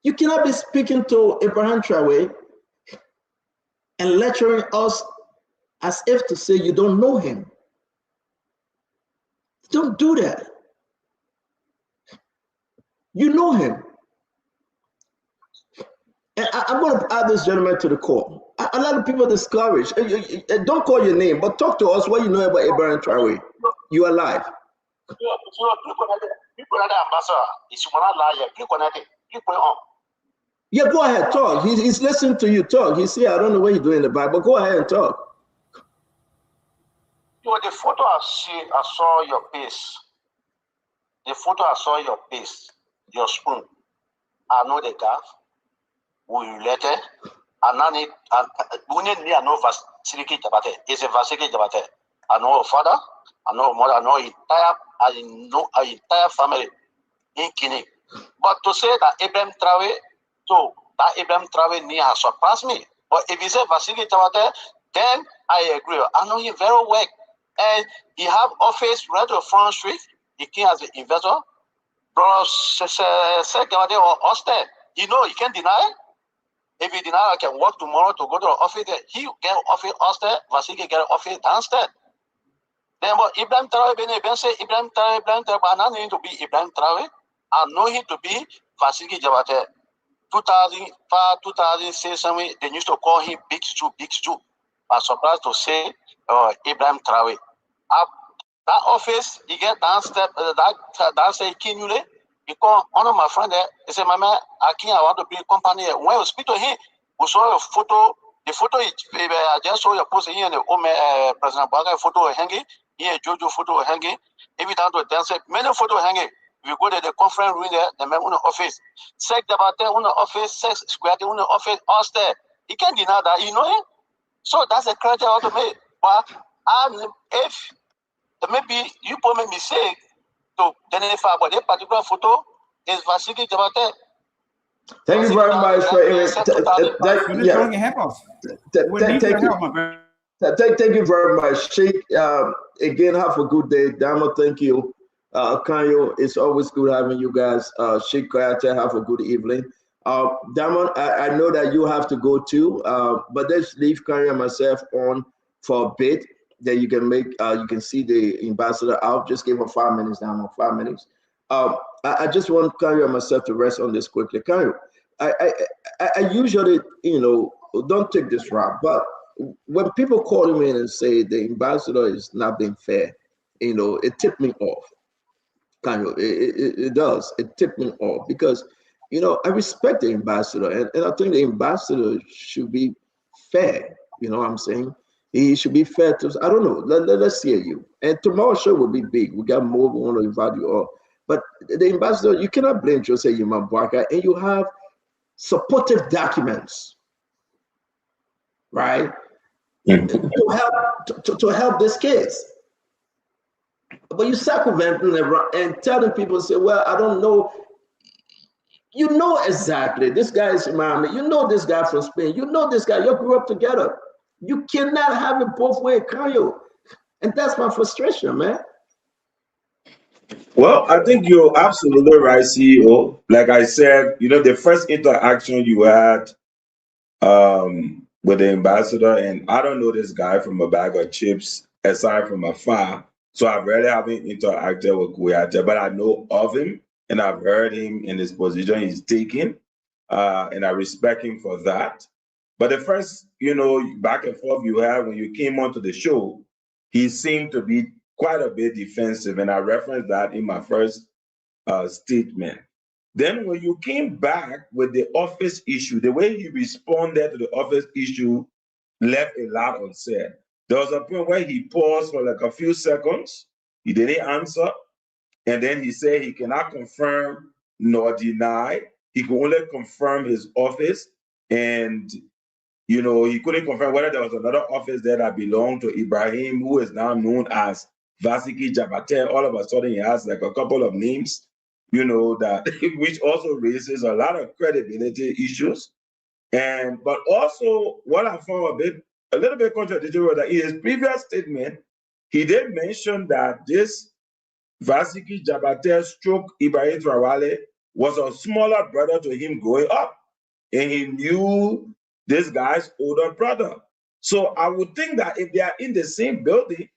You cannot be speaking to Ibrahim Traoré and lecturing us as if to say you don't know him. Don't do that. You know him. And I'm going to add this gentleman to the call. A lot of people are discouraged. Don't call your name, but talk to us what you know about Ibrahim Traoré. You are alive. Yeah, go ahead, talk. He's listening to you talk. He's here. I don't know what you're doing in the Bible. Go ahead and talk. The photo I saw your face. The photo I saw your face, your spoon. I know the guy. We related. And I need no facility Jabate. It's a facility Jabate. I know a father. I know a mother. I know entire family in Guinea. But to say that Ibrahim Traoré, near surpassed me. But if you say facility Jabate, then I agree. I know him very well. And he have office right to Front Street. He came as an investor. Brother Sekawade or Austin. You know, he can't deny it. If he deny, I can work tomorrow to go to the office. He get office upstairs. Vasily get office downstairs. Then, but Ibrahim Traoré, Ibrahim Traoré, but I don't need to be Ibrahim Traoré. I know him to be Vasily Jabate. 2005, 2006, they used to call him Big Stew. I'm surprised to say Ibrahim Traoré. That office, he get downstairs, downstairs, he called one of my friends there. He said, Mama, I want to be a company. When we speak to him, we saw a photo. The photo, I just saw your post here, the President Baga photo hanging. Here, Jojo photo hanging. Every time to dance, many photos hanging. We go to the conference room there, the man on the office. Sex Dabate on the office, Sex Square on the office, Austin. He can't deny that, you know him? So that's a criteria to make. But if maybe you put me mistake to identify about that particular photo is Vasily Jabate. Thank you very much for thank you very much, Sheikh. Again, have a good day. Damo, thank you. Kanyo, it's always good having you guys. Sheikh Kouyaté, have a good evening. Damon, I know that you have to go too, but let's leave Kanyo and myself on for a bit. That you can make, you can see the ambassador out. Just give him 5 minutes, Damon, 5 minutes. I just want Kanyo and myself to rest on this quickly. Kanyo, I usually, don't take this route, but when people call me in and say the ambassador is not being fair, it tipped me off. Kanyo, it does. It tipped me off because, I respect the ambassador, and I think the ambassador should be fair. You know what I'm saying? He should be fair to us. I don't know. Let's hear you. And tomorrow's show will be big. We got more. We want to invite you all. But the ambassador, you cannot blame Jose Yuma Bwaka, and you have supportive documents, right? To help this case. But you circumventing and telling people, say, well, I don't know. You know exactly. This guy is Imam. You know this guy from Spain. You know this guy. You grew up together. You cannot have it both ways, Kanyo. And that's my frustration, man. Well, I think you're absolutely right, CEO. Like I said, the first interaction you had with the ambassador, and I don't know this guy from a bag of chips aside from afar. So I really haven't interacted with Kouyaté, but I know of him and I've heard him in his position he's taking, and I respect him for that. But the first, back and forth you had when you came onto the show, he seemed to be quite a bit defensive, and I referenced that in my first statement. Then when you came back with the office issue, the way he responded to the office issue left a lot unsaid. There was a point where he paused for like a few seconds. He didn't answer. And then he said he cannot confirm nor deny. He could only confirm his office. And, you know, he couldn't confirm whether there was another office there that belonged to Ibrahim, who is now known as Vasiki Jabate. All of a sudden, he has like a couple of names, you know, that which also raises a lot of credibility issues. And but also what I found a little bit contradictory was that in his previous statement, he did mention that this Vasiki Jabate stroke Ibrahim Traoré was a smaller brother to him growing up. And he knew this guy's older brother. So I would think that if they are in the same building,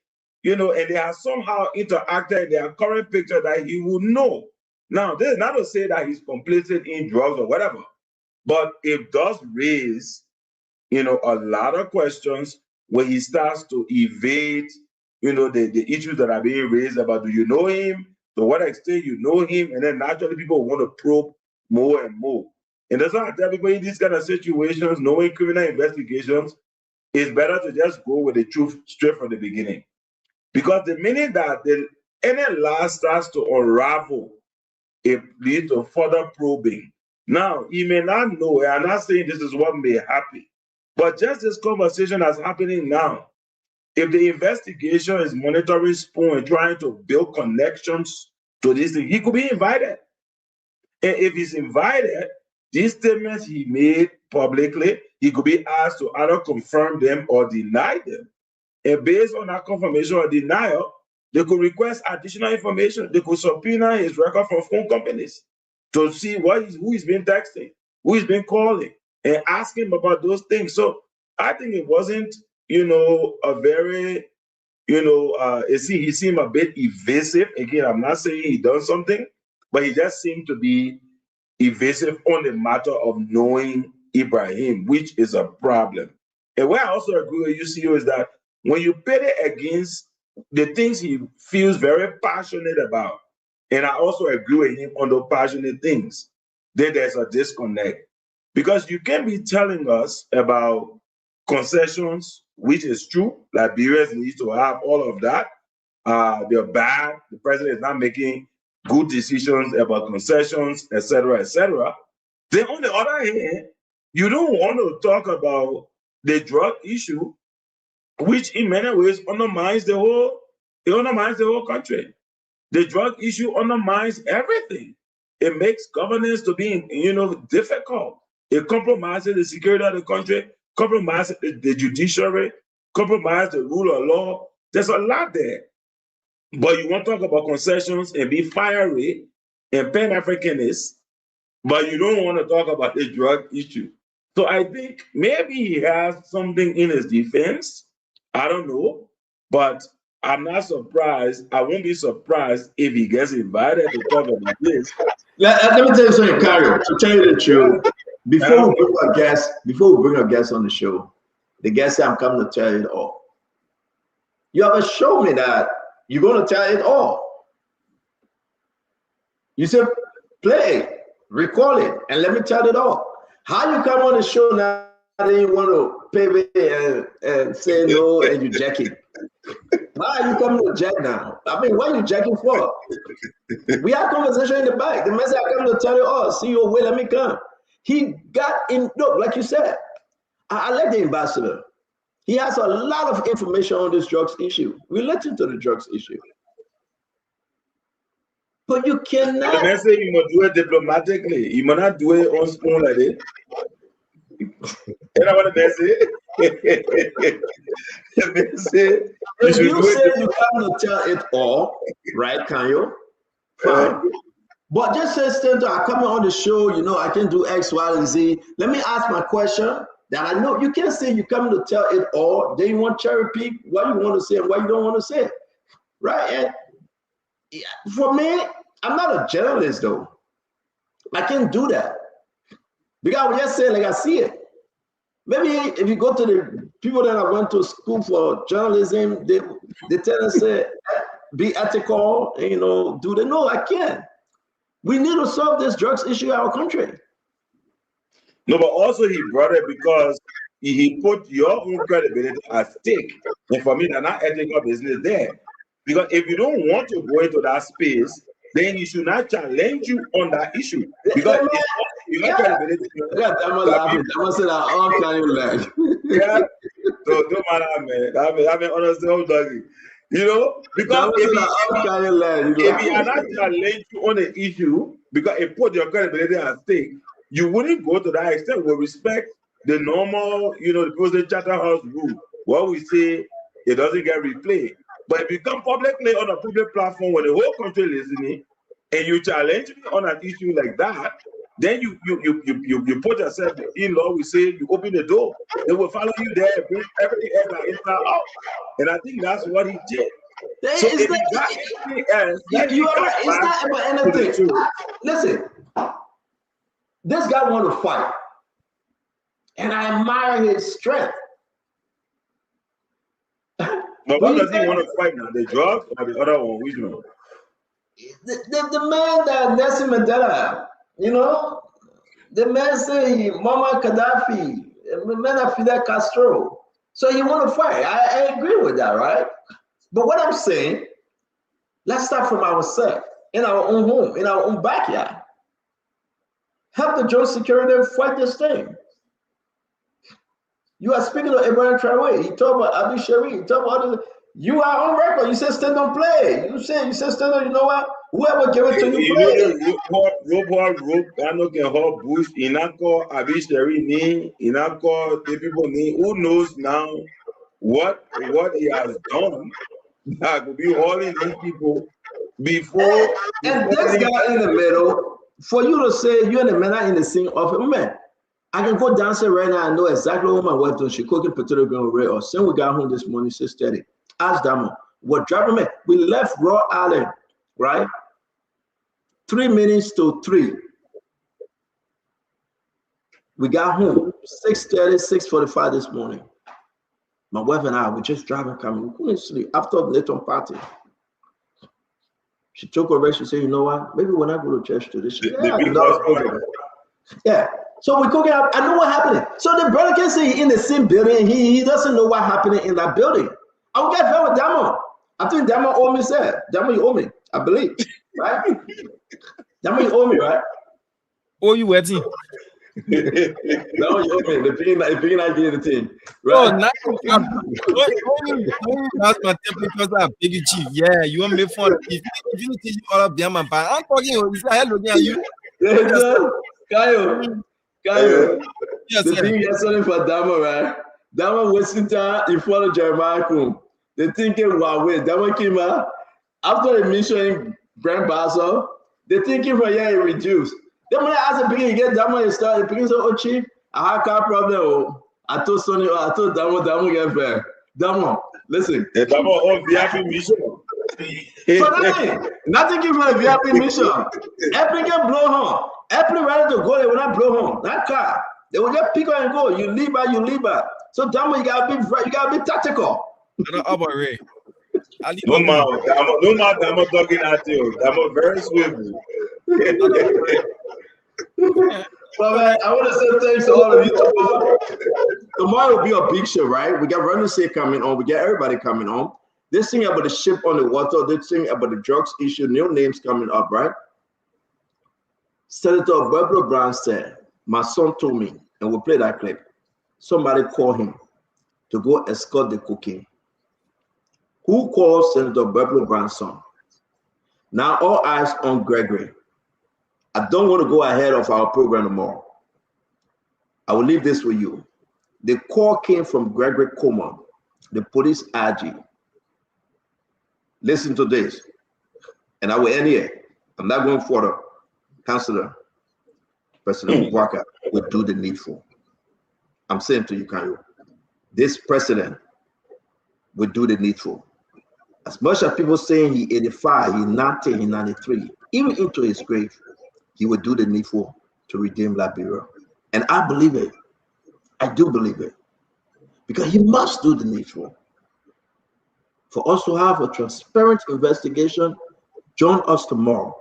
you know, and they have somehow interacted in their current picture, that he would know. Now, this is not to say that he's complicit in drugs or whatever, but it does raise, you know, a lot of questions when he starts to evade, you know, the issues that are being raised about, do you know him? To what extent you know him? And then naturally people want to probe more and more. And that's why I tell everybody in these kind of situations, knowing criminal investigations, it's better to just go with the truth straight from the beginning. Because the minute that any lie starts to unravel, it leads to further probing. Now, he may not know, I'm not saying this is what may happen, but just this conversation that's happening now, if the investigation is monitoring Spoon and trying to build connections to this thing, he could be invited. And if he's invited, these statements he made publicly, he could be asked to either confirm them or deny them. And based on that confirmation or denial, they could request additional information. They could subpoena his record from phone companies to see who he's been texting, who he's been calling, and ask him about those things. So I think it wasn't, you know, a very, you know, he seemed a bit evasive. Again, I'm not saying he done something, but he just seemed to be evasive on the matter of knowing Ibrahim, which is a problem. And where I also agree with you, CEO, is that when you pit it against the things he feels very passionate about, and I also agree with him on the passionate things, then there's a disconnect. Because you can be telling us about concessions, which is true, Liberians need to have all of that. They're bad. The president is not making good decisions about concessions, etc., etc. Then on the other hand, you don't want to talk about the drug issue, which in many ways undermines the whole country. The drug issue undermines everything. It makes governance to be, you know, difficult. It compromises the security of the country, compromises the judiciary, compromises the rule of law. There's a lot there. But you want to talk about concessions and be fiery and Pan-Africanist, but you don't want to talk about the drug issue. So I think maybe he has something in his defense. I don't know, but I'm not surprised. I won't be surprised if he gets invited to talk about this. Let me tell you something, Cario. To tell you the truth, before we bring a guest on the show, the guest said, I'm coming to tell you it all. You haven't shown me that you're going to tell it all. You said, play, record it, and let me tell it all. How you come on the show now and you want to pivot and say no and you jack it? Why are you coming to jack now? I mean, what are you jacking for? We had conversation in the back. The man said, I come to tell you all. CEO, wait, let me come. He got in, look, like you said, I like the ambassador. He has a lot of information on this drugs issue, related to the drugs issue. But you cannot. The man said you must do it diplomatically. You must not do it on Spoon like this. You know what the man said? The man said, if you say you cannot tell it all, right, can you? Fine. But just say, Stento, I come on the show, you know, I can do X, Y, and Z. Let me ask my question that I know. You can't say you come to tell it all. Then you want cherry pick what you want to say and what you don't want to say. Right? And for me, I'm not a journalist, though. I can't do that. Because I would just say like I see it. Maybe if you go to the people that I went to school for journalism, they tell us, say, be ethical, and, you know, do they? No, I can't. We need to solve this drugs issue in our country. No, but also he brought it because he put your own credibility at stake. And for me, that's not ethical business there. Because if you don't want to go into that space, then you should not challenge you on that issue. Because it's your credibility. Yeah, I'm laughing. I'm saying that all kind of like. Yeah. So don't matter, man. I mean, honestly, I'm talking. You know, because if he had not challenged you on the issue, because it put your credibility at stake, you wouldn't go to that extent. We respect the normal, you know, the Charterhouse rule. What we say, it doesn't get replayed. But if you come publicly on a public platform where the whole country is listening, and you challenge me on an issue like that, then you put yourself in law. We say you open the door. They will follow you there, bring everything else inside out. And I think that's what he did. So if you got anything else, you are right. It's not about anything. Listen, this guy want to fight, and I admire his strength. But what does he want to fight now? The drugs or the other one? Which one? The man that Nelson Mandela, you know, the man say Muammar Gaddafi, the man of Fidel Castro. So he want to fight. I agree with that, right? But what I'm saying, let's start from ourselves, in our own home, in our own backyard. Help the drug security fight this thing. You are speaking of Ibrahim Traoré. You talk about Abi Shari. You talk about others. You are on record. You said stand on play. You said stand on. You know what? Whoever give it to you, I know can hold Bush. Inako Abi Shari ni. Inako the people ni. Who knows now what he has done? That could be hauling these people before. And this guy in the middle, for you to say you're in the middle in the scene of man. I can go downstairs right now and know exactly what my wife does. She cooking potato grain with or since we got home this morning, 6:30. Ask Damo, what driving me? We left Raw Island, right? 3 minutes to 3. We got home 6:30, 6:45 this morning. My wife and I were just driving, coming. We couldn't sleep after the Layton party. She took a rest. She said, you know what? Maybe when I go to church today, she yeah. So we cooking up. I know what happened. So the brother can say in the same building. He doesn't know what happened in that building. I will get fed with Damo. I think Damo owe me, sir. Damo, you owe me. I believe. Right? Damo, you owe me, right? Oh, you waiting? No, you owe me. The beginning I gave the team. Right? Oh, now that's my temper because I'm big chief. Yeah, you want me for if you teach all of them, I'm talking. Is that hello you? Kayo. Yes, the thing is something for Damo, right? Damo wasting time in front of Jeremiah Kum. They thinking, wow, wait, Damo came out after the mission Brand Basel. They thinking for yeah, it reduced. Then when I asked the beginning, get Damo and start, the beginning said, oh, chief, I have car problem. Oh, I told Sonny, I told Damo get fair. Damo, listen. Damo on VIP mission. So nothing give for a VIP mission. Apple get blow home. Apple ready to go, they will not blow home. That car, they will just pick up and go. You leave by. So Damo, you gotta be tactical. No matter Damo talking at you. Damo very swiftly. Well, man, I want to say thanks to all of you. Tomorrow will be a big show, right? We got Ronald Say coming on. We got everybody coming on. This thing about the ship on the water, this thing about the drugs issue, new names coming up, right? Senator Pueblo Brown said, my son told me, and we'll play that clip. Somebody called him to go escort the cocaine. Who called Senator Pueblo Brown's son? Now all eyes on Gregory. I don't want to go ahead of our program tomorrow. I will leave this with you. The call came from Gregory Coleman, the police IG. Listen to this, and I will end here. I'm not going further. Councillor, President Walker will do the needful. I'm saying to you, Kanyo, this president will do the needful. As much as people saying he 85, he 90, he 93, even into his grave, he will do the needful to redeem Liberia. And I believe it. I do believe it. Because he must do the needful. For us to have a transparent investigation, join us tomorrow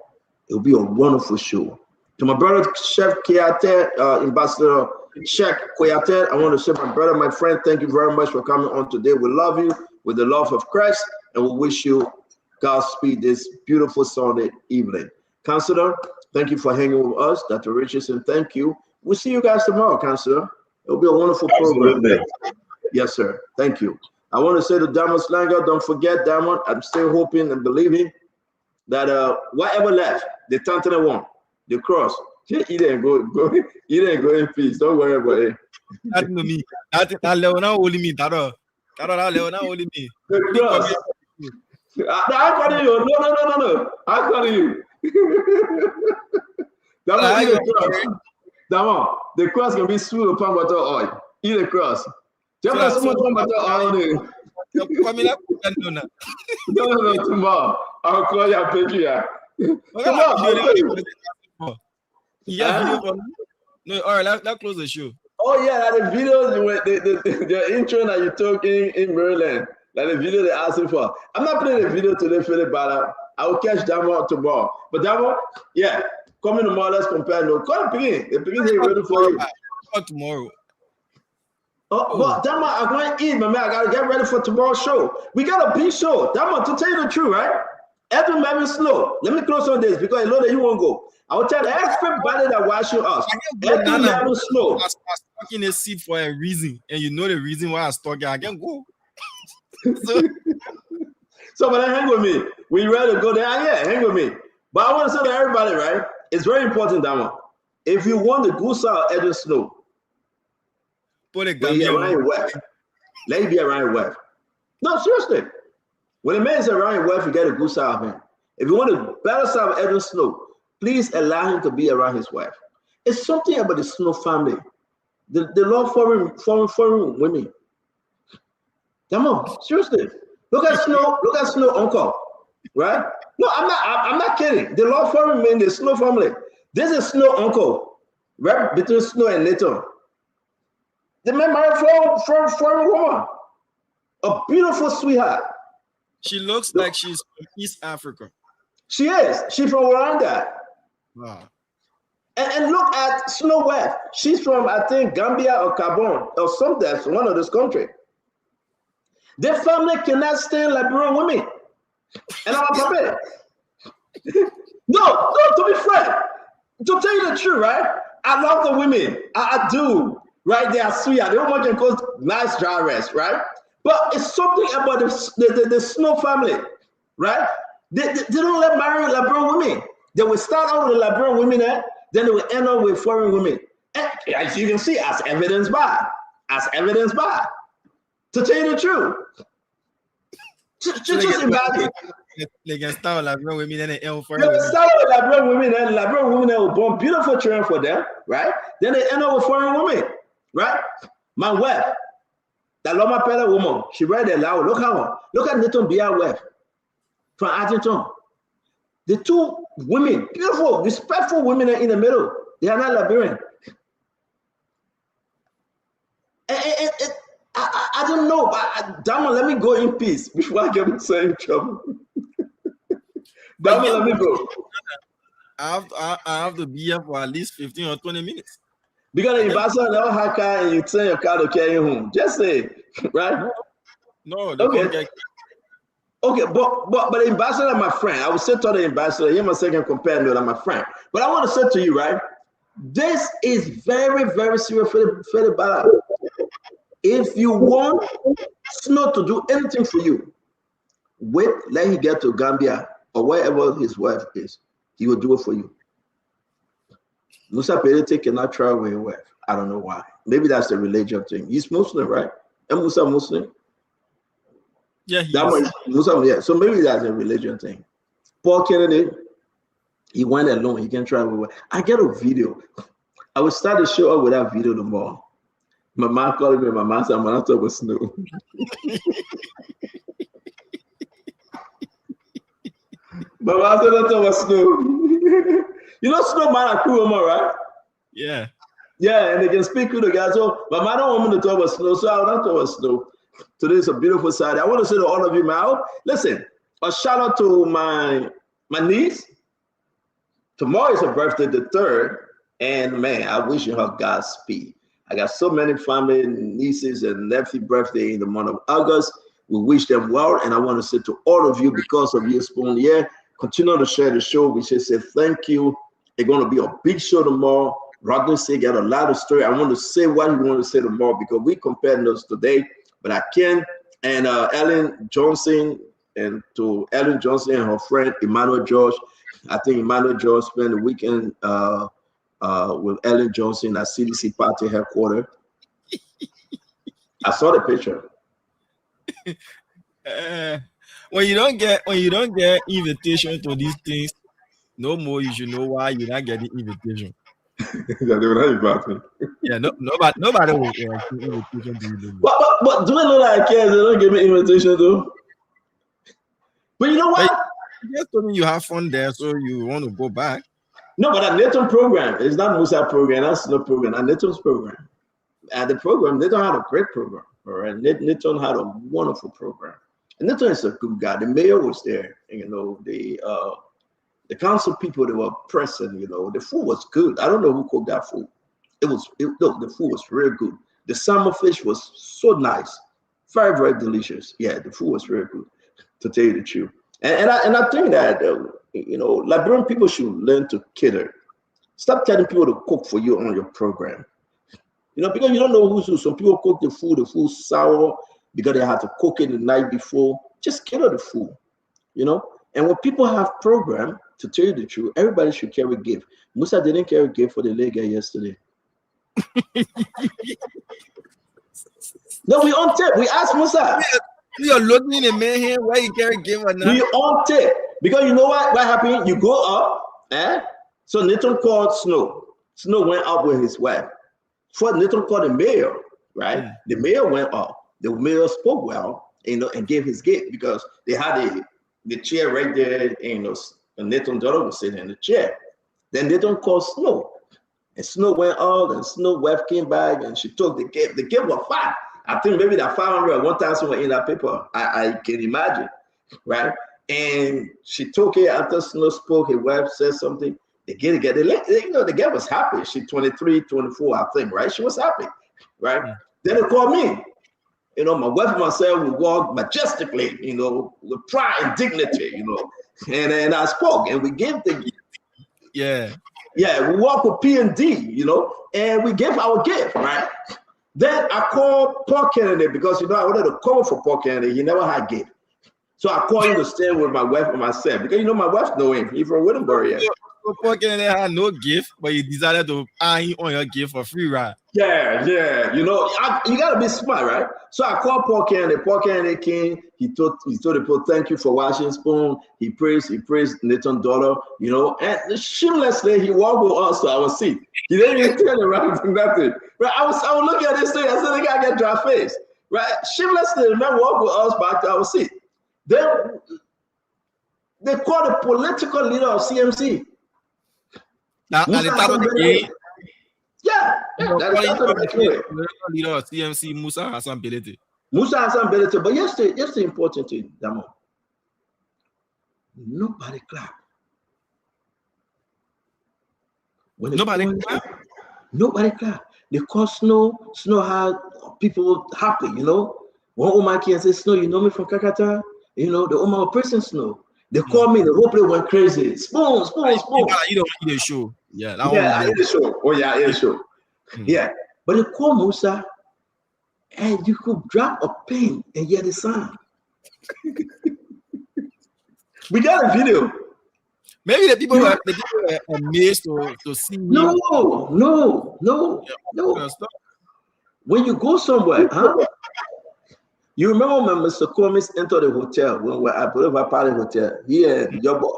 It'll be a wonderful show. To my brother, Chef Kouyaté, Ambassador Chef Kouyaté, I want to say, my brother, my friend, thank you very much for coming on today. We love you with the love of Christ, and we wish you Godspeed this beautiful Sunday evening. Counselor, thank you for hanging with us. Dr. Richardson, thank you. We'll see you guys tomorrow, Counselor. It'll be a wonderful program. Yes, sir. Thank you. I want to say to Diamond Slanger, don't forget, Diamond, I'm still hoping and believing that whatever left, the Tantana one, the cross, he didn't go in peace. Don't worry about it. That no me. That Leona only me. That Leona only me. The cross. I'm calling you. No. I'm calling you. The cross can be sweet upon butter oil. Eat the cross. Just put so much butter oil on it. No, tomorrow. I'll call your patriarch. No, all right, let's close the show. Oh yeah, like the videos, the intro that you took in Maryland, like the video they're asking for. I'm not playing the video today, Philip, but I will catch that one tomorrow. But that one, yeah, coming tomorrow, let's compare. No, come begin. The beginning is ready for you. Tomorrow. Oh, but that one, I'm going to eat, my man. I got to get ready for tomorrow's show. We got a big show. That one, to tell you the truth, right? Edwin Melvin Snow. Let me close on this because I know that you won't go. I will tell everybody that watching us. Edwin Melvin Snow. I was stuck in a seat for a reason, and you know the reason why I stuck here. I can go. So, but hang with me. We ready to go there? Yeah, hang with me. But I want to say to everybody, right? It's very important, Dama. If you want the goose out, Edwin Snow, put a gun around your wife. Let it be around your wife. No, seriously. When a man is around your wife, you get a good side of him. If you want a better side of Edwin Snow, please allow him to be around his wife. It's something about the Snow family. The love foreign women. Come on, seriously. Look at Snow uncle, right? No, I'm not kidding. The love foreign men, the Snow family. This is Snow uncle, right between Snow and Nathan. The man married foreign woman, a beautiful sweetheart. She looks like she's from East Africa. She is. She's from Rwanda. Wow. And look at Snow Wife. She's from, I think, Gambia or Gabon or something, one of those countries. Their family cannot stand Liberian women. And I'm like, no, to be frank, to tell you the truth, right? I love the women. I do. Right? They are sweet. They don't want to cause nice drivers, right? But it's something about the Snow family, right? They don't let marry Liberian women. They will start out with the Liberian women, then they will end up with foreign women. And as you can see, as evidenced by. To tell you the truth. Just imagine. They can start with Liberian women and then end with foreign women. women. They start with Liberian women and Liberian women will born beautiful children for them, right? Then they end up with foreign women, right? My wife. That Loma Pele woman, she read it loud. Look at Nathan Bia wife from Argentina. The two women, beautiful, respectful women in the middle. They are not Liberian. I don't know, but Dama, let me go in peace before I get myself in trouble. Dama, let me go. I have to be here for at least 15 or 20 minutes. Because if I saw no hacker and you turn your car to carry you home, just say, right? No. Okay. Okay, but the ambassador, my friend, I will say to the ambassador, you're my second companion, I'm my friend. But I want to say to you, right? This is very, very serious for the battle. If you want Snow to do anything for you, wait, let him get to Gambia or wherever his wife is. He will do it for you. Musa Perete cannot travel with your wife. I don't know why. Maybe that's the religion thing. He's Muslim, right? And Musa Muslim? Yeah, Muslim, yeah. So maybe that's a religion thing. Paul Kennedy, he went alone. He can travel with. I get a video. I will start the show up with that video tomorrow. My mom called me. My mom said, "I'm not talking about Snow." My mom said, "I'm talking about Snow." You know, Snow man are cool, right? Yeah. Yeah, and they can speak to the guys. So, but I don't want me to talk about Snow, so I will not talk about Snow. Today is a beautiful Saturday. I want to say to all of you, man, listen, a shout out to my niece, tomorrow is her birthday, the 3rd, and man, I wish her Godspeed. I got so many family, nieces, and nephew birthday in the month of August. We wish them well, and I want to say to all of you, because of you, Spoon, continue to share the show. We should say thank you. It's going to be a big show tomorrow. Rodney say got a lot of story. I want to say what he want to say tomorrow because we compared those today, but I can't. And Ellen Johnson, and to Ellen Johnson and her friend Emmanuel George. I think Emmanuel George spent the weekend with Ellen Johnson at CDC party headquarters. I saw the picture. When you don't get invitation to these things, no more. You should know why you're not getting invitation. They were not invite me. Yeah, nobody will give invitation to you. But do I know that I care? They don't give me invitation though. But you know what? You just told me you have fun there, so you want to go back. No, but that Nathan program is not Musa program. That's no program. And Nathan's program. And the program, Nathan had a great program. All right, Nathan had a wonderful program. And Nathan is a good guy. The mayor was there. And, you know, the council people, they were present. You know, the food was good. I don't know who cooked that food. The food was really good. The salmon fish was so nice, very, very delicious. Yeah, the food was really good, to tell you the truth. And I think that you know, Liberian people should learn to cater. Stop telling people to cook for you on your program. You know, because you don't know who's who. Some people cook the food sour because they had to cook it the night before. Just cater the food, you know. And when people have program, to tell you the truth, everybody should carry a gift. Musa didn't carry a gift for the leg yesterday. No, we on tape. We asked Musa. We are looking in the man here why you carry a gift or not. We on tape. Because you know what happened? You go up, So Nathan called Snow. Snow went up with his wife. Before Nathan called the mayor, right? Mm. The mayor went up. The mayor spoke well, you know, and gave his gift because they had the chair right there, you know, and Nathan's daughter was sitting in the chair. Then Nathan called Snow. And Snow went out, and Snow's wife came back, and she took the gift. The gift was fine. I think maybe that 500 or 1,000 were in that paper. I can imagine, right? And she took it after Snow spoke. His wife said something. They get together. You know, the girl was happy. She 23, 24, I think, right? She was happy, right? Yeah. Then they called me. You know, my wife and myself, we walked majestically, you know, with pride and dignity, you know. And I spoke, and we gave the gift. Yeah. Yeah, we walked with P&D, you know, and we gave our gift, right? Then I called Paul Kennedy because, you know, I wanted to cover for Paul Kennedy. He never had gift. So I called him to stay with my wife and myself because, you know, my wife know him. He's from Wittenberg. Yeah. So Paul Kennedy had no gift, but you decided to eye him on your gift for free, right? Yeah. You know, you got to be smart, right? So I called Paul Kennedy. Paul Kennedy came. He told the people, thank you for watching Spoon. He praised Nathan's daughter, you know, and shamelessly, he walked with us to our seat. He didn't even turn around for nothing. Right? I was looking at this thing. I said, the guy got dry face. Right? Shamelessly, the man walked with us back to our seat. Then they called the political leader of CMC. Now, at the top of the game, yeah, the leader of CMC, Musa Hassan Belete. But here's the important thing, Damo. Nobody clapped. Nobody clapped. They called Snow. Snow had people happy, you know. One Omar and said, Snow, you know me from Kakata? You know, the Omar person Snow. They called me, the whole place went crazy. Spoon. You don't need a show. Yeah, I did a show. Oh, yeah, I did a show. Yeah. But they called Musa, and you could drop a pin and hear the sound. We got a video. Maybe the people were amazed to see. No. When you go somewhere, you remember when Mr. Combs entered the hotel when we were at Boulevard Party Hotel here in Yobo.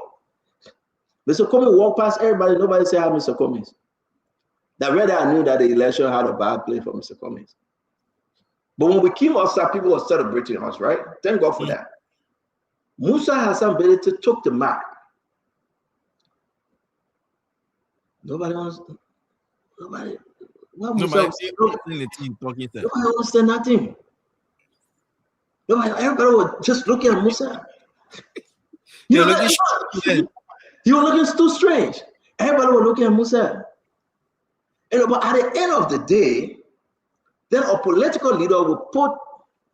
Mr. Combs walked past everybody. Nobody said hi, Mr. Combs. That really I knew that the election had a bad play for Mr. Combs. But when we came outside, people were celebrating us, right? Thank God for that. Musa Hassan Belete took the mic. Nobody understand nothing. Everybody was just looking at Musa. He was looking too strange. Everybody was looking at Musa. But at the end of the day, then a political leader will put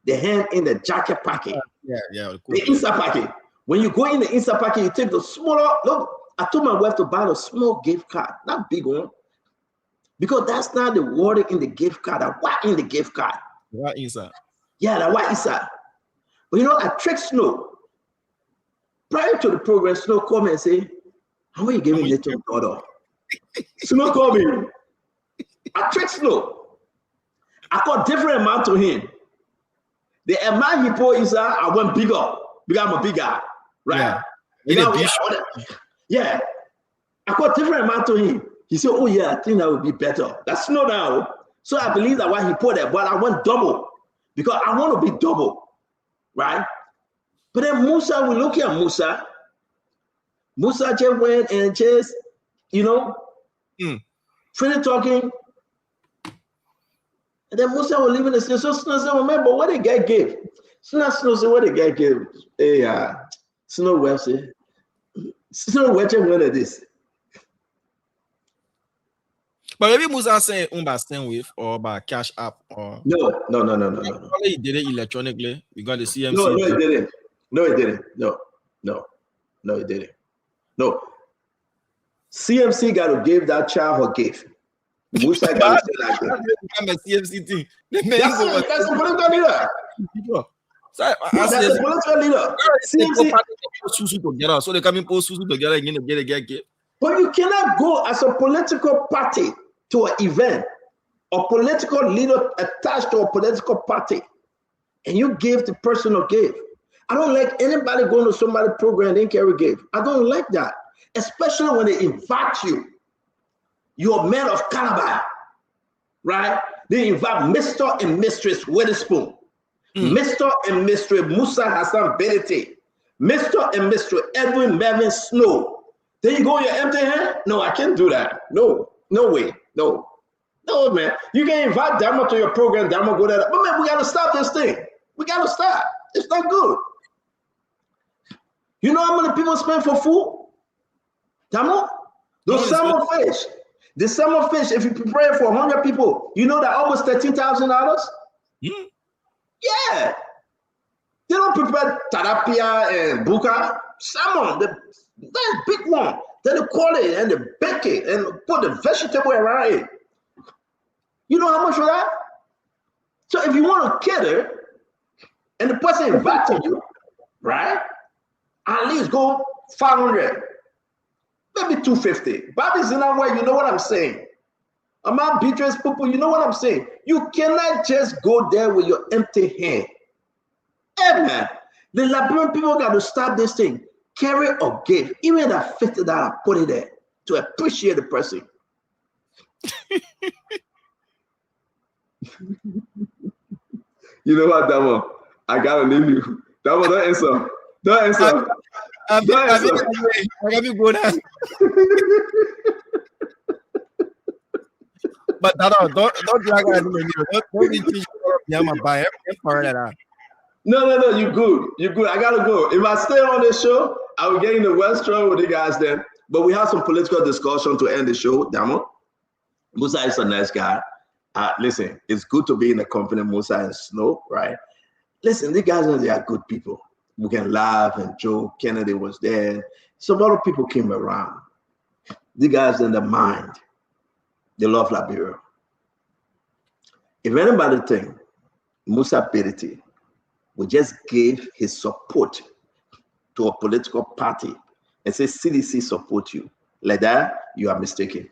the hand in the jacket pocket. Cool. The inside pocket. When you go in the inside pocket, you take the smaller, look, I told my wife to buy the small gift card, not big one. Because that's not the word in the gift card. The what in the gift card? What inside? Yeah, the what inside. But I tricked Snow. Prior to the program, Snow called me and say, how are you giving little daughter? Snow called me. I tricked Snow. I got different amount to him. The amount he put inside, I went bigger. Because I'm a big guy, right? Yeah. I got different amount to him. He said, oh yeah, I think that would be better. That's not now. So I believe that why he put that, but I went double because I want to be double, right? But then Musa, we look at Musa. Musa just went and just, finished talking. And then Musa was leaving the city. So Snow said, remember what the guy gave? Snow said, what the guy gave? Hey, Snow Web said, Snow Web just went at this. But maybe Musa say by SendWave or by Cash App or no. He did it electronically. We got the CMC. No, he didn't. No, he didn't. No, he didn't. No. CMC got to give that child her gift. Musa got to say that. I'm a CMC thing. That's a political leader. That's a political leader. CMC together, so they come in post Susu together again to get a gift. But you cannot go as a political party to an event, a political leader attached to a political party, and you give the person a gift. I don't like anybody going to somebody's program and then carry a gift. I don't like that, especially when they invite you. You're a man of caliber, right? They invite Mr. and Mistress Witherspoon, Mr. and Mistress Musa Hassan Benete, Mr. and Mistress Edwin Mervyn Snow. Then you go your empty hand? No, I can't do that. No way. No, man. You can invite Damo to your program, Damo go there. But man, we gotta stop this thing. We gotta stop. It's not good. You know how many people spend for food? Damo? Those salmon fish. The salmon fish, if you prepare for 100 people, you know that almost $13,000? Yeah. They don't prepare tilapia and buka. Salmon, the big one. Then they call it and they bake it and put the vegetable around it. You know how much for that? So if you want to cater and the person inviting you, right? At least go 500, maybe 250. Bobby's in that way, you know what I'm saying? Among Beatrice people, you know what I'm saying? You cannot just go there with your empty hand. Hey man, the Liberian people got to stop this thing. Carry a gift, even at $50, put it there to appreciate the person. You know what, Damo? I gotta leave you. Damo, don't answer. Don't answer. I got you go down. But don't drag out the don't be teaching me buy it. No, you're good. You're good. I gotta go. If I stay on this show, I will get in the Western with you guys then. But we have some political discussion to end the show, Damo. Musa is a nice guy. Listen, it's good to be in the company of Musa and Snow, right? Listen, these guys, they are good people. We can laugh and joke. Kennedy was there. Some other people came around. These guys in the mind, they love Liberia. If anybody think Musa Benete would just give his support to a political party and say CDC support you, like that, you are mistaken.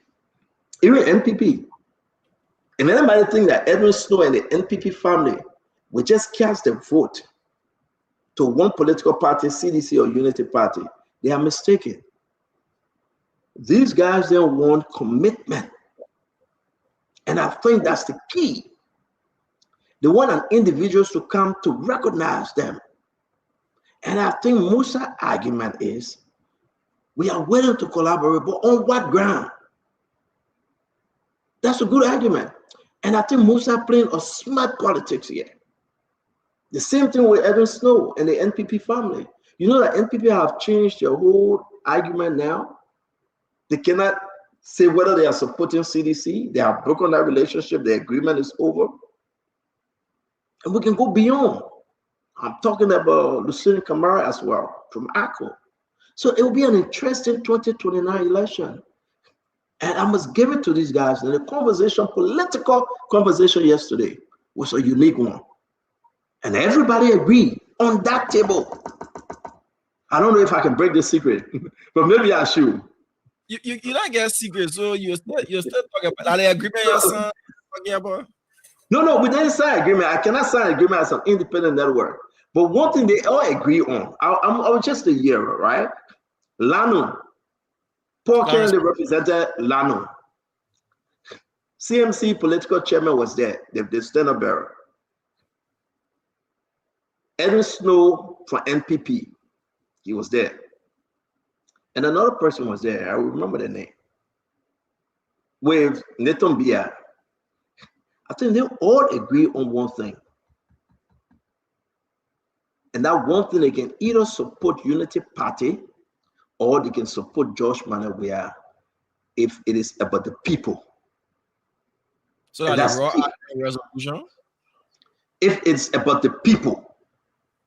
Even NPP. If anybody think that Edwin Snow and the NPP family would just cast a vote to one political party, CDC or Unity Party, they are mistaken. These guys, they want commitment. And I think that's the key. They want individuals to come to recognize them. And I think Musa's argument is, we are willing to collaborate, but on what ground? That's a good argument. And I think Musa playing a smart politics here. The same thing with Edwin Snow and the NPP family. You know that NPP have changed their whole argument now. They cannot say whether they are supporting CDC. They have broken that relationship. The agreement is over. And we can go beyond. I'm talking about Lucien Camara as well from ACO. So it will be an interesting 2029 election. And I must give it to these guys. And the conversation, political conversation yesterday was a unique one. And everybody agreed on that table. I don't know if I can break the secret, but maybe I should. You don't get secret, so you're still talking about the agreement you're talking about? No, we didn't sign agreement. I cannot sign agreement as an independent network. But one thing they all agree on, I was just a year, right? Lano. Paul Kennedy represented Lano. CMC political chairman was there, the standard bearer. Edwin Snow from NPP, he was there. And another person was there, I remember the name, with Nathan Bia. I think they all agree on one thing. And that one thing, they can either support Unity Party or they can support Josh Manawea if it is about the people. So that's raw resolution? If it's about the people,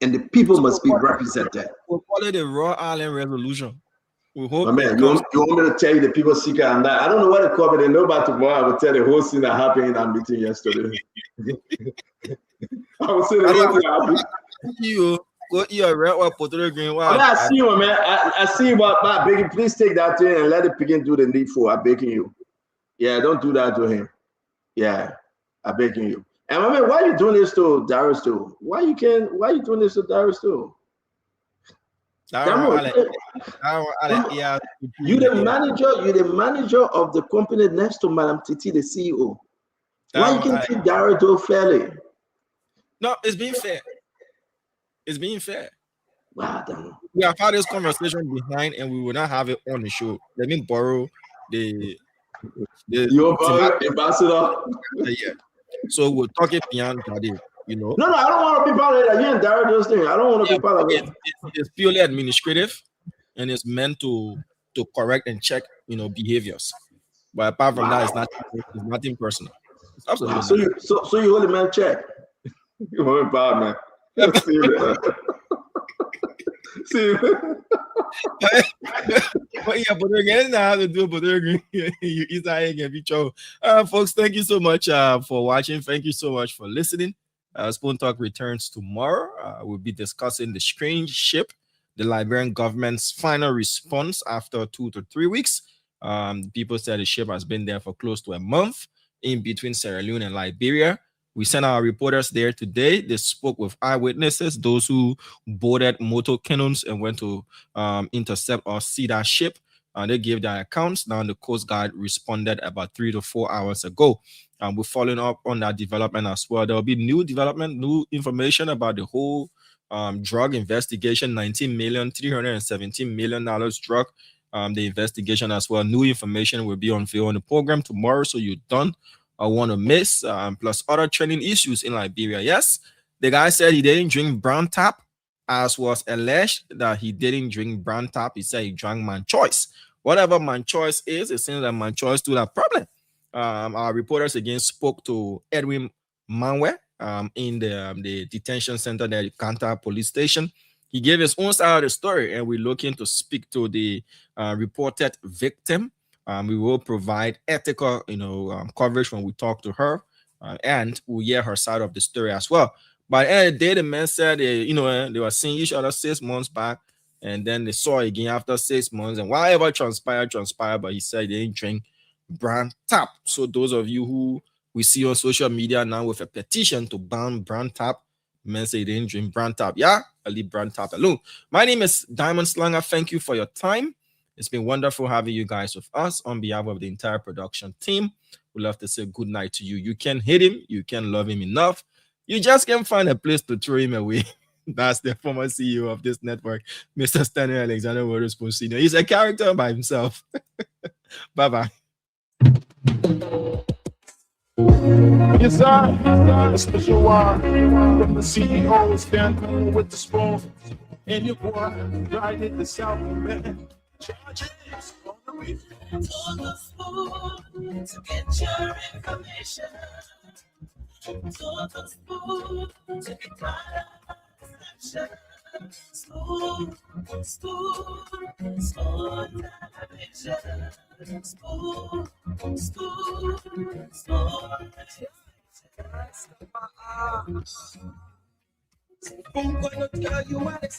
and the people must be represented. We'll call it the Raw Island Resolution. We hope. Man, you want me to tell you the people secret and that? I don't know what to call it. They know about tomorrow. I will tell the whole thing that happened in our meeting yesterday. I will say the whole thing happened. You go eat a red or potato green. I see you, man. I see you, but begging, please take that thing and let it begin to do the needful. I'm begging you. Yeah, don't do that to him. Yeah, I'm begging you. And I mean, why are you doing this to Darius too? Why you doing this to Darius too? You the manager of the company next to Madam Titi, the CEO. Why you can treat Darius too fairly? No, it's being fair. It's being fair. Wow, damn. We have had this conversation behind, and we will not have it on the show. Let me borrow the ambassador. Yeah. So we'll talk it beyond that, you know. No, I don't want to be part of that. You and Darren those things. I don't want to be part of it. It's purely administrative, and it's meant to correct and check, behaviors. But apart from that, it's nothing personal. It's absolutely so you hold the man check. You hold bad man. See but yeah, but again, I have to do but you folks, thank you so much for watching. Thank you so much for listening. Spoon Talk returns tomorrow. We'll be discussing the strange ship, the Liberian government's final response after 2 to 3 weeks. People said the ship has been there for close to a month in between Sierra Leone and Liberia. We sent our reporters there today. They spoke with eyewitnesses, those who boarded motor canoes and went to intercept or see that ship. They gave their accounts. Now the Coast Guard responded about 3 to 4 hours ago. We're following up on that development as well. There will be new development, new information about the whole drug investigation, $19,317 million drug. The investigation as well. New information will be unveiled on the program tomorrow, so you don't want to miss. Plus other training issues in Liberia. Yes, the guy said he didn't drink brown tap, as was alleged that he didn't drink brown tap. He said he drank Man Choice. Whatever Man Choice is, it seems that Man Choice do that problem. Our reporters again spoke to Edwin Manwe in the detention center there at Kanta police station. He gave his own side of the story, and we're looking to speak to the reported victim. We will provide ethical, coverage when we talk to her, and we'll hear her side of the story as well. But at the end of the day, the man said, they were seeing each other 6 months back, and then they saw again after 6 months, and whatever transpired. But he said they didn't drink brand tap. So those of you who we see on social media now with a petition to ban brand tap, men say they didn't drink brand tap. Yeah, I leave brand tap alone. My name is Diamond Slanger. Thank you for your time. It's been wonderful having you guys with us. On behalf of the entire production team, we'd love to say good night to you. You can hate him. You can love him enough. You just can't find a place to throw him away. That's the former CEO of this network, Mr. Stanley Alexander Witherspoon Sr. He's a character by himself. Bye-bye. Yes, sir. A special one from the CEO standing with the spoon. And your boy, right at the South, man. Charges on the Total Spoon to get your information. Total Spoon to be part of the session. Spoon, spoon, spoon television. Spoon, spoon, spoon. I'm gonna tell you what